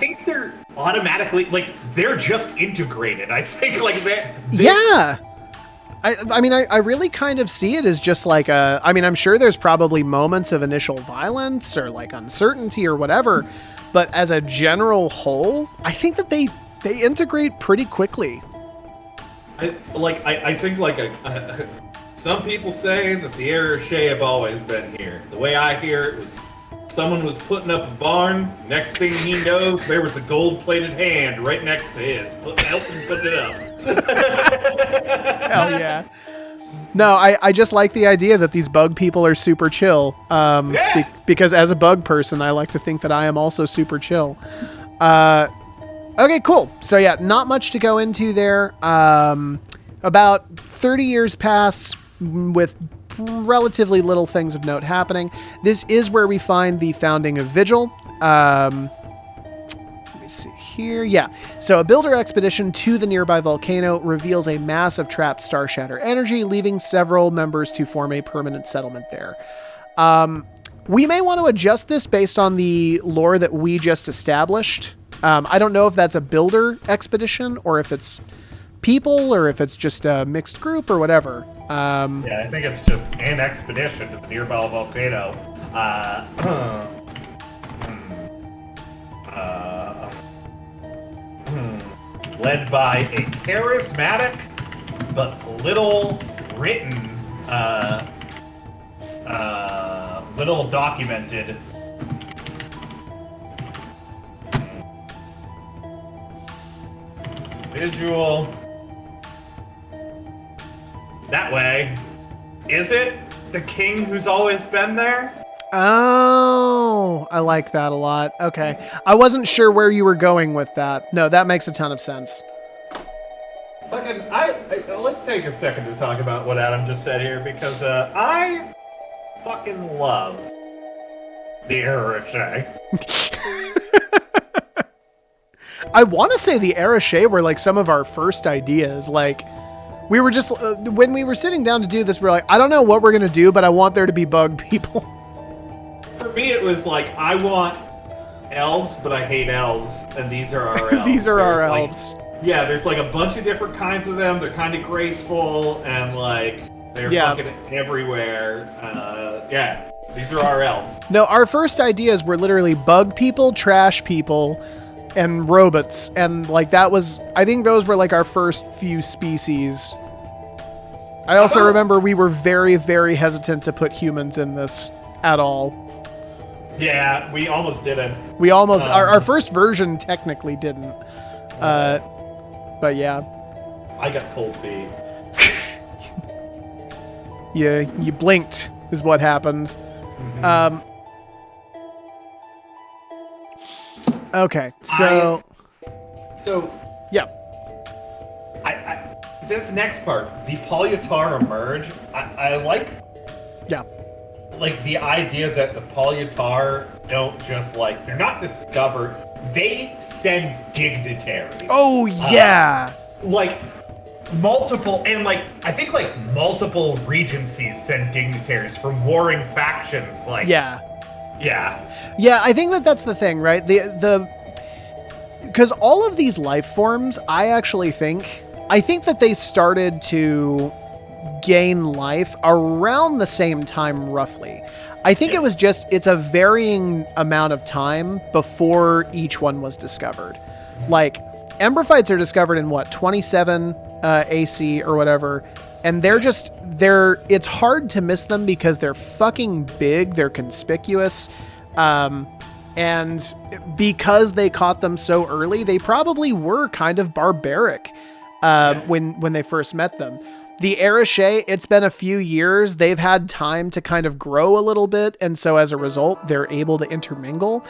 think they're automatically, like, they're just integrated. I think, like, they're yeah. I mean, I really kind of see it as just like I'm sure there's probably moments of initial violence or like uncertainty or whatever, but as a general whole, I think that they integrate pretty quickly. I think like some people say that the Arache have always been here. The way I hear it was someone was putting up a barn. Next thing he knows, there was a gold-plated hand right next to his, helping put it up. Hell yeah. No, I just like the idea that these bug people are super chill. Because as a bug person, I like to think that I am also super chill. Okay, cool. So yeah, not much to go into there. About 30 years pass with relatively little things of note happening. This is where we find the founding of Vigil. Let me see here. Yeah. So a builder expedition to the nearby volcano reveals a mass of trapped Star Shatter energy, leaving several members to form a permanent settlement there. We may want to adjust this based on the lore that we just established. I don't know if that's a builder expedition or if it's people or if it's just a mixed group or whatever. Yeah, I think it's just an expedition to the nearby volcano. Led by a charismatic but little written, little documented visual. That way. Is it the king who's always been there? Oh, I like that a lot. Okay. I wasn't sure where you were going with that. No, that makes a ton of sense. Let's take a second to talk about what Adam just said here, because I fucking love the Arache. I want to say the Arache were like some of our first ideas. Like, we were just, when we were sitting down to do this, we were like, I don't know what we're going to do, but I want there to be bug people. For me, it was like, I want elves, but I hate elves, and these are our elves. These are our elves. Yeah, there's like a bunch of different kinds of them. They're kind of graceful, and like, they're fucking everywhere. Yeah, these are our elves. No, our first ideas were literally bug people, trash people, and robots. And like, that was, I think those were like our first few species. I also remember we were very, very hesitant to put humans in this at all. Yeah, we almost didn't. We almost, our first version technically didn't. But yeah. I got cold feet. You blinked is what happened. Mm-hmm. Okay, so yeah. This next part, the Polyutar emerge. I like. Yeah. like the idea that the Polyatar don't just like, they're not discovered, they send dignitaries. Oh yeah. Like multiple, and like I think like multiple regencies send dignitaries from warring factions. Like yeah. I think that's the thing, right? The because all of these life forms, I think that they started to gain life around the same time, roughly. I think it was just, it's a varying amount of time before each one was discovered. Like, Embryophytes are discovered in 27 AC or whatever, and it's hard to miss them because they're fucking big, they're conspicuous, and because they caught them so early, they probably were kind of barbaric when they first met them. The Arache, it's been a few years. They've had time to kind of grow a little bit, and so as a result, they're able to intermingle.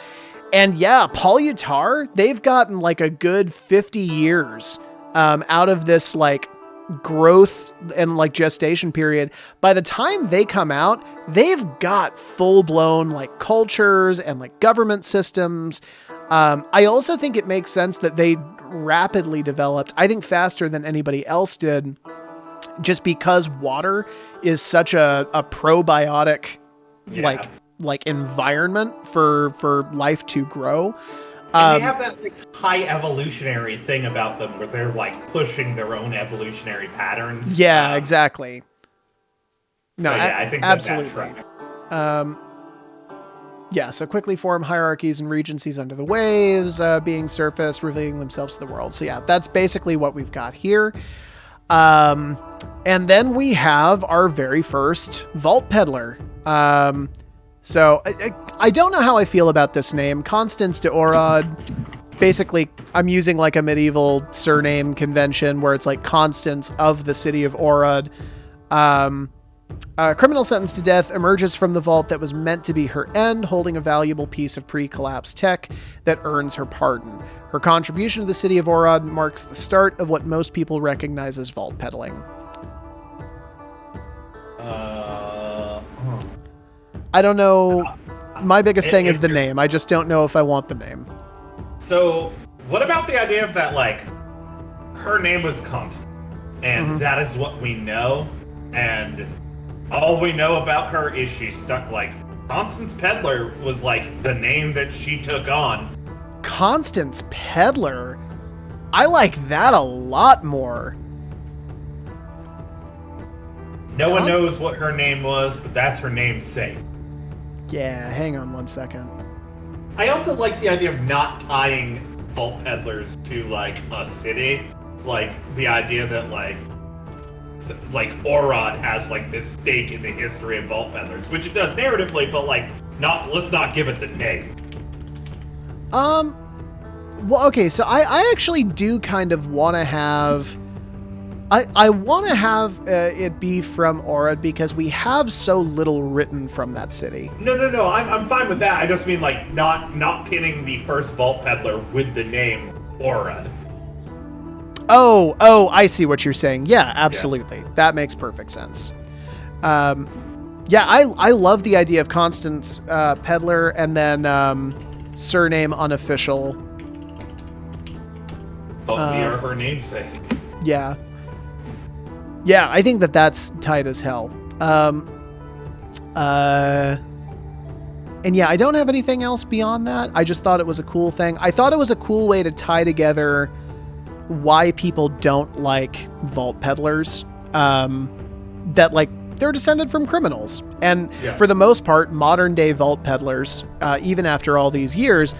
And yeah, Polyatar, they've gotten like a good 50 years out of this like growth and like gestation period. By the time they come out, they've got full-blown like cultures and like government systems. I also think it makes sense that they rapidly developed, I think faster than anybody else did, just because water is such a probiotic like environment for life to grow. And they have that like high evolutionary thing about them where they're like pushing their own evolutionary patterns. Yeah, exactly. No, so, I think absolutely. So quickly form hierarchies and regencies under the waves, being surfaced, revealing themselves to the world. So yeah, that's basically what we've got here. And then we have our very first Vault Peddler. So I don't know how I feel about this name. Constance de Orod. Basically, I'm using like a medieval surname convention where it's like Constance of the city of Orod. A criminal sentenced to death emerges from the vault that was meant to be her end, holding a valuable piece of pre-collapse tech that earns her pardon. Her contribution to the city of Orod marks the start of what most people recognize as vault peddling. I don't know. My biggest thing is the name. I just don't know if I want the name. So, what about the idea of that, like, her name was Constance, and that is what we know, and all we know about her is she stuck, like, Constance Peddler was, like, the name that she took on. Constance Peddler? I like that a lot more. No one knows what her name was, but that's her namesake. Yeah, hang on one second. I also like the idea of not tying Vault Peddlers to, like, a city. Like, the idea that, like Orod has, like, this stake in the history of Vault Peddlers, which it does narratively, but, like, let's not give it the name. Well, okay, so I actually do kind of want to have... I want to have it be from Orod because we have so little written from that city. No, I'm fine with that. I just mean, like, not pinning the first Vault Peddler with the name Orod. Oh, I see what you're saying. Yeah, absolutely. Yeah. That makes perfect sense. I love the idea of Constance Peddler and then surname unofficial. But we are her namesake. Yeah. Yeah, I think that's tight as hell. And yeah, I don't have anything else beyond that. I just thought it was a cool thing. I thought it was a cool way to tie together why people don't like Vault Peddlers. That, like, they're descended from criminals. And for the most part, modern day Vault Peddlers, even after all these years,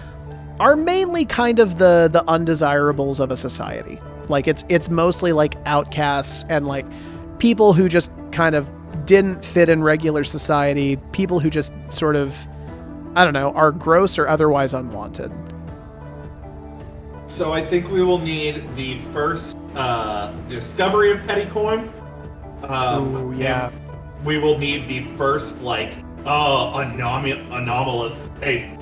are mainly kind of the undesirables of a society. Like, it's mostly like outcasts and like people who just kind of didn't fit in regular society, people who just sort of, I don't know, are gross or otherwise unwanted. So I think we will need the first discovery of petty coin. Yeah. We will need the first, like, anomalous. Hey,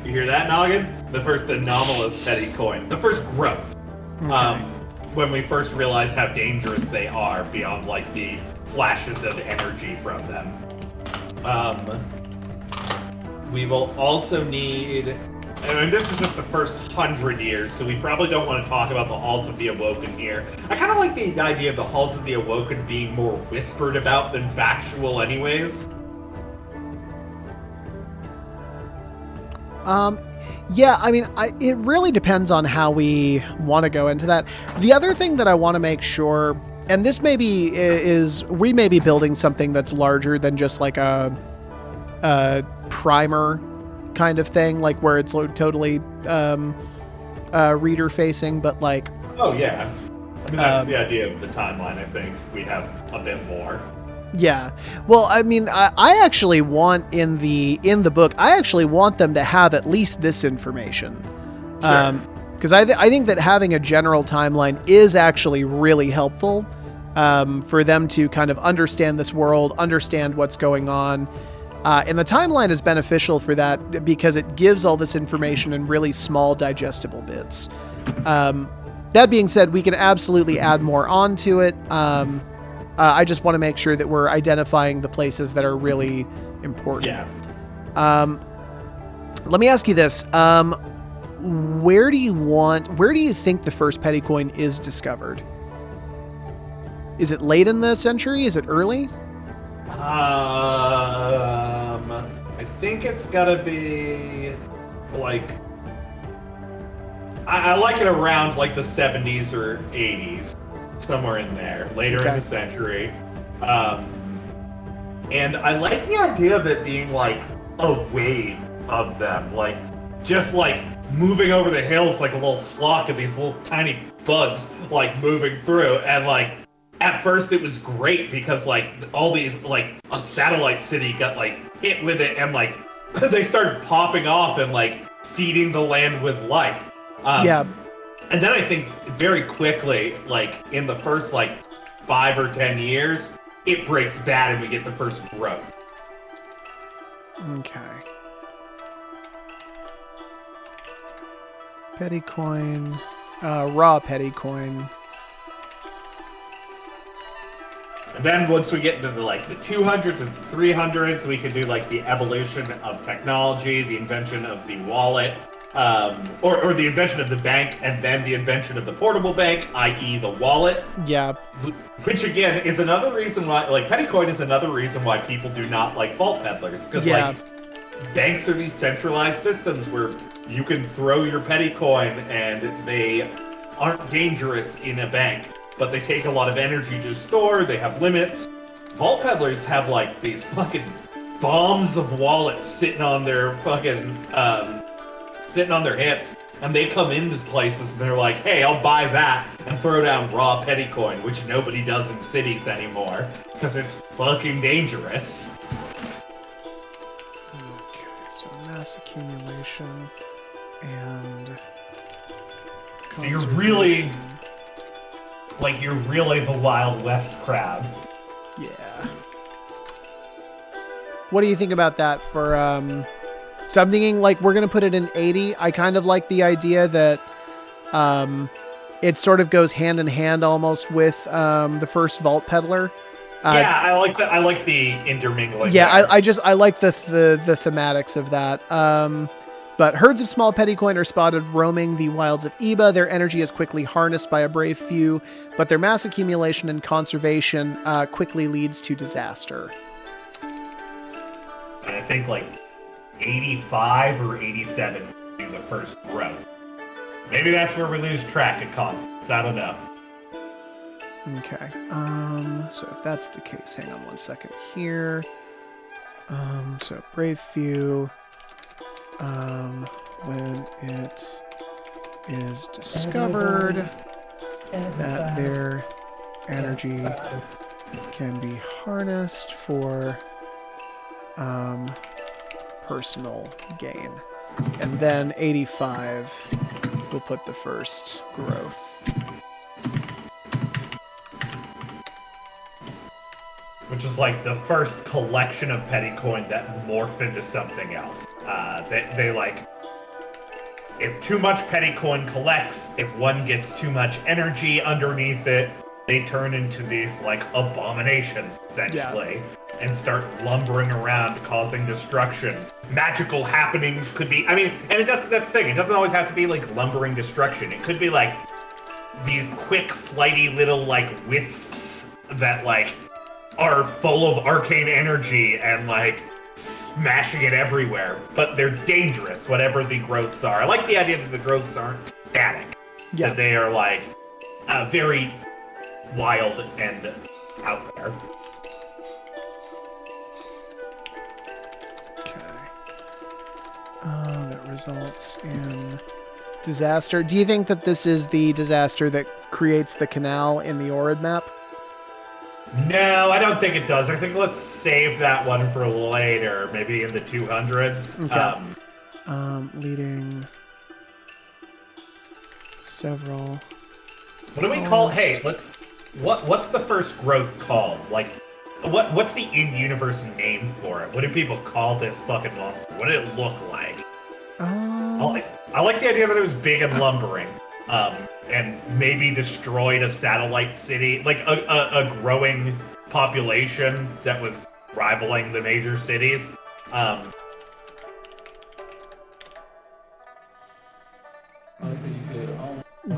you hear that, Noggin? The first anomalous petty coin. The first growth. Okay. When we first realize how dangerous they are beyond, like, the flashes of energy from them. We will also need, and this is just the first 100 years, so we probably don't want to talk about the Halls of the Awoken here. I kind of like the idea of the Halls of the Awoken being more whispered about than factual anyways. Yeah, I mean, it really depends on how we want to go into that. The other thing that I want to make sure, and this maybe is, we may be building something that's larger than just like a primer kind of thing, like where it's totally reader facing, but like... Oh, yeah. I mean, that's the idea of the timeline, I think. We have a bit more. Yeah. Well, I mean, I actually want in the book, I actually want them to have at least this information. Sure. Because I think that having a general timeline is actually really helpful for them to kind of understand this world, understand what's going on. And the timeline is beneficial for that because it gives all this information in really small, digestible bits. That being said, we can absolutely add more onto it. I just want to make sure that we're identifying the places that are really important. Yeah. Let me ask you this. Where do you think the first petty coin is discovered? Is it late in the century? Is it early? I think it's gotta be like, I like it around like the 70s or 80s. Somewhere in there, later in the century. And I like the idea of it being like a wave of them, like just like moving over the hills like a little flock of these little tiny bugs like moving through. And like at first it was great because like all these, like a satellite city got like hit with it and like they started popping off and like seeding the land with life. Yeah. And then I think very quickly, like in the first like 5 or 10 years, it breaks bad and we get the first growth. Okay. Petty coin, raw petty coin. And then once we get into the 200s and 300s, we can do like the evolution of technology, the invention of the wallet. Or the invention of the bank, and then the invention of the portable bank, i.e. the wallet. Yeah. Which again is another reason why, like, petty coin is another reason why people do not like vault peddlers. Because like, banks are these centralized systems where you can throw your petty coin and they aren't dangerous in a bank, but they take a lot of energy to store, they have limits. Vault peddlers have like these fucking bombs of wallets sitting on their fucking, sitting on their hips, and they come into places and they're like, hey, I'll buy that and throw down raw petty coin, which nobody does in cities anymore because it's fucking dangerous. Okay, so mass accumulation and so you're really the Wild West crowd. Yeah. What do you think about that for so I'm thinking like we're going to put it in 80. I kind of like the idea that it sort of goes hand in hand almost with the first Vault Peddler. Yeah, I like that. I like the intermingling. Yeah, I like the thematics of that. But herds of small petty coin are spotted roaming the wilds of Eba. Their energy is quickly harnessed by a brave few, but their mass accumulation and conservation quickly leads to disaster. And I think like 85 or 87 would be the first growth. Maybe that's where we lose track of constants. I don't know. Okay. So if that's the case, hang on one second here. So brave few. When it is discovered that their energy can be harnessed for personal gain. And then 85 will put the first growth. Which is like the first collection of petty coin that morph into something else. They like, if too much petty coin collects, if one gets too much energy underneath it, they turn into these like abominations, essentially. Yeah. and start lumbering around, causing destruction. Magical happenings could be, and that's the thing, it doesn't always have to be like lumbering destruction. It could be like these quick, flighty little like wisps that like are full of arcane energy and like smashing it everywhere, but they're dangerous, whatever the growths are. I like the idea that the growths aren't static. Yeah. That they are like very wild and out there. Okay. That results in disaster. Do you think that this is the disaster that creates the canal in the Orid map? No, I don't think it does. I think let's save that one for later, maybe in the 200s. Okay. Leading several. What do we call? Hey, what's the first growth called? Like, what's the in-universe name for it? What do people call this fucking monster? What did it look like? I like the idea that it was big and lumbering. And maybe destroyed a satellite city, like a growing population that was rivaling the major cities.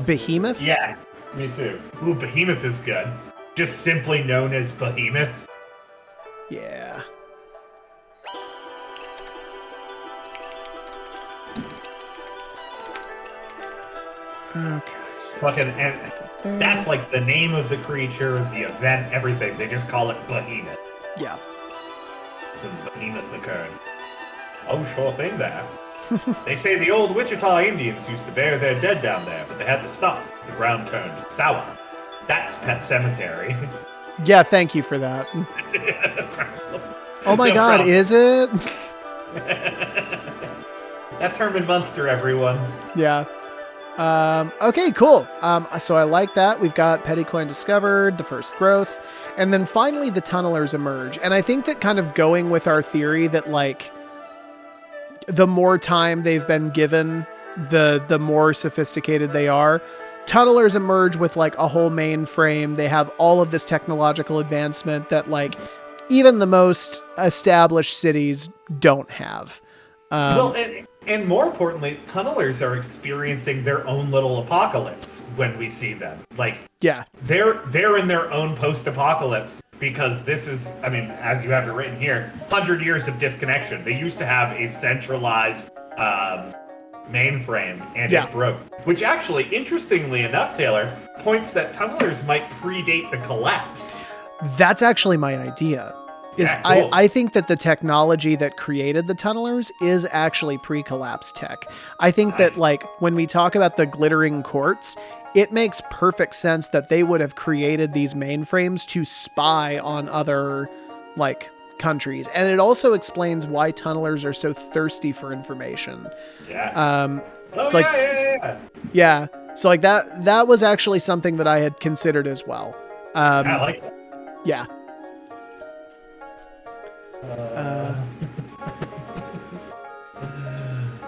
Behemoth? Yeah, me too. Ooh, Behemoth is good. Just simply known as Behemoth. Yeah. Okay. Fucking, and that's like the name of the creature, the event, everything. They just call it Behemoth. Yeah. That's when Behemoth occurred. Oh, sure thing there. They say the old Wichita Indians used to bury their dead down there, but they had to stop. The ground turned sour. That's Pet Cemetery. Yeah, thank you for that. Oh my No god, problem. is it? That's Herman Munster, everyone. Yeah. Okay, cool. So I like that. We've got Pettycoin discovered, the first growth, and then finally the tunnelers emerge. And I think that kind of going with our theory that like the more time they've been given, the more sophisticated they are. Tunnelers emerge with like a whole mainframe. They have all of this technological advancement that like even the most established cities don't have. Well, and more importantly, tunnelers are experiencing their own little apocalypse when we see them. Like, yeah, they're in their own post-apocalypse because this is, as you have it written here, 100 years of disconnection. They used to have a centralized mainframe, and Yeah. it broke. Which actually, interestingly enough, Taylor, points that tunnelers might predate the collapse. that's actually my idea. Yeah, cool. I think that the technology that created the tunnelers is actually pre-collapse tech. I think that like when we talk about the glittering quartz, it makes perfect sense that they would have created these mainframes to spy on other like countries. And it also explains why tunnelers are so thirsty for information. Yeah. It's like, yeah. So like that was actually something that I had considered as well. I like that. Yeah.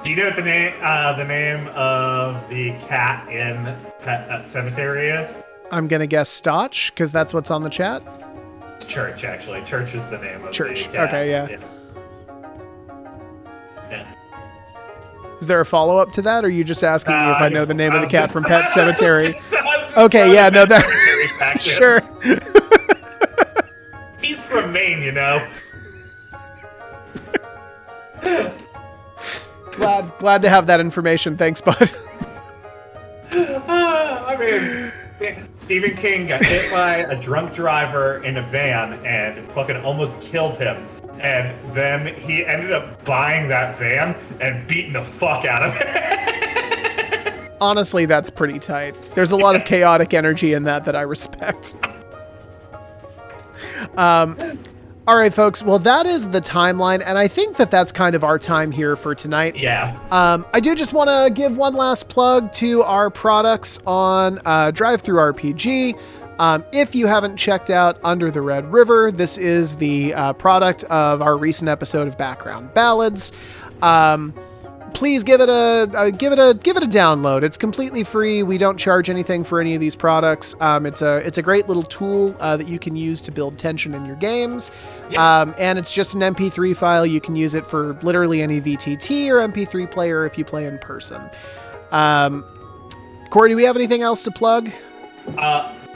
Do you know what the name of the cat in Pet Cemetery is? I'm going to guess Stotch because that's what's on the chat. It's Church, actually. Church is the name of Church. the cat. Okay, yeah. Yeah. Is there a follow-up to that, or are you just asking me if I know the name of the cat from Pet I was Cemetery? just Okay, yeah, no, that... Cemetery back then. Sure. He's from Maine, you know. Glad to have that information. Thanks, bud. Stephen King got hit by a drunk driver in a van and fucking almost killed him. And then he ended up buying that van and beating the fuck out of it. Honestly, that's pretty tight. There's a lot of chaotic energy in that I respect. All right, folks. Well, that is the timeline, and I think that that's kind of our time here for tonight. Yeah. I do just want to give one last plug to our products on DriveThruRPG. If you haven't checked out Under the Red River, this is the product of our recent episode of Background Ballads. please give it a download. It's completely free. We don't charge anything for any of these products. It's a great little tool that you can use to build tension in your games. Yeah. And it's just an MP3 file. You can use it for literally any VTT or MP3 player if you play in person. Corey, do we have anything else to plug?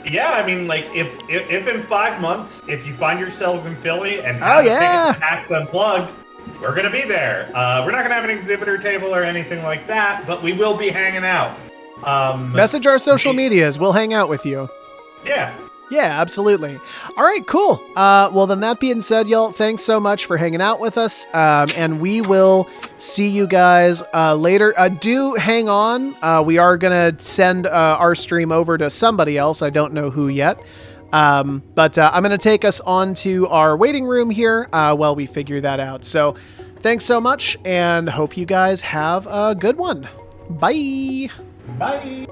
Yeah, I mean, like, if in 5 months, if you find yourselves in Philly and have tickets to PAX Unplugged, we're going to be there. We're not going to have an exhibitor table or anything like that, but we will be hanging out. Message our social medias. We'll hang out with you. Yeah. Yeah, absolutely. All right, cool. Well, then that being said, y'all, thanks so much for hanging out with us. And we will see you guys later. Do hang on. We are going to send our stream over to somebody else. I don't know who yet. But I'm going to take us on to our waiting room here while we figure that out. So thanks so much and hope you guys have a good one. Bye. Bye.